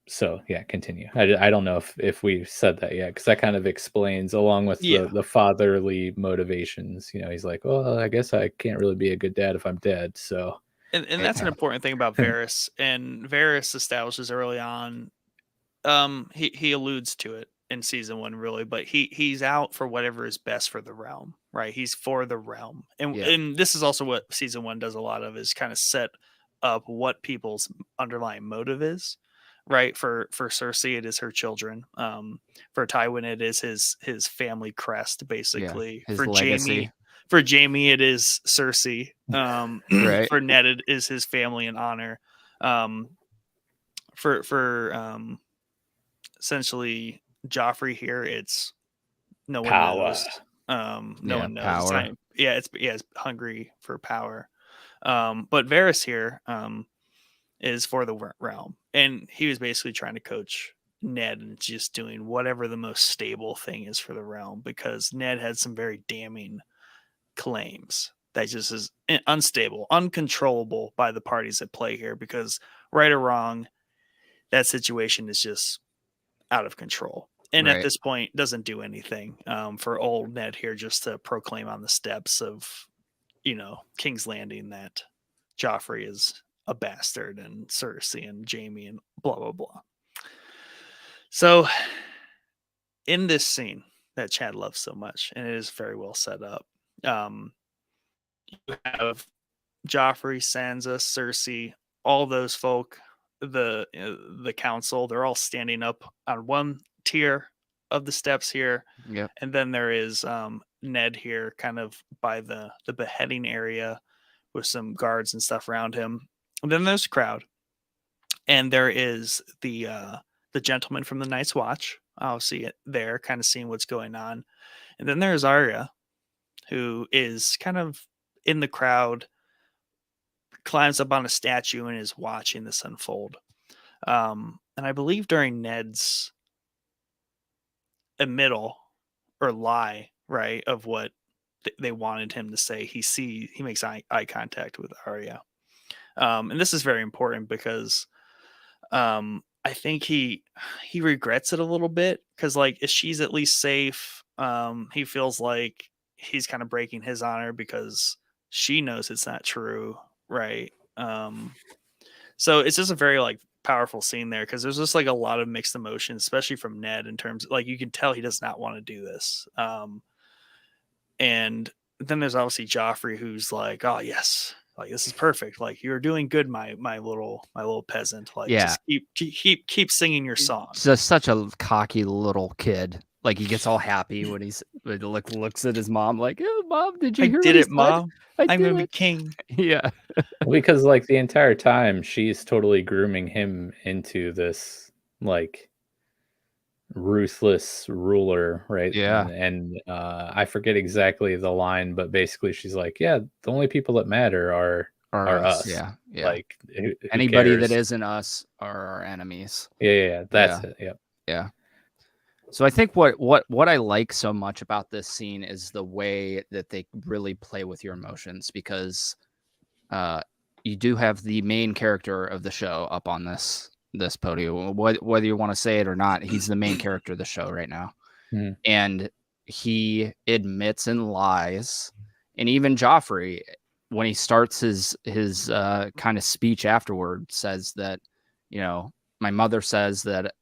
so yeah, continue. I don't know if we've said that yet, because that kind of explains, along with the fatherly motivations. He's like, well, I guess I can't really be a good dad if I'm dead. So and that's an important thing about Varys. And Varys establishes early on, he alludes to it in season 1, really, but he's out for whatever is best for the realm, right? He's for the realm. And this is also what season 1 does a lot of, is kind of set up what people's underlying motive is, right? For Cersei, it is her children. For Tywin, it is his family crest, basically. His for legacy. For Jaime, it is Cersei. Right. For Ned, it is his family and honor. For essentially Joffrey here, it's no one knows. No one knows. Power. It's hungry for power. But Varys here is for the realm, and he was basically trying to coach Ned and just doing whatever the most stable thing is for the realm, because Ned had some very damning claims that just is unstable, uncontrollable by the parties at play here, because right or wrong, that situation is just out of control. And at Right. this point, doesn't do anything for old Ned here just to proclaim on the steps of, King's Landing that Joffrey is a bastard and Cersei and Jaime and blah, blah, blah. So in this scene that Chad loves so much, and it is very well set up, you have Joffrey, Sansa, Cersei, all those folk, the council, they're all standing up on one tier of the steps here. Yep. And then there is Ned here kind of by the beheading area with some guards and stuff around him. And then there's a crowd. And there is the gentleman from the Night's Watch. I'll see it there, kind of seeing what's going on. And then there's Arya, who is kind of in the crowd, climbs up on a statue and is watching this unfold. And I believe during Ned's admittal or lie, right, of what they wanted him to say, he makes eye contact with Arya. And this is very important because I think he regrets it a little bit, because like, if she's at least safe, he feels like he's kind of breaking his honor because she knows it's not true, right? So it's just a very like powerful scene there, because there's just like a lot of mixed emotions, especially from Ned, in terms of, like, you can tell he does not want to do this. And then there's obviously Joffrey, who's like, oh yes, like this is perfect, like you're doing good, my little peasant, like just keep singing your song. Just such a cocky little kid. Like, he gets all happy when he looks at his mom like, oh, Mom, did you hear did what he it, said? Mom? I'm gonna did be it." king. Yeah. Because like the entire time she's totally grooming him into this like ruthless ruler, right? Yeah. And I forget exactly the line, but basically she's like, yeah, the only people that matter are us. Yeah. Like who Anybody cares? that isn't us are our enemies. Yeah, that's it. Yep. Yeah. So I think what I like so much about this scene is the way that they really play with your emotions, because you do have the main character of the show up on this podium. Whether you want to say it or not, he's the main character of the show right now. Mhm. And he admits and lies. And even Joffrey, when he starts his kind of speech afterward, says that, my mother says that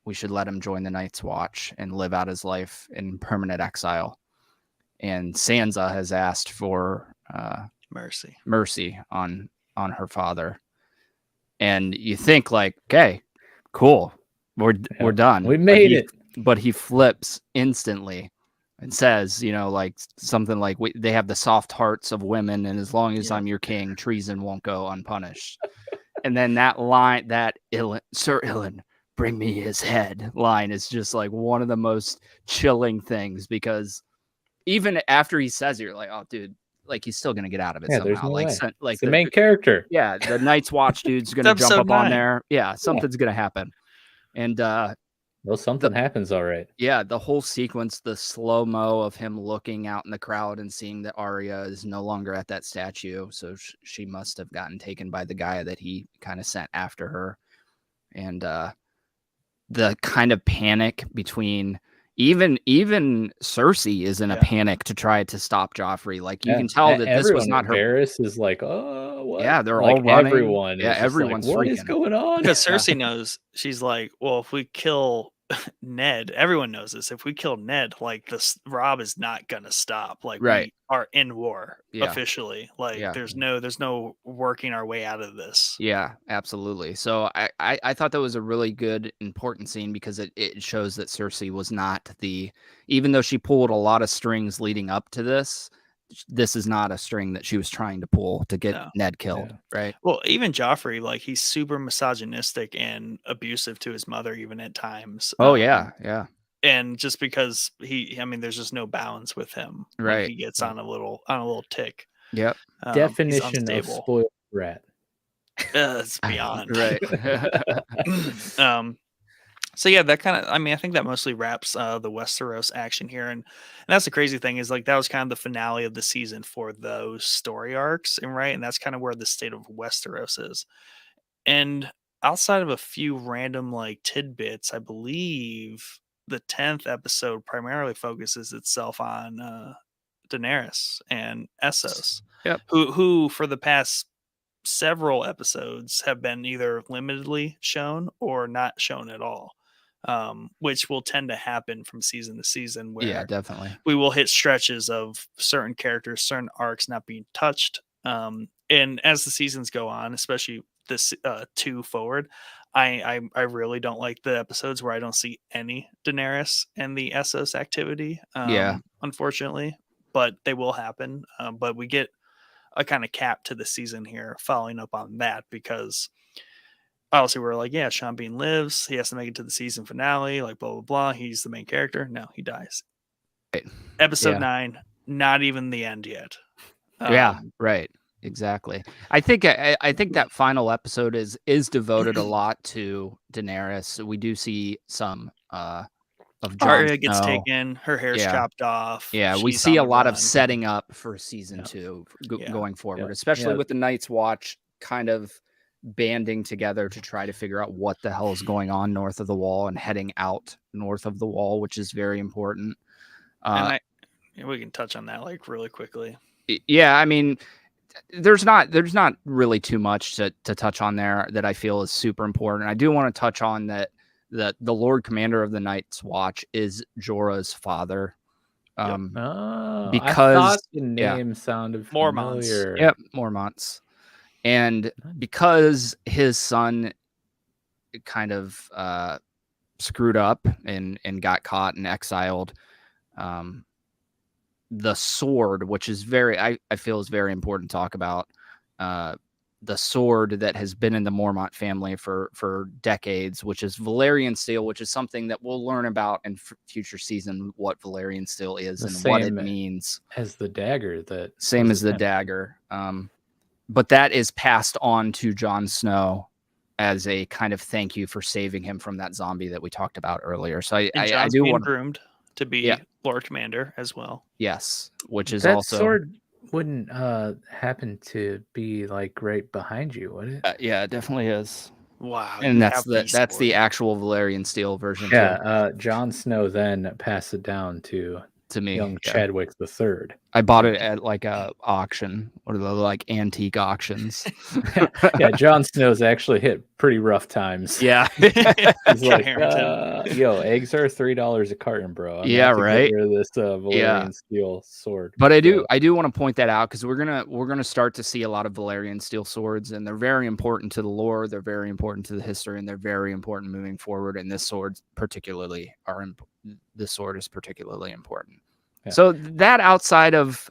we should let him join the Night's Watch and live out his life in permanent exile. And Sansa has asked for mercy on her father. And you think like, okay, cool, we're done, we made it. But he flips instantly and says, like something like, they have the soft hearts of women, and as long as I'm your king, treason won't go unpunished. And then that line, that Sir Ilyn, bring me his head line, is just like one of the most chilling things, because even after he says it, you're like, oh dude, like he's still gonna get out of it somehow. There's no way. Like it's the main character. Yeah, the Night's Watch dude's gonna jump up on there. Yeah, something's gonna happen. And well, something happens, all right. Yeah, the whole sequence, the slow-mo of him looking out in the crowd and seeing that Arya is no longer at that statue, so she must have gotten taken by the guy that he kind of sent after her. And the kind of panic between even Cersei is in a panic to try to stop Joffrey. Like, you can tell that this was not her. Varys is like, oh, what? Yeah, they're like all running. Everyone. Yeah, everyone's like, what freaking. is going on? Because Cersei knows, she's like, well, if we kill Ned, everyone knows this. If we kill Ned, like, this Rob is not gonna stop. Like, we are in war officially. Like, there's no working our way out of this. Yeah, absolutely. So I thought that was a really good, important scene, because it shows that Cersei was not even though she pulled a lot of strings leading up to this is not a string that she was trying to pull to get Ned killed, right? Well, even Joffrey, like, he's super misogynistic and abusive to his mother, even at times. Oh, yeah. And just because there's just no balance with him. Right. He gets on a little tick. Yep. Definition of spoiled brat. It's beyond. Right. So yeah, that kind of, I mean, I think that mostly wraps the Westeros action here, and that's the crazy thing is like that was kind of the finale of the season for those story arcs, and right, and that's kind of where the state of Westeros is. And outside of a few random like tidbits, I believe the 10th episode primarily focuses itself on Daenerys and Essos, Yep. who for the past several episodes have been either limitedly shown or not shown at all, which will tend to happen from season to season where Yeah, definitely. we will hit stretches of certain characters, certain arcs not being touched. And as the seasons go on, especially this 2 forward, I really don't like the episodes where I don't see any Daenerys and the Essos activity. Yeah. Unfortunately, but they will happen. But we get a kind of cap to the season here, following up on that, because obviously we're like, yeah, Sean Bean lives. He has to make it to the season finale, like blah, blah, blah. He's the main character. No, he dies. Right. Episode Yeah. 9, not even the end yet. Yeah, right. Exactly. I think that final episode is devoted a lot to Daenerys. We do see some of Jon Arya gets Snow. taken, her hair's Yeah. chopped off. Yeah, we she's see on a the lot of run. setting up for season Yeah. 2 Yeah. going forward, Yeah. especially Yeah. with the Night's Watch kind of banding together to try to figure out what the hell is going on north of the wall and heading out north of the wall, which is very important. And we can touch on that like really quickly. Yeah, I mean, there's not really too much to touch on there that I feel is super important. I do want to touch on that the Lord Commander of the Night's Watch is Jorah's father. I Because thought the name sounded Mormonts. familiar. Yep, Mormonts. And because his son kind of screwed up and got caught and exiled, the sword, which is I feel is very important to talk about, the sword that has been in the Mormont family for decades, which is Valyrian steel, which is something that we'll learn about in future season, what Valyrian steel is and what it means. As the dagger Same as the dagger. But that is passed on to Jon Snow as a kind of thank you for saving him from that zombie that we talked about earlier. So I Jon's do being want groomed to be Yeah. Lord Commander as well. Yes, which is that also sword wouldn't happen to be like right behind you, would it? yeah, it definitely is. Wow. And you that's have the sword. actual Valyrian steel version Yeah, Jon Snow then passed it down to me. young Yeah. Chadwick III. I bought it at like a auction, or the like antique auctions. Yeah, Jon Snow's actually hit pretty rough times. Yeah. He's like, Harrington. yo, eggs are $3 a carton, bro. I'm gonna Yeah, have to right? Get rid of this Valyrian steel sword. But I do want to point that out because we're gonna start to see a lot of Valyrian steel swords, and they're very important to the lore. They're very important to the history, and they're very important moving forward. And this sword is particularly important. Yeah. So that outside of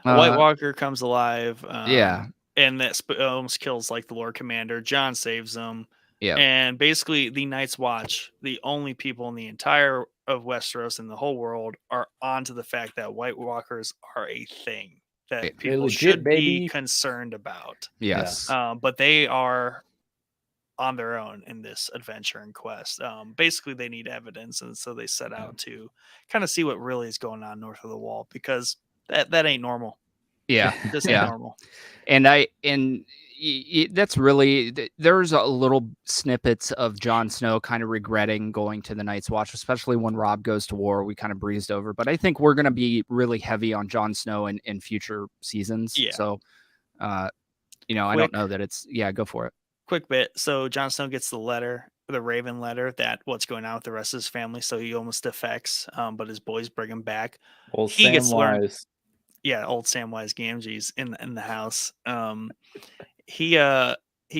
White Walker comes alive. Yeah. And that almost kills like the Lord Commander. Jon saves him. Yeah. And basically the Night's Watch, the only people in the entire of Westeros and the whole world are onto the fact that White Walkers are a thing that people legit, should baby. be concerned about. Yes. But they are on their own in this adventure and quest. Basically they need evidence, and so they set out to kind of see what really is going on north of the wall, because that ain't normal. Yeah. This ain't normal. And that's really, there's a little snippets of Jon Snow kind of regretting going to the Night's Watch, especially when Robb goes to war. We kind of breezed over, but I think we're going to be really heavy on Jon Snow in future seasons. Yeah. So, I don't know that it's, go for it. Quick bit. So Jon Snow gets the letter, the Raven letter, that what's going on with the rest of his family. So he almost defects, but his boys bring him back. Old He gets learned. Samwise. Yeah, old Samwise Gamgee's in the house. He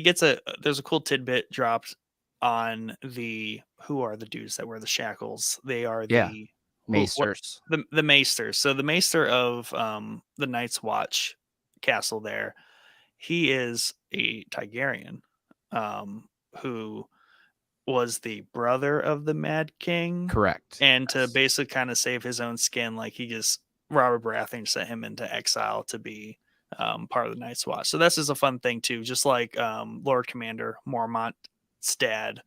gets there's a cool tidbit dropped on who are the dudes that wear the shackles. They are the Maesters. The Maesters. So the Maester of the Night's Watch castle there, he is a Targaryen, who was the brother of the Mad King. Correct. And to basically kind of save his own skin, like Robert Baratheon sent him into exile to be part of the Night's Watch. So this is a fun thing too, just like Lord Commander Mormont's dad.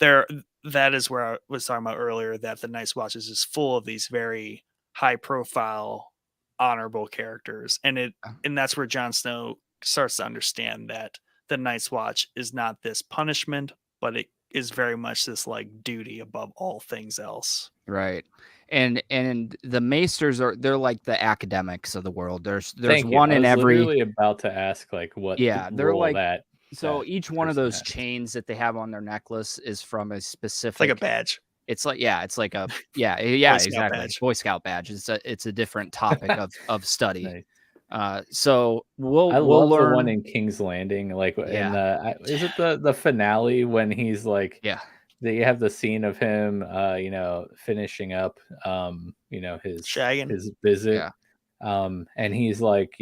that is where I was talking about earlier, that the Night's Watch is just full of these very high profile, honorable characters. And that's where Jon Snow starts to understand that the Night's Watch is not this punishment, but it is very much this like duty above all things else. Right. And the Maesters they're like the academics of the world. There's Thank you. one I in was every literally about to ask like what they're role like that. so each one of person those has. chains that they have on their necklace is from a specific It's like a badge. It's like it's like a Boy Scout exactly. badge. Boy Scout badge. It's a different topic of study. Nice. So we'll love learn the one in King's Landing, like in Yeah. the is it the finale when he's like they have the scene of him finishing up his Shagging. his visit, Yeah. and he's like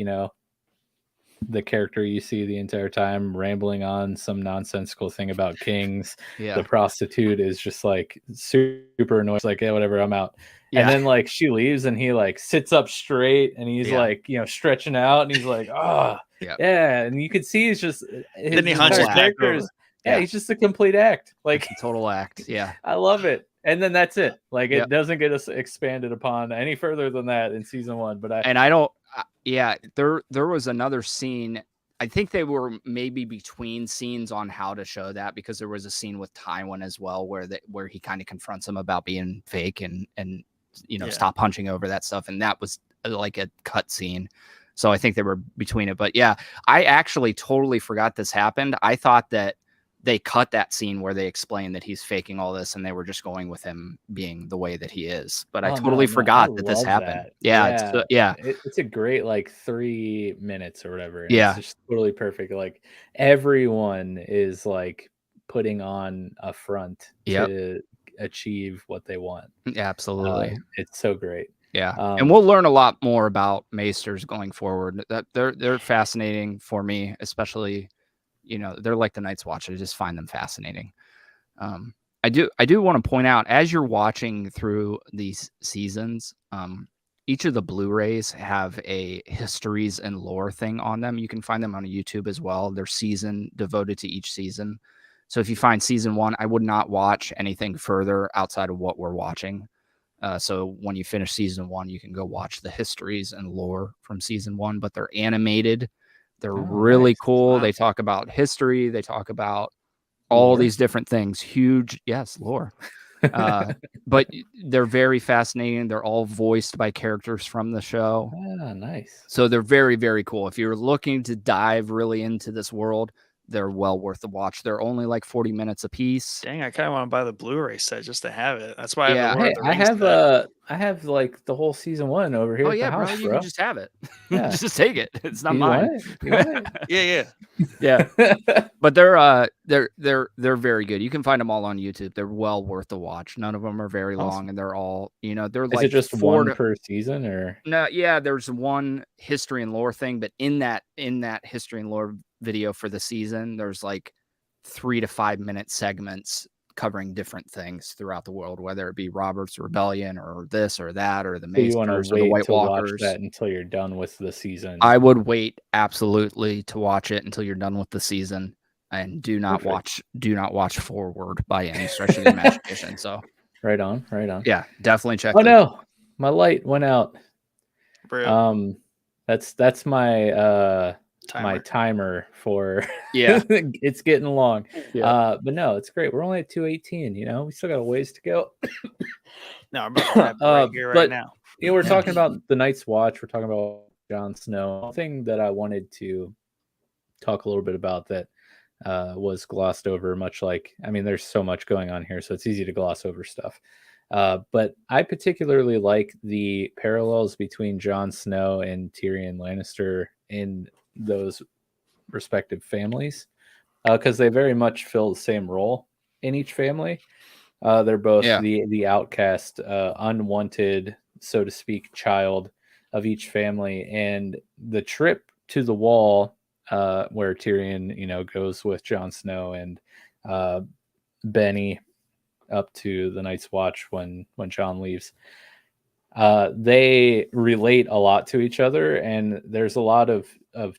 the character you see the entire time rambling on some nonsensical thing about kings. Yeah. The prostitute is just like super annoyed, like, yeah, whatever, I'm out. Yeah. And then like she leaves and he like sits up straight and he's like stretching out and he's like yeah, and you could see he's just then he hunches back over. He's just a complete act, like It's a total act. Yeah. I love it. And then that's it. Like it doesn't get us expanded upon any further than that in season 1. But there was another scene. I think they were maybe between scenes on how to show that, because there was a scene with Tywin as well where he kind of confronts him about being fake and stop punching over that stuff, and that was like a cut scene. So I think they were between it. But yeah, I actually totally forgot this happened. I thought that they cut that scene where they explained that he's faking all this and they were just going with him being the way that he is. But I totally forgot that this happened. That. Yeah. It's a great like 3 minutes or whatever. Yeah. It's just totally perfect. Like everyone is like putting on a front to achieve what they want. Absolutely. It's so great. Yeah. And we'll learn a lot more about Maesters going forward. That they're fascinating for me, especially they're like the Night's Watch. I just find them fascinating. I do want to point out, as you're watching through these seasons, each of the Blu-rays have a histories and lore thing on them. You can find them on YouTube as well. They're season devoted to each season. So if you find season 1, I would not watch anything further outside of what we're watching. So when you finish season 1, you can go watch the histories and lore from season 1, but they're animated. They're really cool. Wow. They talk about history. They talk about all these different things. Huge. Yes, lore. But they're very fascinating. They're all voiced by characters from the show. Ah, nice. So they're very, very cool. If you're looking to dive really into this world, they're well worth the watch. They're only like 40 minutes a piece. Dang, I kind of want to buy the Blu-ray set just to have it. That's why I have like the whole season 1 over here. Oh yeah, bro. You can just have it. Yeah. Just take it. It's not mine. Yeah. But they're very good. You can find them all on YouTube. They're well worth the watch. None of them are very long, and they're all they're Is like it just 1 per season or no? Yeah, there's one history and lore thing, but in that history and lore video for the season, there's like 3 to 5 minute segments covering different things throughout the world, whether it be Robert's Rebellion or this or that or the Maesters or the White Walkers. Watch that until you're done with the season. I would wait absolutely to watch it until you're done with the season, and do not watch forward by any stretch of the imagination. So right on. Yeah, definitely check. Oh no, my light went out. Bro. That's my my timer for it's getting long. But no, it's great. We're only at 2:18. We still got a ways to go. No, I'm right here right now. We're talking about the Night's Watch. We're talking about Jon Snow. One thing that I wanted to talk a little bit about that was glossed over, much like, there's so much going on here, so it's easy to gloss over stuff. But I particularly like the parallels between Jon Snow and Tyrion Lannister in those respective families, because they very much fill the same role in each family. They're both the outcast, unwanted, so to speak, child of each family. And the trip to the Wall, where Tyrion, goes with Jon Snow and Benny up to the Night's Watch when Jon leaves. They relate a lot to each other, and there's a lot of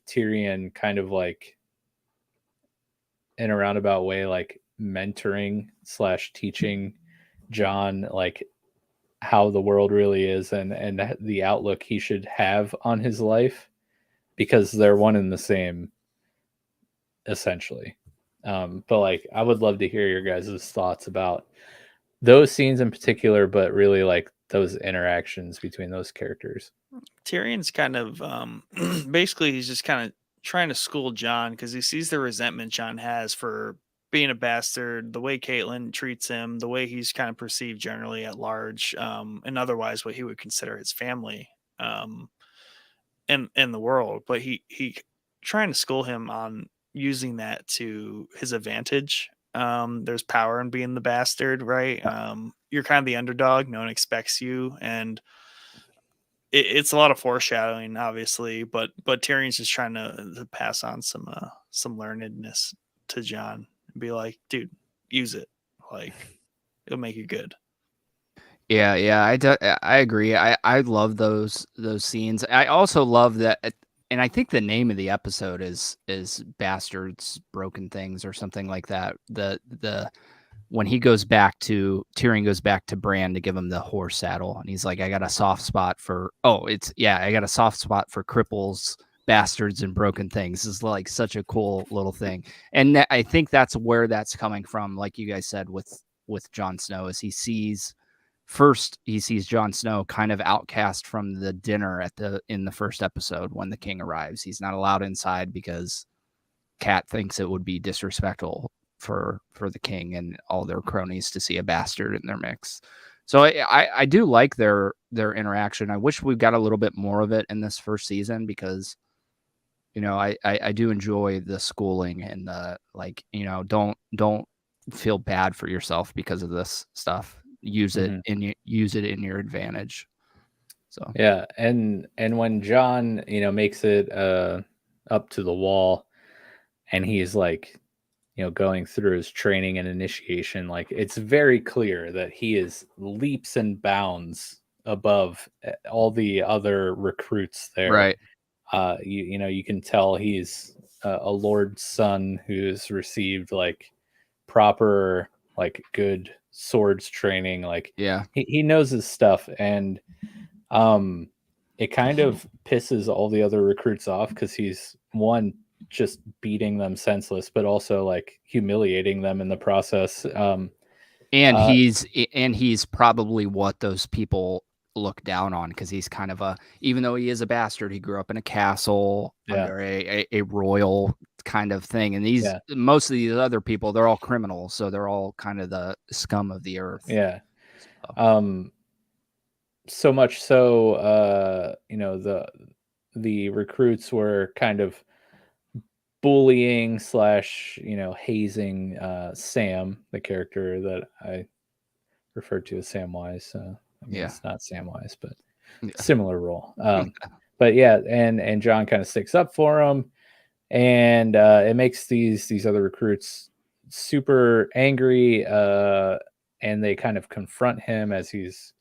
Tyrion kind of like in a roundabout way, like mentoring / teaching Jon like how the world really is and the outlook he should have on his life, because they're one and the same essentially. But like, I would love to hear your guys' thoughts about those scenes in particular, but really like those interactions between those characters. Tyrion's kind of basically he's just kind of trying to school Jon because he sees the resentment Jon has for being a bastard, the way Caitlyn treats him, the way he's kind of perceived generally at large, and otherwise what he would consider his family in the world. But he trying to school him on using that to his advantage. There's power in being the bastard, right? You're kind of the underdog. No one expects you, and it's a lot of foreshadowing, obviously. But Tyrion's just trying to pass on some learnedness to Jon and be like, dude, use it. Like, it'll make you good. Yeah, I agree. I love those scenes. I also love that, and I think the name of the episode is Bastards Broken Things or something like that. The when Tyrion goes back to Bran to give him the horse saddle, and he's like, I got a soft spot for cripples, bastards, and broken things. Is like such a cool little thing. And I think that's where that's coming from, like you guys said with Jon Snow, is he sees Jon Snow kind of outcast from the dinner in the first episode when the king arrives. He's not allowed inside because Cat thinks it would be disrespectful for the king and all their cronies to see a bastard in their mix. So I do like their interaction. I wish we got a little bit more of it in this first season, because I do enjoy the schooling and the, like, don't feel bad for yourself because of this stuff. Use it in your advantage. So yeah, and when Jon makes it up to the wall, and he's like going through his training and initiation, like, it's very clear that he is leaps and bounds above all the other recruits there. Right. You can tell he's a lord's son who's received like proper, like, good swords training. Like, yeah, he knows his stuff, and it kind of pisses all the other recruits off, because he's just beating them senseless, but also like humiliating them in the process. And he's probably what those people look down on, because he's kind of even though he is a bastard, he grew up in a castle under a royal kind of thing. And most of these other people, they're all criminals, so they're all kind of the scum of the earth. Yeah. So much so, the recruits were kind of bullying / hazing Sam, the character that I referred to as Samwise. It's not Samwise, but similar role. But yeah, and Jon kind of sticks up for him, and it makes these other recruits super angry, and they kind of confront him as he's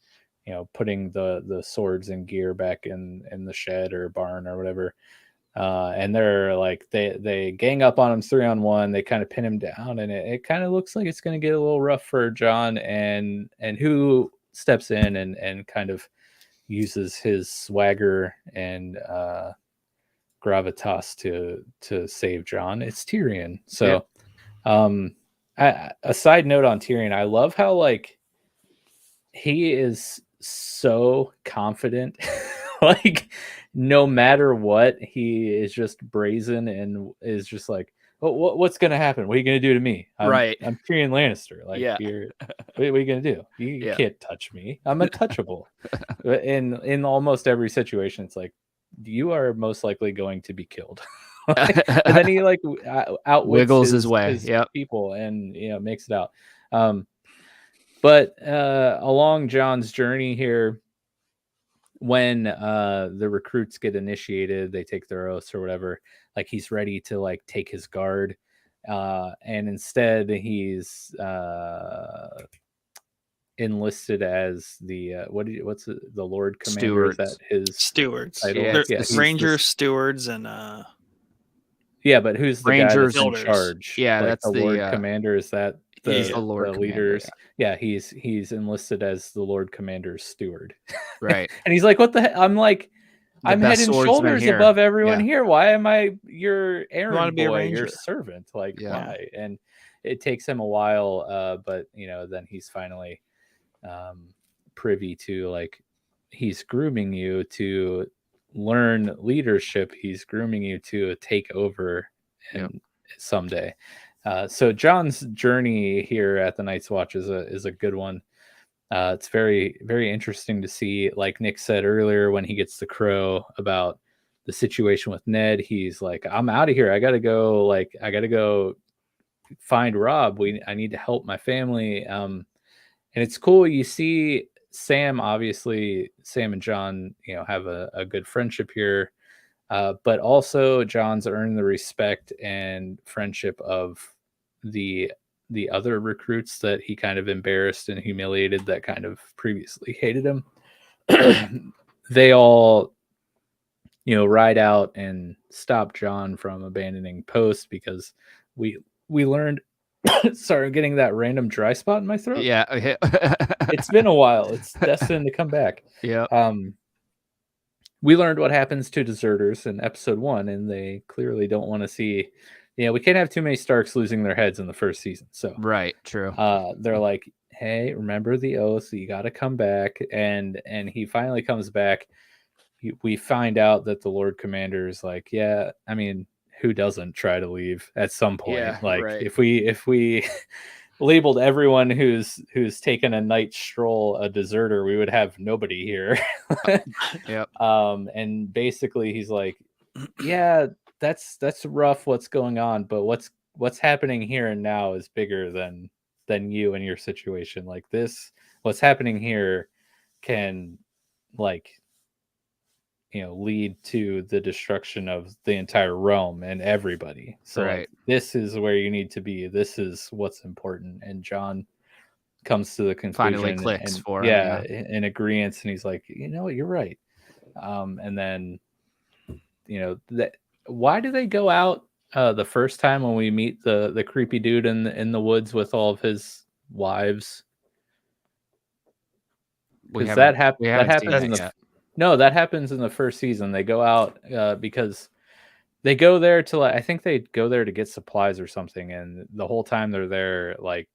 putting the swords and gear back in the shed or barn or whatever. And they're like, they gang up on him 3-on-1. They kind of pin him down, and it kind of looks like it's going to get a little rough for Jon, and who steps in and kind of uses his swagger and gravitas to save Jon. It's Tyrion. So a side note on Tyrion, I love how, like, he is so confident. Like, no matter what, he is just brazen and is just like, oh, what's going to happen? What are you going to do to me? I'm Tyrion Lannister. Like, what are you going to do? You can't touch me. I'm untouchable. In almost every situation, it's like, you are most likely going to be killed. And then he like wiggles his way, his people, and makes it out. But along Jon's journey here, when the recruits get initiated, they take their oaths or whatever, like, he's ready to like take his guard, and instead he's enlisted as the the Lord Commander? Stewards. Is that his stewards? Title? Rangers, stewards, and but who's the Rangers guy that's in charge? Yeah, like, that's the Lord Commander. Is that He's the Lord the Commander, leaders. Yeah, he's enlisted as the Lord Commander's steward. right. And he's like, "What the hell?" I'm like, The "I'm best head and swordsman shoulders here. above everyone Yeah. here. Why am I your wanna errand be a boy, your ranger." servant? Like, Yeah. why?" And it takes him a while, but then he's finally privy to, like, he's grooming you to learn leadership. He's grooming you to take over and someday. So John's journey here at the Night's Watch is a good one. It's very, very interesting to see. Like Nick said earlier, when he gets the crow about the situation with Ned, he's like, "I'm out of here. I gotta go. Like, I gotta go find Rob. I need to help my family." And it's cool. You see Sam. Obviously, Sam and John, have a good friendship here. But also John's earned the respect and friendship of the other recruits that he kind of embarrassed and humiliated, that kind of previously hated him. They all, ride out and stop John from abandoning post, because we learned. Sorry, I'm getting that random dry spot in my throat. Yeah. It's been a while. It's destined to come back. Yeah. We learned what happens to deserters in episode 1, and they clearly don't want to see. We can't have too many Starks losing their heads in the first season. So Right. True. they're like, "Hey, remember the oath. You got to come back." And he finally comes back. We find out that the Lord Commander is like, "Yeah, I mean, who doesn't try to leave at some point? Yeah, like, right. if we labeled everyone who's taken a night stroll a deserter, we would have nobody here." Yep. And basically he's like, "Yeah, that's rough what's going on, but what's happening here and now is bigger than you and your situation. Like, this, what's happening here can, like, lead to the destruction of the entire realm and everybody. So Right. like, this is where you need to be. This is what's important." And John comes to the conclusion, Finally clicks and for him, in agreement, and he's like, "You're right." And then that, why do they go out the first time when we meet the creepy dude in the woods with all of his wives? Because that happens in the no, that happens in the first season. They go out because they go there to, like, I think they go there to get supplies or something, and the whole time they're there, like,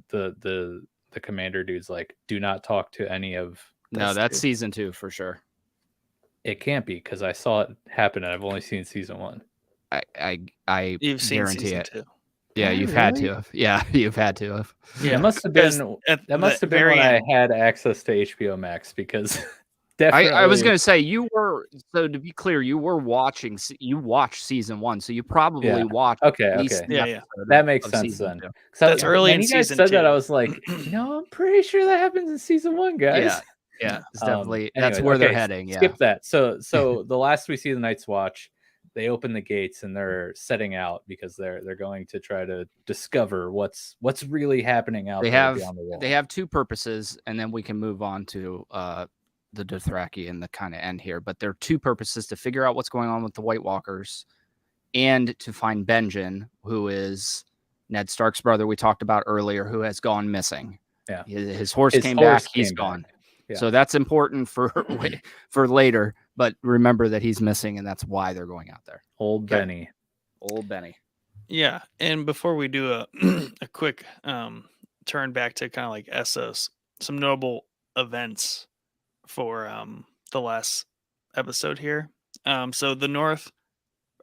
the commander dude's like, "Do not talk to any of." No, that's season 2 for sure. It can't be, because I saw it happen and I've only seen season 1. I You've seen guarantee season it. 2. Yeah, you've had to have. Yeah, you've had to have. Yeah, It must have been when I had access to HBO Max, because definitely I was going to say, you were, so to be clear, you watched season 1, so you probably watched at least okay. the Yeah. episode That makes of sense season then. 2. That's early when in you guys season said that, 2. I was like, I'm pretty sure that happens in season 1, guys. Yeah, it's definitely that's Anyways, where they're okay, heading. Yeah. Skip that. So the last we see the Night's Watch, they open the gates and they're setting out, because they're going to try to discover what's really happening out there beyond the wall. They have 2 purposes, and then we can move on to the Dothraki and the kind of end here. But there are 2 purposes: to figure out what's going on with the White Walkers, and to find Benjen, who is Ned Stark's brother we talked about earlier, who has gone missing. Yeah, his horse came back. He's gone. Yeah. So that's important for later. But remember that he's missing, and that's why they're going out there. Old Benny. Yeah, and before we do a quick turn back to kind of like Essos, some notable events for the last episode here. So the North,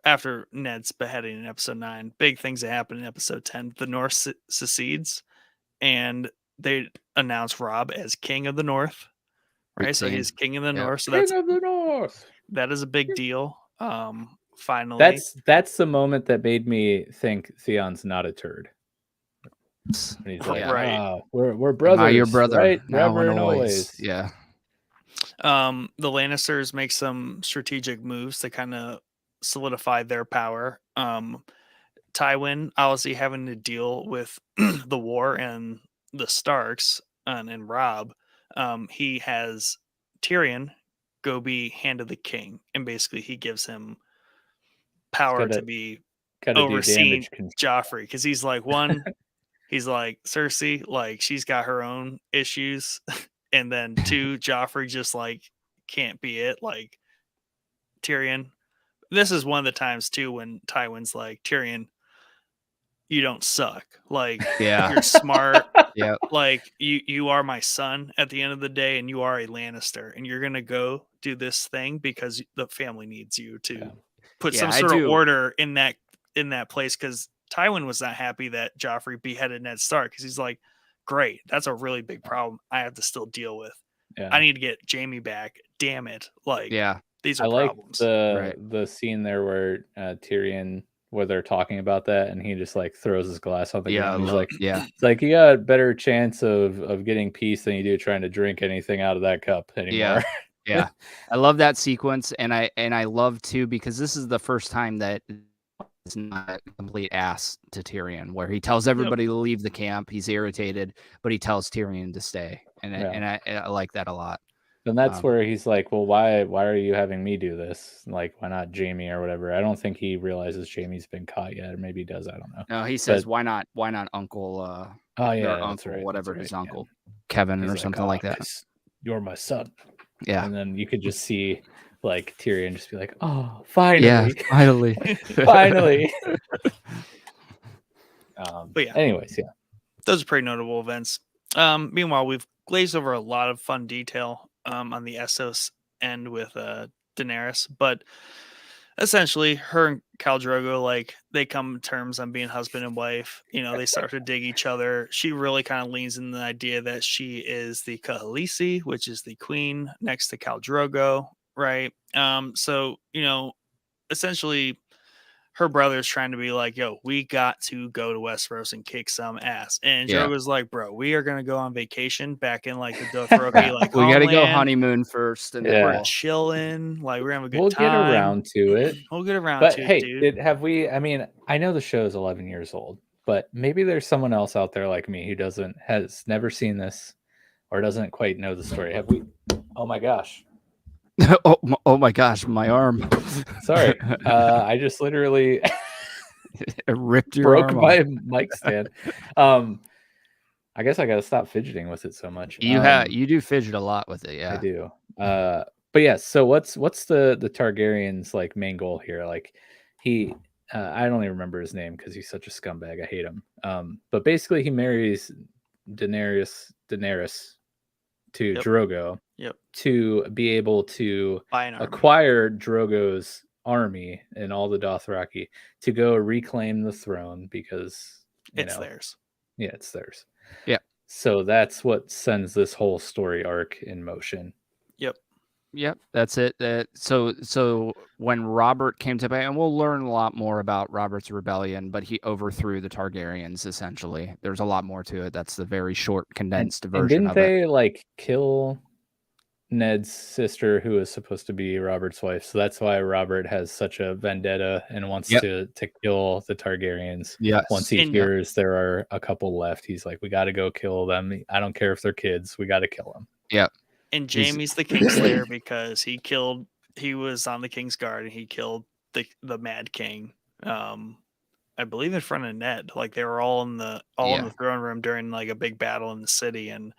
after Ned's beheading in episode 9, big things that happen in episode 10. The North secedes, and they announce Rob as King of the North. Right, so he's King of the North. So King of the North. That is a big deal. Finally, that's the moment that made me think Theon's not a turd. And he's like, right, we're brothers. Now your brother, right? now Never and and always. Yeah. The Lannisters make some strategic moves to kind of solidify their power. Tywin obviously having to deal with the war and the Starks and Rob. He has Tyrion go be Hand of the King, and basically he gives him power to be overseeing Joffrey, because he's like, one, he's like, Cersei, like she's got her own issues, and then 2, Joffrey just like can't be it. Like Tyrion. This is one of the times too when Tywin's like, Tyrion, you don't suck. Like you're smart. Yeah. Like you are my son at the end of the day, and you are a Lannister, and you're gonna go do this thing because the family needs you to put some sort of order in that place. Because Tywin was not happy that Joffrey beheaded Ned Stark, because he's like, great, that's a really big problem I have to still deal with. I need to get Jaime back. Damn it! Like these are problems. The scene there where Tyrion, where they're talking about that, and he just like throws his glass on the ground. He's like, it's like, you got a better chance of getting peace than you do trying to drink anything out of that cup anymore. Yeah. I love that sequence, and I love too, because this is the first time that it's not a complete ass to Tyrion, where he tells everybody to leave the camp. He's irritated, but he tells Tyrion to stay, and I like that a lot. And that's where he's like, well, why are you having me do this? Like, why not Jaime or whatever? I don't think he realizes Jaime's been caught yet, or maybe he does. I don't know. No, he says, why not Uncle? Uncle, whatever his uncle, Kevin, or something like that. You're my son. Yeah, and then you could just see like Tyrion just be like, oh, finally, finally. Finally. But anyways, those are pretty notable events. Meanwhile, we've glazed over a lot of fun detail on the Essos end with Daenerys, but essentially her and Khal Drogo, like, they come to terms on being husband and wife. You know, they start to dig each other. She really kind of leans in the idea that she is the Khaleesi, which is the queen next to Khal Drogo, right? So, you know, essentially her brother's trying to be like, yo, we got to go to Westeros and kick some ass. And Drogo's like, bro, we are going to go on vacation back in like the Dothraki, like, we got to go honeymoon first. And we're chilling. Like, we're having a good time. We'll get around to it. We'll get around but to hey, it, dude. I mean, I know the show is 11 years old, but maybe there's someone else out there like me who has never seen this or doesn't quite know the story. Have we? Oh my gosh. oh my gosh, my arm. Sorry. I just literally ripped your broke arm my off. mic stand. I guess I gotta stop fidgeting with it so much. You do fidget a lot with it, I do. But yeah, so what's the Targaryen's like main goal here? Like he I don't even remember his name because he's such a scumbag. I hate him. But basically he marries Daenerys to Drogo to be able to acquire Drogo's army and all the Dothraki to go reclaim the throne because it's theirs. Yeah, it's theirs. Yeah. So that's what sends this whole story arc in motion. Yep, that's it. So when Robert came to power, and we'll learn a lot more about Robert's rebellion, but he overthrew the Targaryens, essentially. There's a lot more to it. That's the very short, condensed version of it. Didn't they, like, kill Ned's sister, who was supposed to be Robert's wife? So that's why Robert has such a vendetta and wants to kill the Targaryens. Yes. Once he hears there are a couple left, he's like, we got to go kill them. I don't care if they're kids. We got to kill them. Yeah. And Jaime's the Kingslayer because he was on the King's Guard and he killed the Mad King. I believe in front of Ned. Like they were all in the throne room during like a big battle in the city, and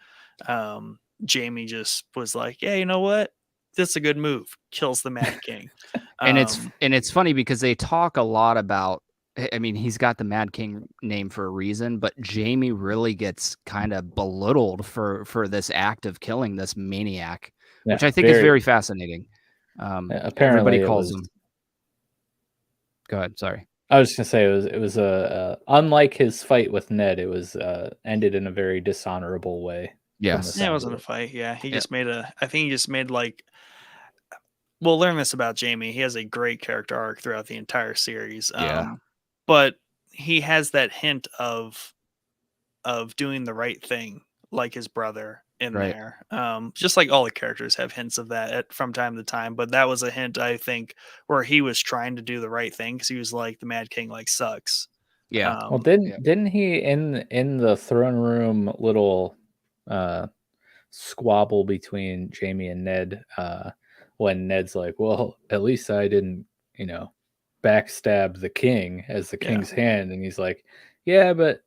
Jaime just was like, yeah, you know what? That's a good move. Kills the Mad King. And it's funny because they talk a lot about, I mean, he's got the Mad King name for a reason, but Jaime really gets kind of belittled for this act of killing this maniac, which I think is very fascinating. Apparently everybody calls him. Go ahead. Sorry. I was just gonna say it was unlike his fight with Ned, it was ended in a very dishonorable way. Yes. Yeah, it wasn't a fight. Yeah. He just made like, we'll learn this about Jaime. He has a great character arc throughout the entire series. But he has that hint of doing the right thing, like his brother in there. Just like all the characters have hints of that from time to time. But that was a hint, I think, where he was trying to do the right thing because he was like, the Mad King like sucks. Yeah. Well, didn't he in the throne room little squabble between Jaime and Ned when Ned's like, well, at least I didn't, backstab the king as the king's hand, and he's like, yeah, but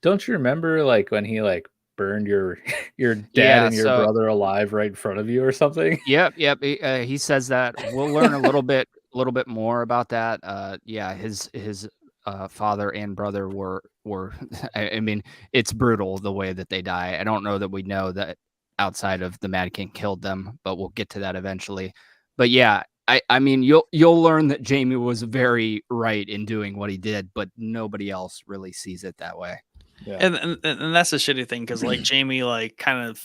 Don't you remember like when he like burned your your dad and your brother alive right in front of you or something? Yep. He says that. We'll learn a little bit more about that. Yeah, his father and brother were. I mean, it's brutal the way that they die. I don't know that we know that outside of the Mad King killed them, but we'll get to that eventually. But yeah, I mean, you'll learn that Jaime was very right in doing what he did, but nobody else really sees it that way. Yeah. And that's a shitty thing because like Jaime like kind of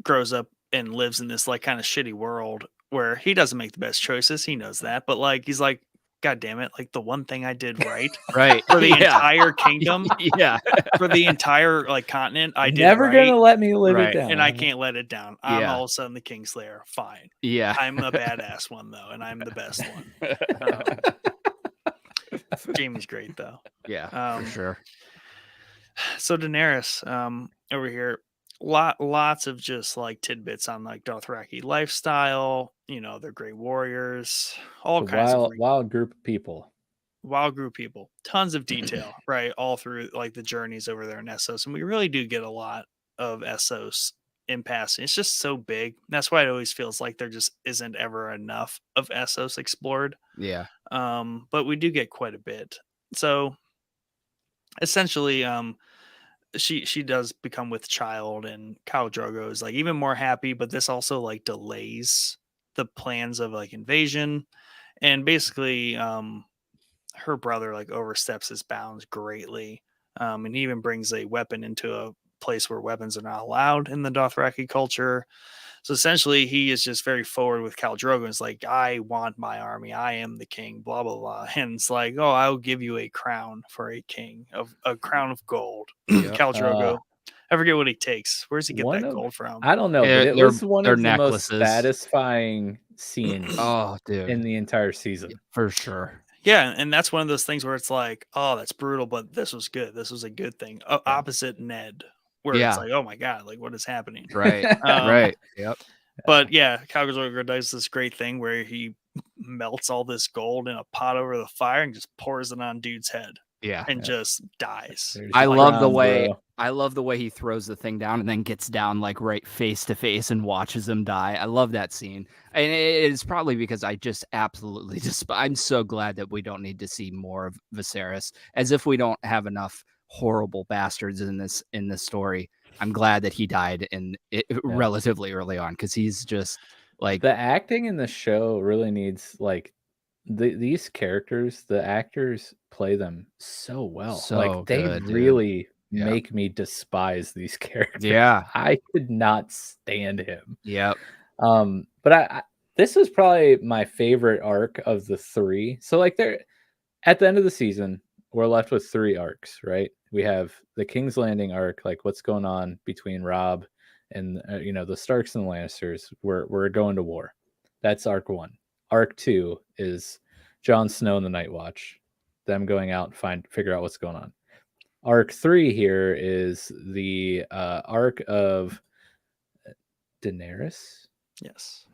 grows up and lives in this like kind of shitty world where he doesn't make the best choices. He knows that, but like he's like, God damn it! Like the one thing I did right, right for the entire kingdom, yeah, for the entire like continent, I did never right, gonna let me live it down, and I can't let it down. I'm all of a sudden the Kingslayer. Fine, yeah, I'm a badass one though, and I'm the best one. Jaime's great though. Yeah, for sure. So Daenerys, over here, lots of just like tidbits on like Dothraki lifestyle. You know, they're great warriors, all kinds of wild group of people. Wild group people, tons of detail, right? All through like the journeys over there in Essos, and we really do get a lot of Essos in passing. It's just so big. That's why it always feels like there just isn't ever enough of Essos explored. Yeah. But we do get quite a bit. So essentially, she does become with child, and Khal Drogo is like even more happy, but this also like delays the plans of like invasion, and basically her brother like oversteps his bounds greatly, and he even brings a weapon into a place where weapons are not allowed in the Dothraki culture. So essentially he is just very forward with Khal Drogo. It's like, I want my army, I am the king, blah blah blah. And it's like, oh, I'll give you a crown for a king, of a crown of gold. Khal Drogo, I forget what he takes. Where's he get that gold from? I don't know, but it was one of the most satisfying scenes in the entire season. For sure. Yeah, and that's one of those things where it's like, oh, that's brutal, but this was good. This was a good thing. Opposite Ned, where it's like, oh my God, like what is happening? Right, right. Yep. But yeah, Khal Drogo does this great thing where he melts all this gold in a pot over the fire and just pours it on dude's head. Yeah, and just dies. I love the way he throws the thing down and then gets down like right face to face and watches him die. I love that scene, and it's probably because I just absolutely I'm so glad that we don't need to see more of Viserys, as if we don't have enough horrible bastards in this story. I'm glad that he died relatively early on, because he's just like, the acting in the show really needs like. These characters, the actors play them so well. So like they good, really make me despise these characters. Yeah, I could not stand him. Yep. But I this was probably my favorite arc of the three. So like they're at the end of the season, we're left with three arcs, right? We have the King's Landing arc, like what's going on between Robb and the Starks and the Lannisters. We're going to war. That's arc 1. Arc 2 is Jon Snow and the Night Watch, them going out and figure out what's going on. Arc 3 here is the arc of Daenerys. Yes,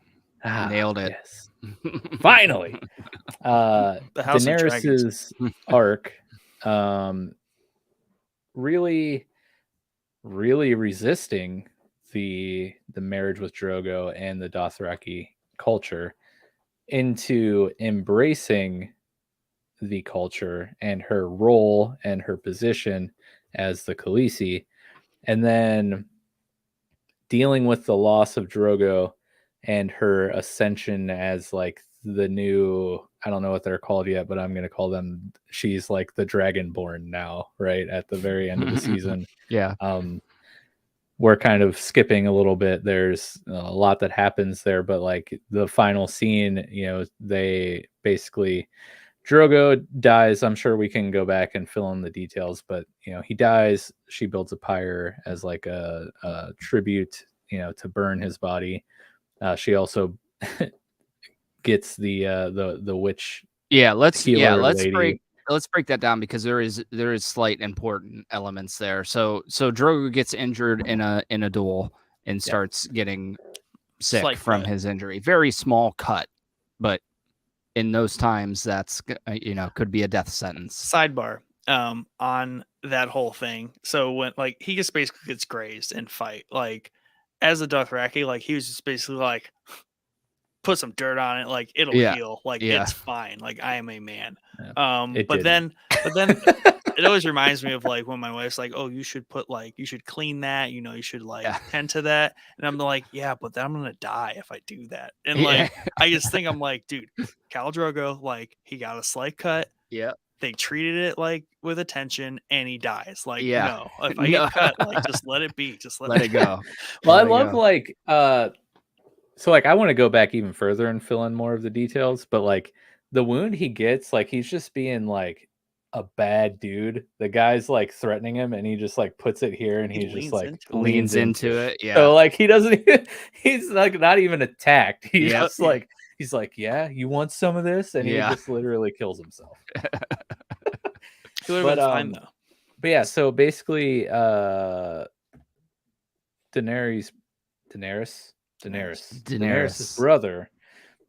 nailed it. Yes, finally. Daenerys's arc, really, really resisting the marriage with Drogo and the Dothraki culture, into embracing the culture and her role and her position as the Khaleesi, and then dealing with the loss of Drogo and her ascension as like the new, I don't know what they're called yet, but I'm going to call them, she's like the Dragonborn now, right? At the very end of the season. Yeah. We're kind of skipping a little bit. There's a lot that happens there, but like the final scene, they basically, Drogo dies. I'm sure we can go back and fill in the details, but he dies. She builds a pyre as like a tribute, to burn his body. She also gets the witch. Yeah, let's lady. Let's break that down, because there is slight important elements there. So Drogo gets injured in a duel and starts getting sick from his injury. Very small cut, but in those times that's could be a death sentence. Sidebar. on that whole thing. So when like he just basically gets grazed and fight, like as a Dothraki, like he was just basically like put some dirt on it, like it'll heal, like it's fine, like I am a man. But then it always reminds me of like when my wife's like, oh, you should clean that, you should like tend to that, and I'm like, yeah, but then I'm gonna die if I do that. And like I just think, I'm like, dude, Khal Drogo, like he got a slight cut, they treated it like with attention, and he dies. Like, no, if I get cut, like just let it be, just let it go. Well, I love like so like I want to go back even further and fill in more of the details, but like the wound he gets, like he's just being like a bad dude. The guy's like threatening him, and he just like puts it here, and he just like leans into it. Yeah. So like he doesn't he's like not even attacked. He's just like he's like, yeah, you want some of this? And he just literally kills himself. He would have been fine though. But yeah, so basically Daenerys' brother,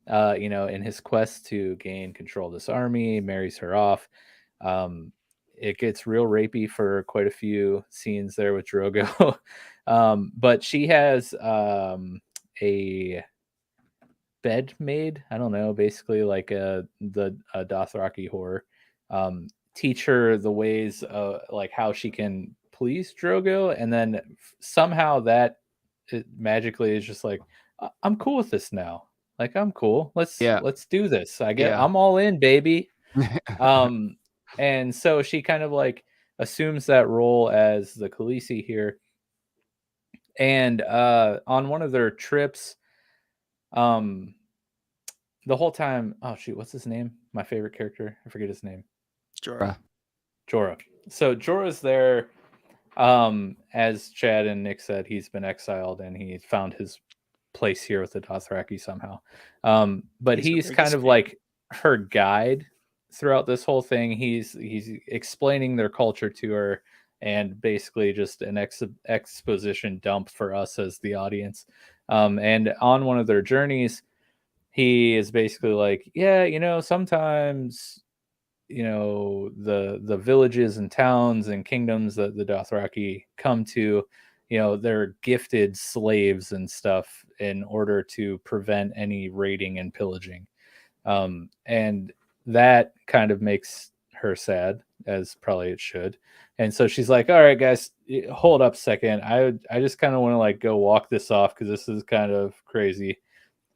in his quest to gain control of this army, marries her off. It gets real rapey for quite a few scenes there with Drogo. But she has a bed maid, I don't know, basically like the Dothraki whore, teach her the ways like how she can please Drogo, and then somehow that it magically is just like, I'm cool with this now. Like, I'm cool. Let's do this. I'm all in, baby. And so she kind of like assumes that role as the Khaleesi here. And on one of their trips, the whole time, oh shoot, what's his name? My favorite character. I forget his name. Jorah. So Jorah's there. As Chad and Nick said, he's been exiled and he found his place here with the Dothraki somehow. But he's kind of like her guide throughout this whole thing. He's explaining their culture to her, and basically just an exposition dump for us as the audience. And on one of their journeys, he is basically like, yeah, sometimes the villages and towns and kingdoms that the Dothraki come to, they're gifted slaves and stuff in order to prevent any raiding and pillaging. And that kind of makes her sad, as probably it should. And so she's like, all right, guys, hold up a second. I just kind of want to like go walk this off because this is kind of crazy.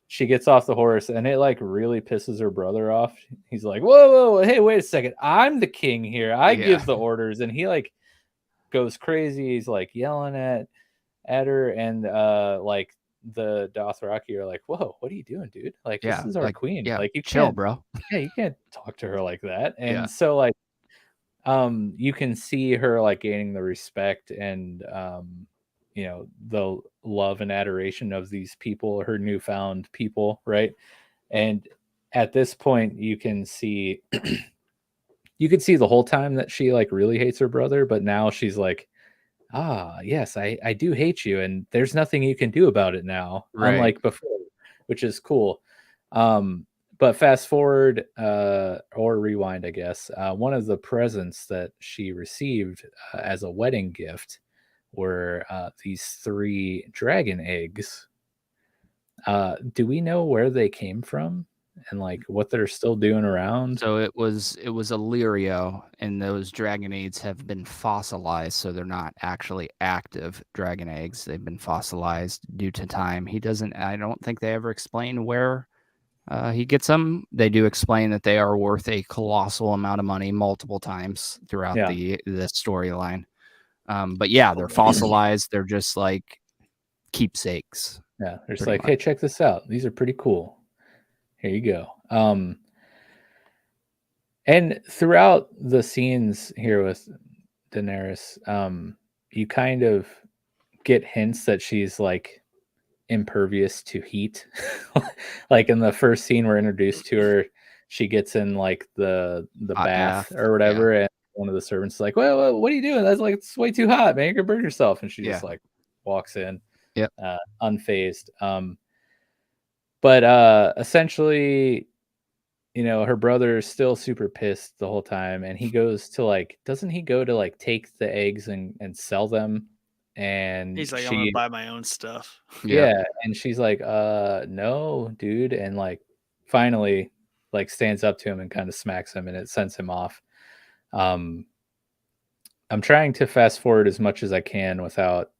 She gets off the horse, and it like really pisses her brother off. He's like, whoa, hey, wait a second. I'm the king here. I give the orders. And he like goes crazy. He's like yelling at her, and like the Dothraki are like, whoa, what are you doing, dude? Like, this is our queen. Like, you chill, bro. Yeah, you can't talk to her like that. And so like you can see her like gaining the respect and the love and adoration of these people, her newfound people, right? And at this point, you can see the whole time that she like really hates her brother, but now she's like, yes, I do hate you, and there's nothing you can do about it now, unlike before, which is cool. But fast forward or rewind, I guess, one of the presents that she received as a wedding gift were these 3 dragon eggs. Do we know where they came from and like what they're still doing around? So it was Illyrio, and those dragon eggs have been fossilized, so they're not actually active dragon eggs. They've been fossilized due to time. I don't think they ever explain where he gets them. They do explain that they are worth a colossal amount of money multiple times throughout the storyline. But they're fossilized. They're just like keepsakes. Yeah, they're just like, hey, check this out. These are pretty cool. Here you go. And throughout the scenes here with Daenerys, you kind of get hints that she's like impervious to heat. Like in the first scene we're introduced to her, she gets in like the bath or whatever, and one of the servants is like, well, what are you doing? That's like, it's way too hot, man. You're gonna burn yourself. And she just like walks in, unfazed. But essentially her brother is still super pissed the whole time, and he goes to like, doesn't he go to like take the eggs and sell them? And He's like, I'm gonna buy my own stuff. yeah, and she's like, no, dude, and like finally like stands up to him and kind of smacks him, and it sends him off. I'm trying to fast forward as much as I can without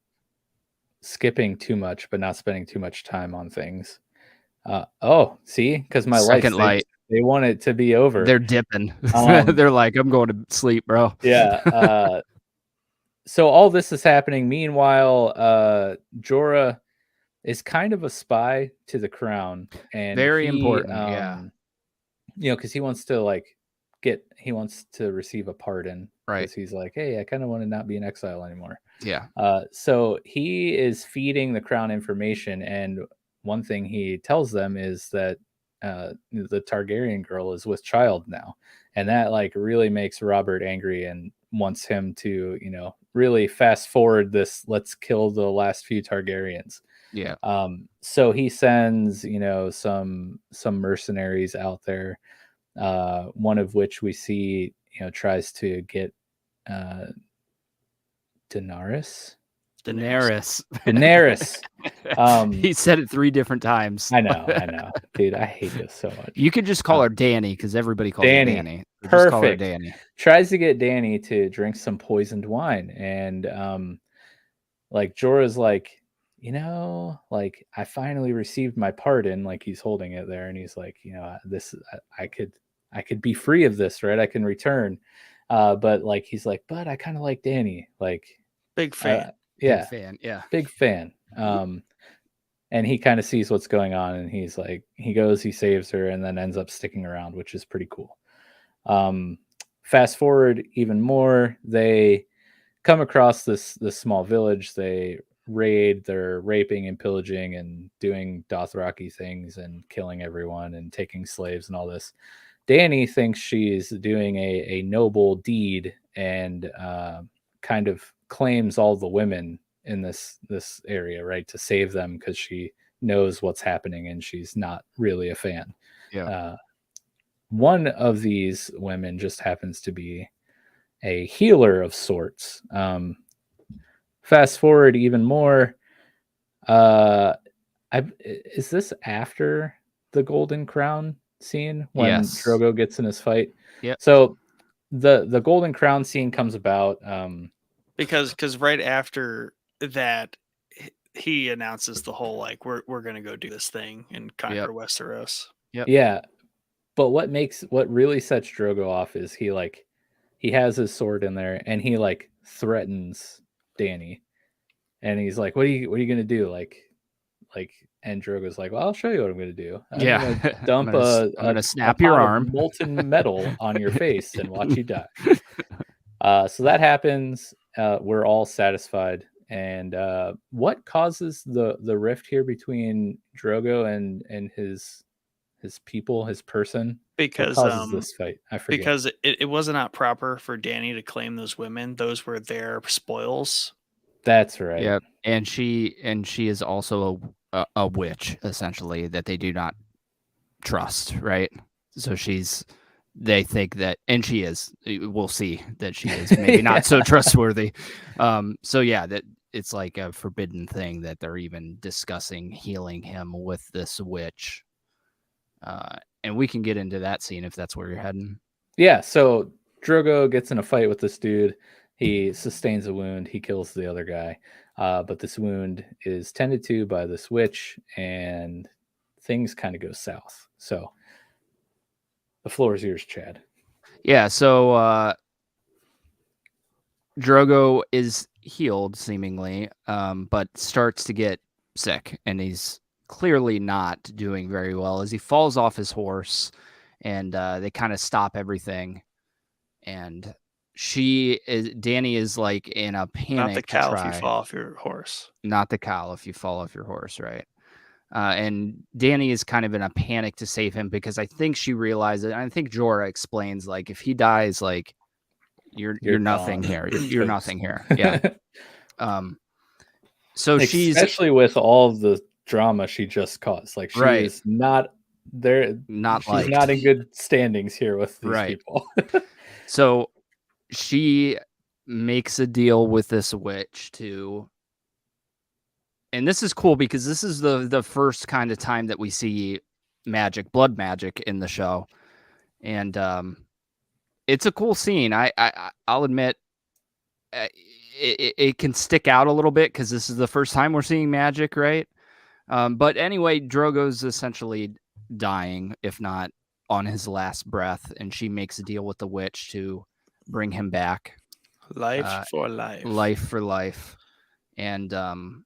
skipping too much, but not spending too much time on things. See, because my Second light. They want it to be over. They're dipping. They're like, I'm going to sleep, bro. Yeah. So all this is happening. Meanwhile, Jorah is kind of a spy to the crown, and very important. Yeah. Because he wants to receive a pardon. Right. Because he's like, hey, I kind of want to not be in exile anymore. Yeah. So he is feeding the crown information, and one thing he tells them is that the Targaryen girl is with child now, and that like really makes Robert angry and wants him to really fast forward this. Let's kill the last few Targaryens. Yeah. So he sends some mercenaries out there, one of which we see tries to get Daenerys. He said it 3 different times. I know, dude. I hate this so much. You could just call her Dany, because everybody calls her Dany. Perfect. Just call her Dany. Tries to get Dany to drink some poisoned wine, and like Jorah's like, like I finally received my pardon. Like he's holding it there, and he's like, this I could be free of this, right? I can return. But like he's like, but I kind of like Dany, like big fan. Yeah, big fan. And he kind of sees what's going on, and he's like, he goes, he saves her, and then ends up sticking around, which is pretty cool. Fast forward even more, they come across this small village. They raid. They're raping and pillaging and doing Dothraki things and killing everyone and taking slaves and all this. Dany thinks she's doing a noble deed and kind of claims all the women in this area, right, to save them, because she knows what's happening and she's not really a fan. One of these women just happens to be a healer of sorts. Fast forward even more, is this after the Golden Crown scene when Drogo gets in his fight? So the Golden Crown scene comes about because right after that he announces the whole like we're gonna go do this thing and conquer Westeros. But what really sets Drogo off is he has his sword in there, and he like threatens Dany, and he's like, what are you gonna do, like and Drogo's like, well, I'll show you what I'm gonna do. I'm gonna dump I'm gonna snap your arm, molten metal on your face, and watch you die. So that happens. We're all satisfied. And what causes the rift here between Drogo and his people, his person? Because what causes this fight? I forget. Because it was not proper for Dany to claim those women. Those were their spoils. That's right. Yeah, and she is also a witch, essentially, that they do not trust, right? So they think that, and she is. We'll see that she is maybe not so trustworthy. So yeah, that it's like a forbidden thing that they're even discussing healing him with this witch. And we can get into that scene if that's where you're heading. Yeah. So Drogo gets in a fight with this dude. He sustains a wound. He kills the other guy. But this wound is tended to by this witch, and things kind of go south. So the floor is yours, Chad. Yeah. So Drogo is healed seemingly, but starts to get sick, and he's clearly not doing very well as he falls off his horse, and they kind of stop everything. And Dany is like in a panic. Not the cow if you fall off your horse. Not the cow if you fall off your horse, right? And Dany is kind of in a panic to save him, because I think she realizes, and I think Jorah explains, like, if he dies, like, you're nothing here. You're nothing here. Yeah. So especially with all of the drama she just caused. Like, she is not not she's not in good standings here with these people. So she makes a deal with this witch to, and this is cool because this is the first kind of time that we see blood magic in the show. And it's a cool scene. I'll admit it can stick out a little bit because this is the first time we're seeing magic, right? But anyway, Drogo's essentially dying, if not on his last breath, and she makes a deal with the witch to bring him back. Life for life. Life for life. And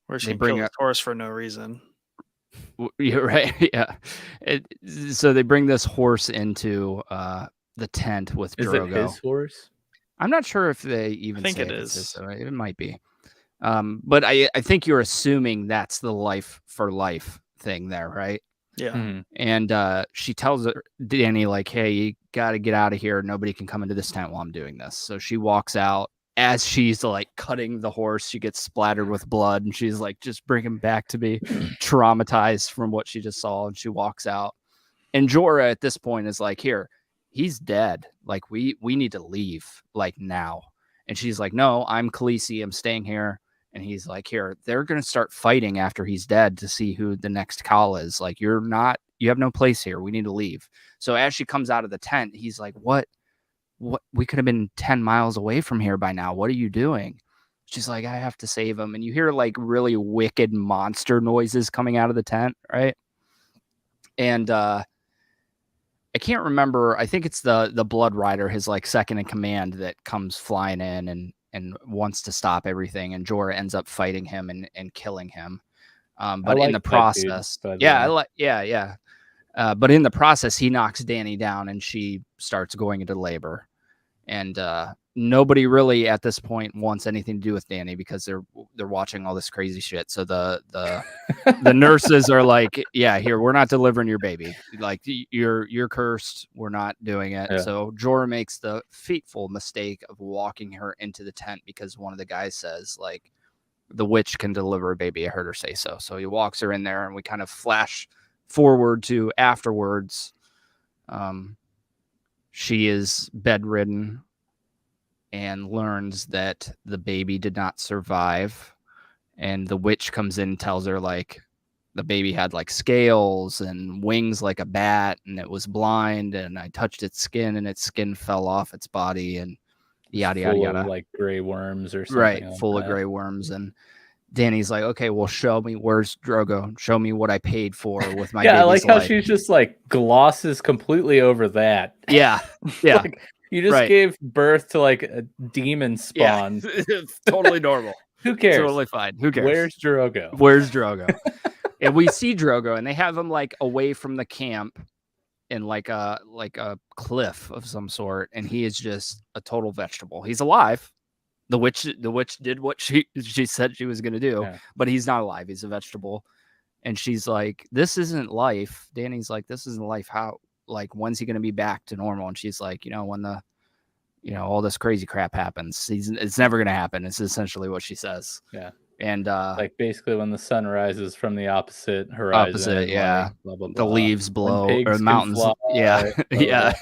where she bring a horse for no reason. You're right. Yeah. So they bring this horse into the tent with Drogo. Is it his horse? I'm not sure if they even think say it is. It might be. But I think you're assuming that's the life for life thing there, right? Yeah. Mm-hmm. And she tells Danny, like, hey, you got to get out of here. Nobody can come into this tent while I'm doing this. So she walks out. As she's like cutting the horse, she gets splattered with blood, and she's like, just bring him back to me, traumatized from what she just saw. And she walks out. And Jorah at this point is like, here, he's dead. Like, we need to leave, like, now. And she's like, no, I'm Khaleesi. I'm staying here. And he's like, here, they're going to start fighting after he's dead to see who the next Khal is. Like, you have no place here. We need to leave. So as she comes out of the tent, he's like, what? We could have been 10 miles away from here by now. What are you doing? She's like, I have to save him. And you hear like really wicked monster noises coming out of the tent, right? And I can't remember. I think it's the Blood Rider, his like second in command, that comes flying in and wants to stop everything. And Jorah ends up fighting him and killing him. But in the process, but in the process, he knocks Danny down and she starts going into labor. And nobody really at this point wants anything to do with Danny because they're watching all this crazy shit. So the nurses are like, yeah, here, we're not delivering your baby. Like, you're cursed. We're not doing it. Yeah. So Jorah makes the fateful mistake of walking her into the tent because one of the guys says, like, the witch can deliver a baby. I heard her say so. So he walks her in there, and we kind of flash forward to afterwards. She is bedridden and learns that the baby did not survive. And the witch comes in and tells her, like, the baby had like scales and wings like a bat, and it was blind, and I touched its skin and its skin fell off its body, and yada yada yada, like gray worms or something. Right, like full that. Of gray worms. And Danny's like, okay, well, show me, where's Drogo? Show me what I paid for with my yeah, I like how life. she's just like glosses completely over that. Yeah, yeah. Like, you just gave birth to like a demon spawn. Yeah. Totally normal. Who cares? Totally fine. Who cares? Where's Drogo? Where's Drogo? And we see Drogo, and they have him like away from the camp in like a cliff of some sort, and he is just a total vegetable. He's alive. The witch did what she said she was going to do, but he's not alive. He's a vegetable. And she's like, this isn't life. Danny's like, this isn't life. How, like, when's he going to be back to normal? And she's like, when all this crazy crap happens, it's never going to happen. It's essentially what she says. Yeah. And like basically when the sun rises from the opposite horizon. Yeah. Like, blah, blah, blah. The leaves blow or mountains. Fly, yeah. Yeah.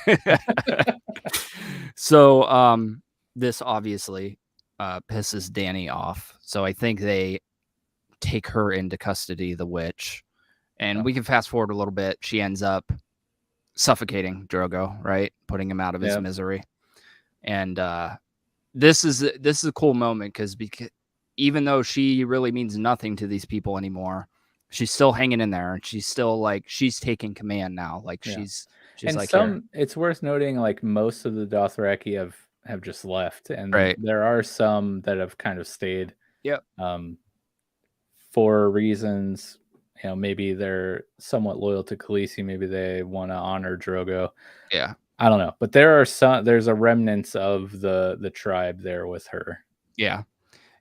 So, this obviously pisses Danny off. So I think they take her into custody, the witch. And we can fast forward a little bit. She ends up suffocating Drogo, right? Putting him out of his misery. And this is a cool moment because even though she really means nothing to these people anymore, she's still hanging in there, and she's still like, she's taking command now. Like she's and like, it's worth noting, like, most of the Dothraki have just left, and there are some that have kind of stayed. Yep. For reasons, maybe they're somewhat loyal to Khaleesi, maybe they want to honor Drogo. Yeah. I don't know, but there's a remnants of the tribe there with her. Yeah.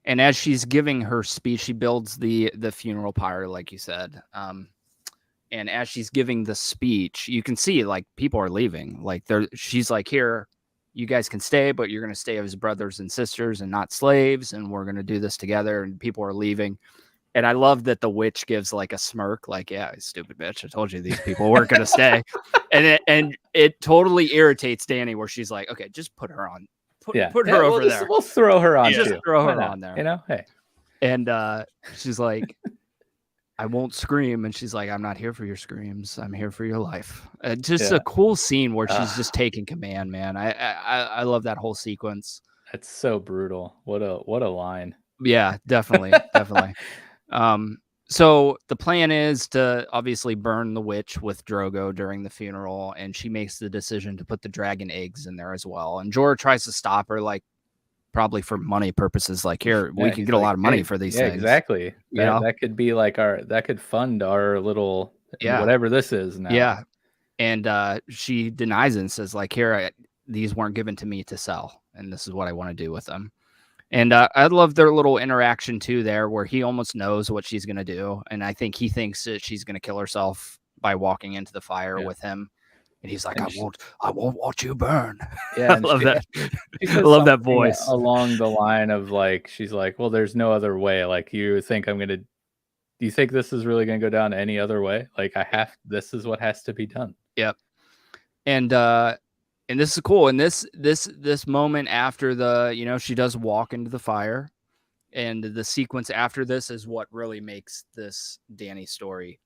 And as she's giving her speech, she builds the funeral pyre, like you said. And as she's giving the speech, you can see like people are leaving. Like she's like, here, you guys can stay, but you're going to stay as brothers and sisters and not slaves. And we're going to do this together. And people are leaving. And I love that the witch gives like a smirk, like, yeah, stupid bitch. I told you these people weren't going to stay. And it totally irritates Dany where she's like, okay, just put her on. Put her over there. We'll throw her on Just too. throw her Why not? on there. You know, hey. And she's like, I won't scream. And she's like, I'm not here for your screams. I'm here for your life. Just a cool scene where she's just taking command, man. I love that whole sequence. That's so brutal. What a line. Yeah, definitely. Definitely. So the plan is to obviously burn the witch with Drogo during the funeral, and she makes the decision to put the dragon eggs in there as well. And Jorah tries to stop her, like probably for money purposes. Like, here, we can get a lot of money for these things. Exactly. That could be like that could fund our little whatever this is now. Yeah. And she denies it and says, like, here, these weren't given to me to sell, and this is what I want to do with them. And I love their little interaction too there, where he almost knows what she's going to do. And I think he thinks that she's going to kill herself by walking into the fire with him. And he's like, I won't watch you burn. Yeah. I love that. I love that voice. Along the line of like, she's like, well, there's no other way. Like, you think this is really going to go down any other way? Like, this is what has to be done. Yep. And this is cool. And this moment after she does walk into the fire, and the sequence after this is what really makes this Dany story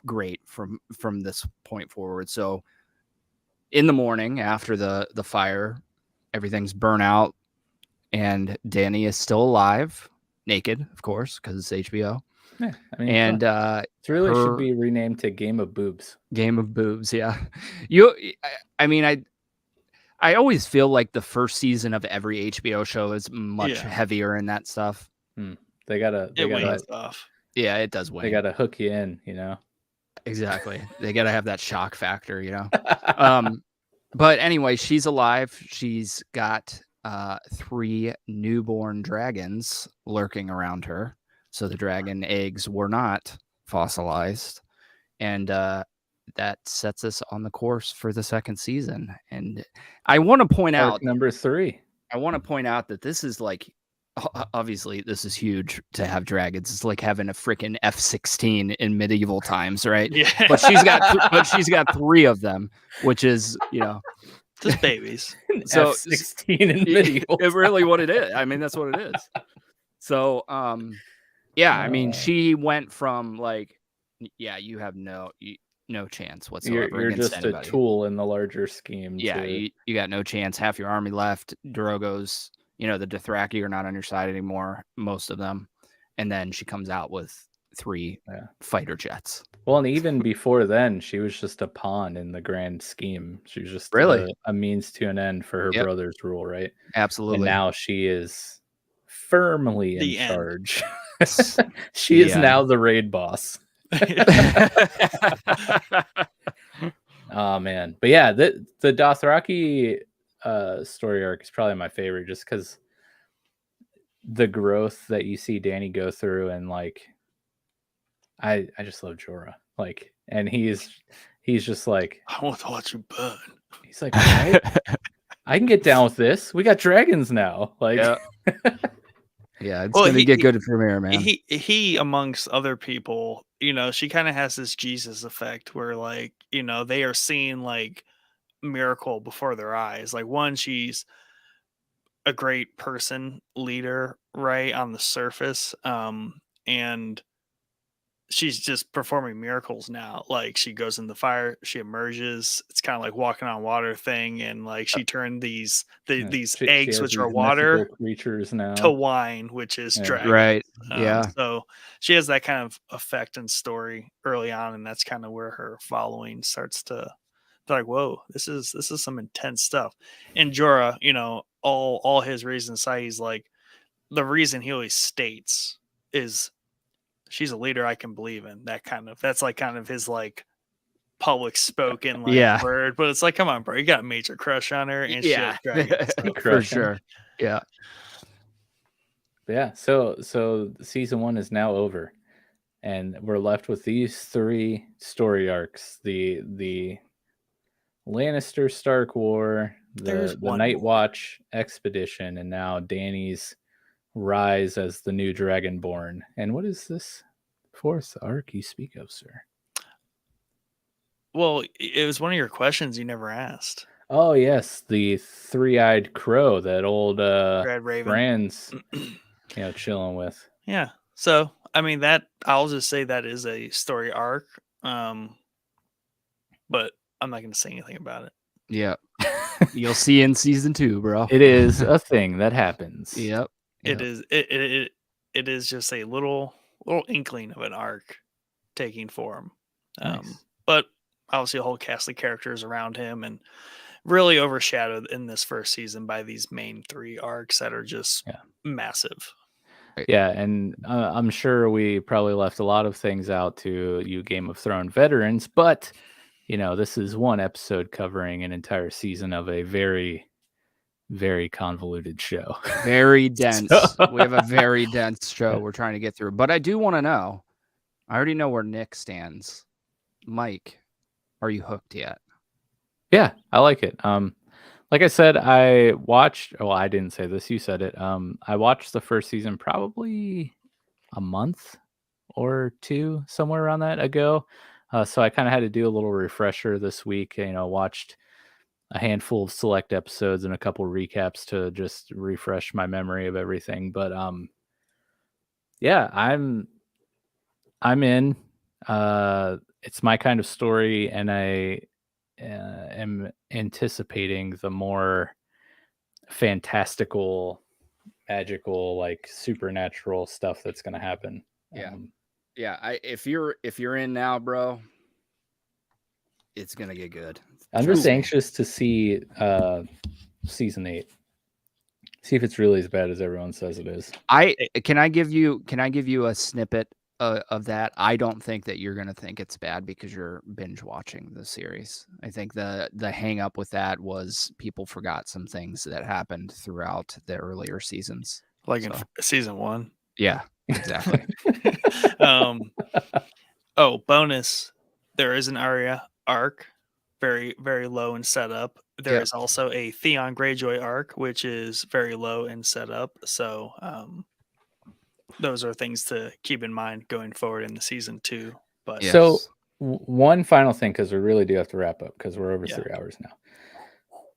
great from this point forward. So in the morning after the fire, everything's burnt out, and Dany is still alive, naked, of course, because it's HBO. Yeah, I mean, and it really should be renamed to Game of Boobs. Game of Boobs, yeah. I always feel like the first season of every HBO show is much heavier in that stuff. They gotta stuff. Yeah, it does win. They gotta hook you in, you know. Exactly. They gotta have that shock factor, you know. But anyway, she's alive. She's got 3 newborn dragons lurking around her. So the dragon eggs were not fossilized, and that sets us on the course for the second season. And I want to point out number 3. I want to point out that this is like, obviously this is huge to have dragons. It's like having a freaking F-16 in medieval times, right? Yeah. But she's got 3 of them, which is, just babies. So F-16 in medieval. It's really what it is. I mean, that's what it is. So, I mean, she went from like, you have no chance whatsoever. You're against just anybody. A tool in the larger scheme. Yeah, you got no chance. Half your army left. Drogo's, the Dothraki are not on your side anymore, most of them. And then she comes out with 3 fighter jets. Well, and even before then, she was just a pawn in the grand scheme. She was just really a means to an end for her brother's rule, right? Absolutely. And now she is firmly in charge. She is now the raid boss. Oh man, but yeah, the Dothraki story arc is probably my favorite, just because the growth that you see Dany go through, and like I just love Jorah, like, and he's just like, I want to watch you burn. He's like, right? I can get down with this. We got dragons now, like. Yeah, it's gonna get good for me, man. He amongst other people, she kind of has this Jesus effect where, like, they are seeing like miracle before their eyes. Like, one, she's a great person, leader, right, on the surface, and she's just performing miracles now. Like, she goes in the fire, she emerges. It's kind of like walking on water thing, and like she turned these eggs, which are water creatures now, to wine, which is dragon. Right. So she has that kind of effect and story early on, and that's kind of where her following starts to. They're like, whoa, this is some intense stuff. And Jorah, all his reasons aside, he's like, the reason he always states is, she's a leader I can believe in. That's like kind of his like public spoken word. But it's like, come on, bro, you got a major crush on her, and she has dragons, so. For sure. Yeah. Yeah. So season 1 is now over, and we're left with these 3 story arcs: the Lannister Stark War, the Night Watch expedition, and now Dany's rise as the new Dragonborn. And what is this fourth arc you speak of, sir? Well, it was one of your questions you never asked. Oh yes, the three-eyed crow that old Red Raven. Brand's chilling with. Yeah. So I mean that I'll just say that is a story arc. But I'm not gonna say anything about it. Yeah. You'll see in season 2, bro. It is a thing that happens. Yep. It is it is just a little inkling of an arc taking form. Nice. But obviously a whole cast of characters around him, and really overshadowed in this first season by these main 3 arcs that are just massive. Yeah, and I'm sure we probably left a lot of things out to you Game of Thrones veterans, but this is one episode covering an entire season of a very, very convoluted show. Very dense. We have a very dense show we're trying to get through. But I do want to know, I already know where Nick stands. Mike, are you hooked yet? Yeah, I like it. Like I said, I watched, well, I didn't say this, you said it. I watched the first season probably a month or 2, somewhere around that ago. So I kind of had to do a little refresher this week. Watched a handful of select episodes and a couple recaps to just refresh my memory of everything. But yeah, I'm in. It's my kind of story, and I am anticipating the more fantastical, magical, like supernatural stuff that's going to happen. Yeah. If you're in now, bro, it's gonna get good. I'm just anxious to see season 8. See if it's really as bad as everyone says it is. Can I give you a snippet of that? I don't think that you're gonna think it's bad because you're binge watching the series. I think the hang up with that was people forgot some things that happened throughout the earlier seasons. Like in season 1. Yeah, exactly. Bonus. There is an Arya arc, very, very low in setup. There is also a Theon Greyjoy arc, which is very low in setup. So those are things to keep in mind going forward in the season 2. But So one final thing, because we really do have to wrap up because we're over 3 hours now.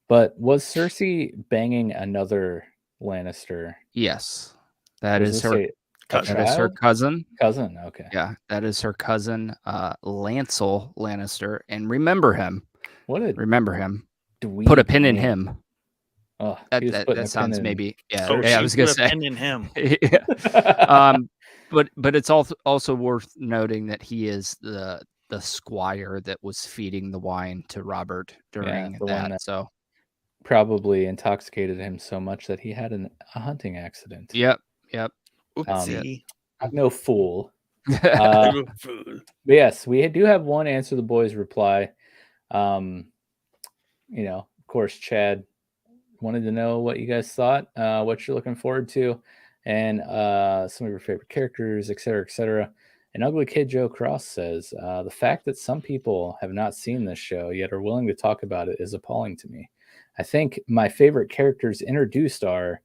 But was Cersei banging another Lannister? Yes. That is her cousin. Cousin, okay. Yeah, that is her cousin, Lancel Lannister. And remember him. Remember him. Put a pin in him. Oh, that sounds maybe. Yeah, I was gonna say. Pin in him. But it's also worth noting that he is the squire that was feeding the wine to Robert during that. So probably intoxicated him so much that he had a hunting accident. Yep. Oopsie. I'm no fool. But yes, we do have one answer the boys reply. Of course, Chad wanted to know what you guys thought, what you're looking forward to, and some of your favorite characters, etc., etc. And Ugly Kid Joe Cross says, the fact that some people have not seen this show yet are willing to talk about it is appalling to me. I think my favorite characters introduced are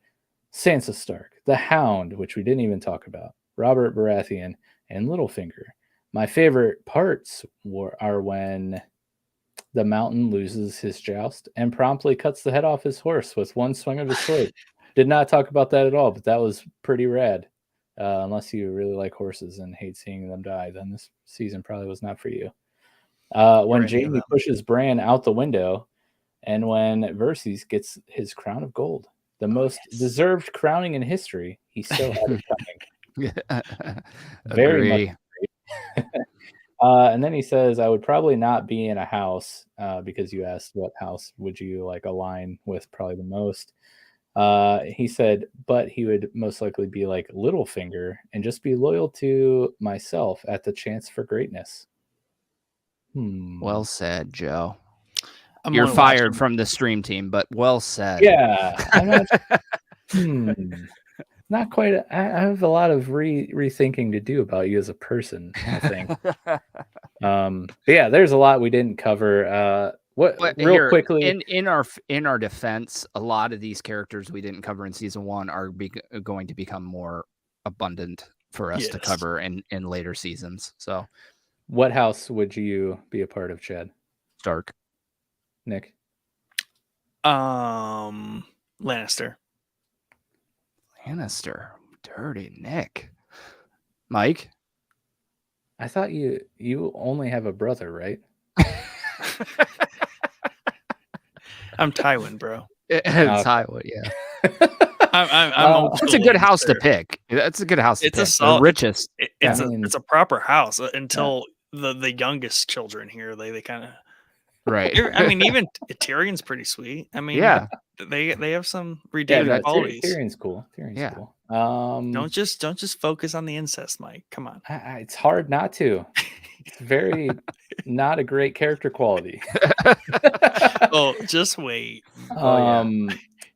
Sansa Stark, the Hound, which we didn't even talk about, Robert Baratheon, and Littlefinger. My favorite parts are when the Mountain loses his joust and promptly cuts the head off his horse with one swing of his sword. Did not talk about that at all, but that was pretty rad. Unless you really like horses and hate seeing them die, then this season probably was not for you. When Jaime pushes Bran out the window, and when Verces gets his crown of gold, the most deserved crowning in history, he still had it coming. Very much. And then he says, I would probably not be in a house because you asked what house would you like align with probably the most. He said, but he would most likely be like Littlefinger and just be loyal to myself at the chance for greatness. Well said, Joe. You're fired from the stream team, but well said. Yeah. I'm not, not quite. I have a lot of rethinking to do about you as a person, I think. But yeah, there's a lot we didn't cover. real quickly in our defense, a lot of these characters we didn't cover in season 1 are going to become more abundant for us to cover in later seasons. So, what house would you be a part of, Chad? Stark. Nick? Lannister. Dirty Nick. Mike? I thought you only have a brother, right? I'm Tywin, bro. Tywin, yeah. It's a good house to pick. That's a good house to pick. The richest. It's a proper house until the youngest children here. They kind of right. I mean, even Tyrion's pretty sweet. I mean, yeah, they have some redeeming qualities. Tyrion's cool. Cool. Don't just focus on the incest, Mike. Come on. It's hard not to. It's very not a great character quality. Oh, just wait.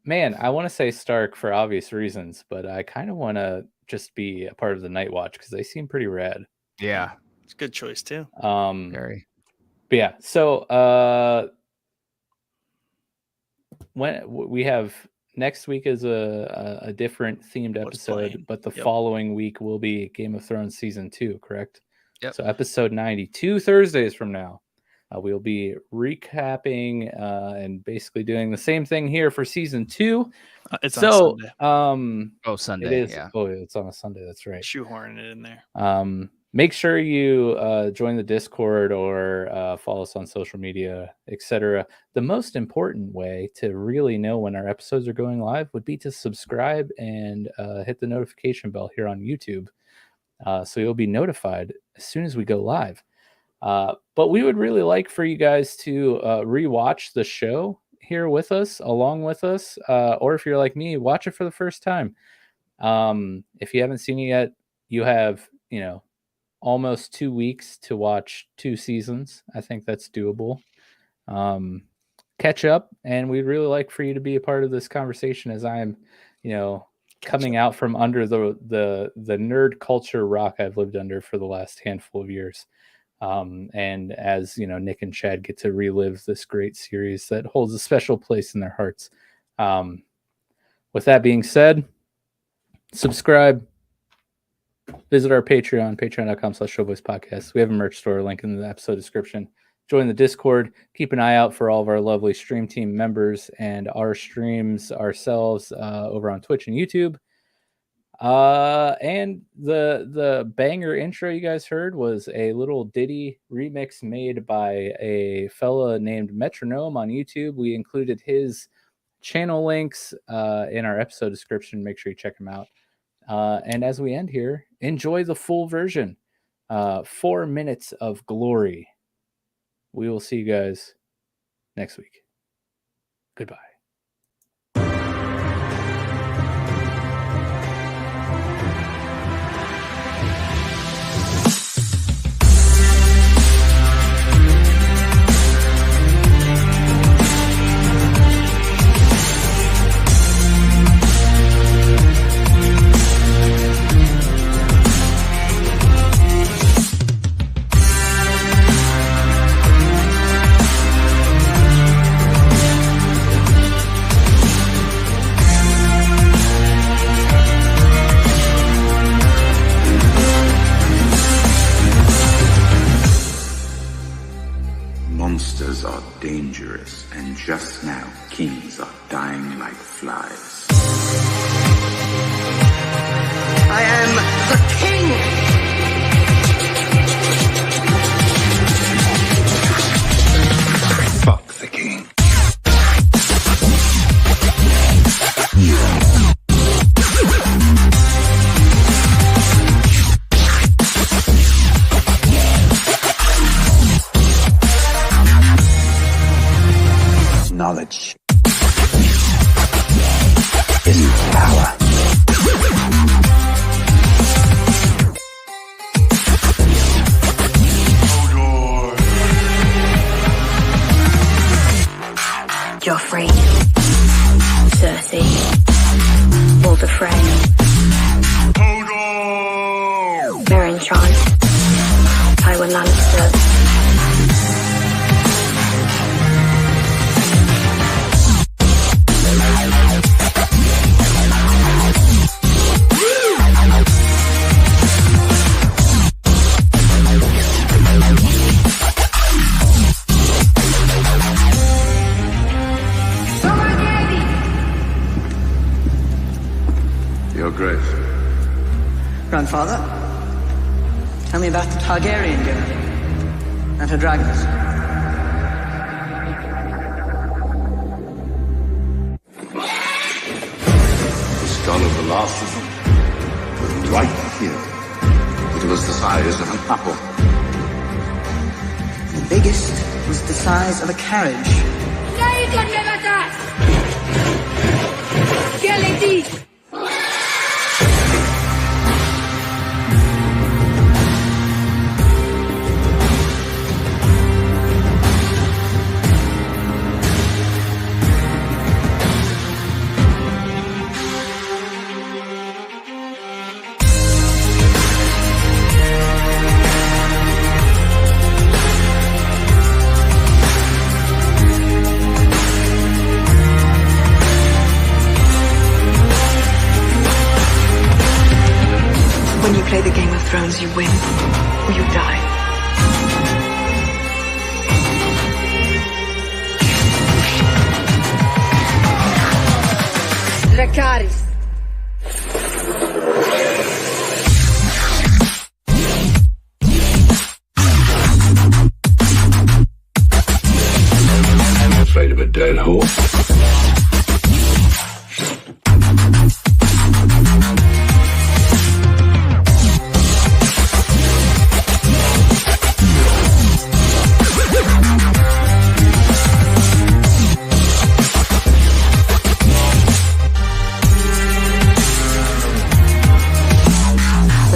Man, I want to say Stark for obvious reasons, but I kind of want to just be a part of the Night Watch because they seem pretty rad. Yeah, it's a good choice too. Very. But yeah, so when we have next week is a different themed episode, but the following week will be Game of Thrones season 2, correct? Yep. So episode 92 Thursdays from now. We'll be recapping and basically doing the same thing here for season 2. It's on Sunday. Sunday. It is. Yeah. Oh, it's on a Sunday. That's right. Shoehorning it in there. Make sure you join the Discord or follow us on social media, etc. The most important way to really know when our episodes are going live would be to subscribe and hit the notification bell here on YouTube. So you'll be notified as soon as we go live. But we would really like for you guys to rewatch the show here with us, along with us. Or if you're like me, watch it for the first time. If you haven't seen it yet, you have, almost 2 weeks to watch 2 seasons. I think that's doable. Catch up, and we'd really like for you to be a part of this conversation as I'm, coming out from under the nerd culture rock I've lived under for the last handful of years. And as Nick and Chad get to relive this great series that holds a special place in their hearts. With that being said, subscribe, visit our Patreon, patreon.com/showboyspodcast. We have a merch store, link in the episode description. Join the Discord. Keep an eye out for all of our lovely stream team members and our streams ourselves over on Twitch and YouTube. And the banger intro you guys heard was a little ditty remix made by a fella named Metronome on YouTube. We included his channel links in our episode description. Make sure you check him out. And as we end here, enjoy the full version. 4 minutes of glory. We will see you guys next week. Goodbye. Monsters are dangerous, and just now, kings are dying like flies. I am the king! Fuck the king. Knowledge is power. Joffrey, Cersei, Frey, Benjen, Tywin Lannister, Your Grace. Grandfather, tell me about the Targaryen girl and her dragons. The skull of the last of them was right here. It was the size of an apple. The biggest was the size of a carriage. When you play the Game of Thrones, you win or you die. Dracarys. Afraid of a dead horse?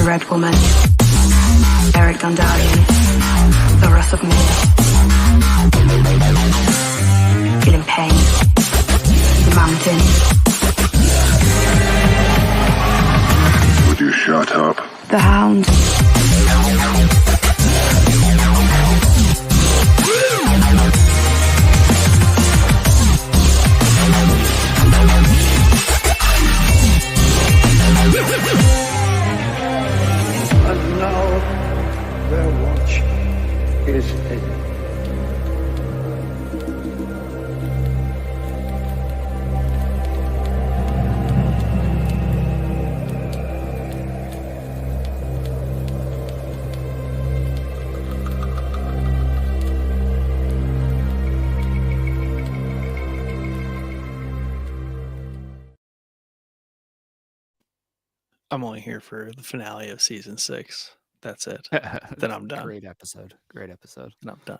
Red Woman, Eric Dondarrion, The Wrath of Men, Feeling Pain, The Mountain. Would you shut up? The Hound. And now their watch is ended. I'm only here for the finale of season 6. That's it. Then I'm done. Great episode. Great episode. Then I'm done.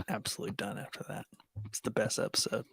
Absolutely done after that. It's the best episode.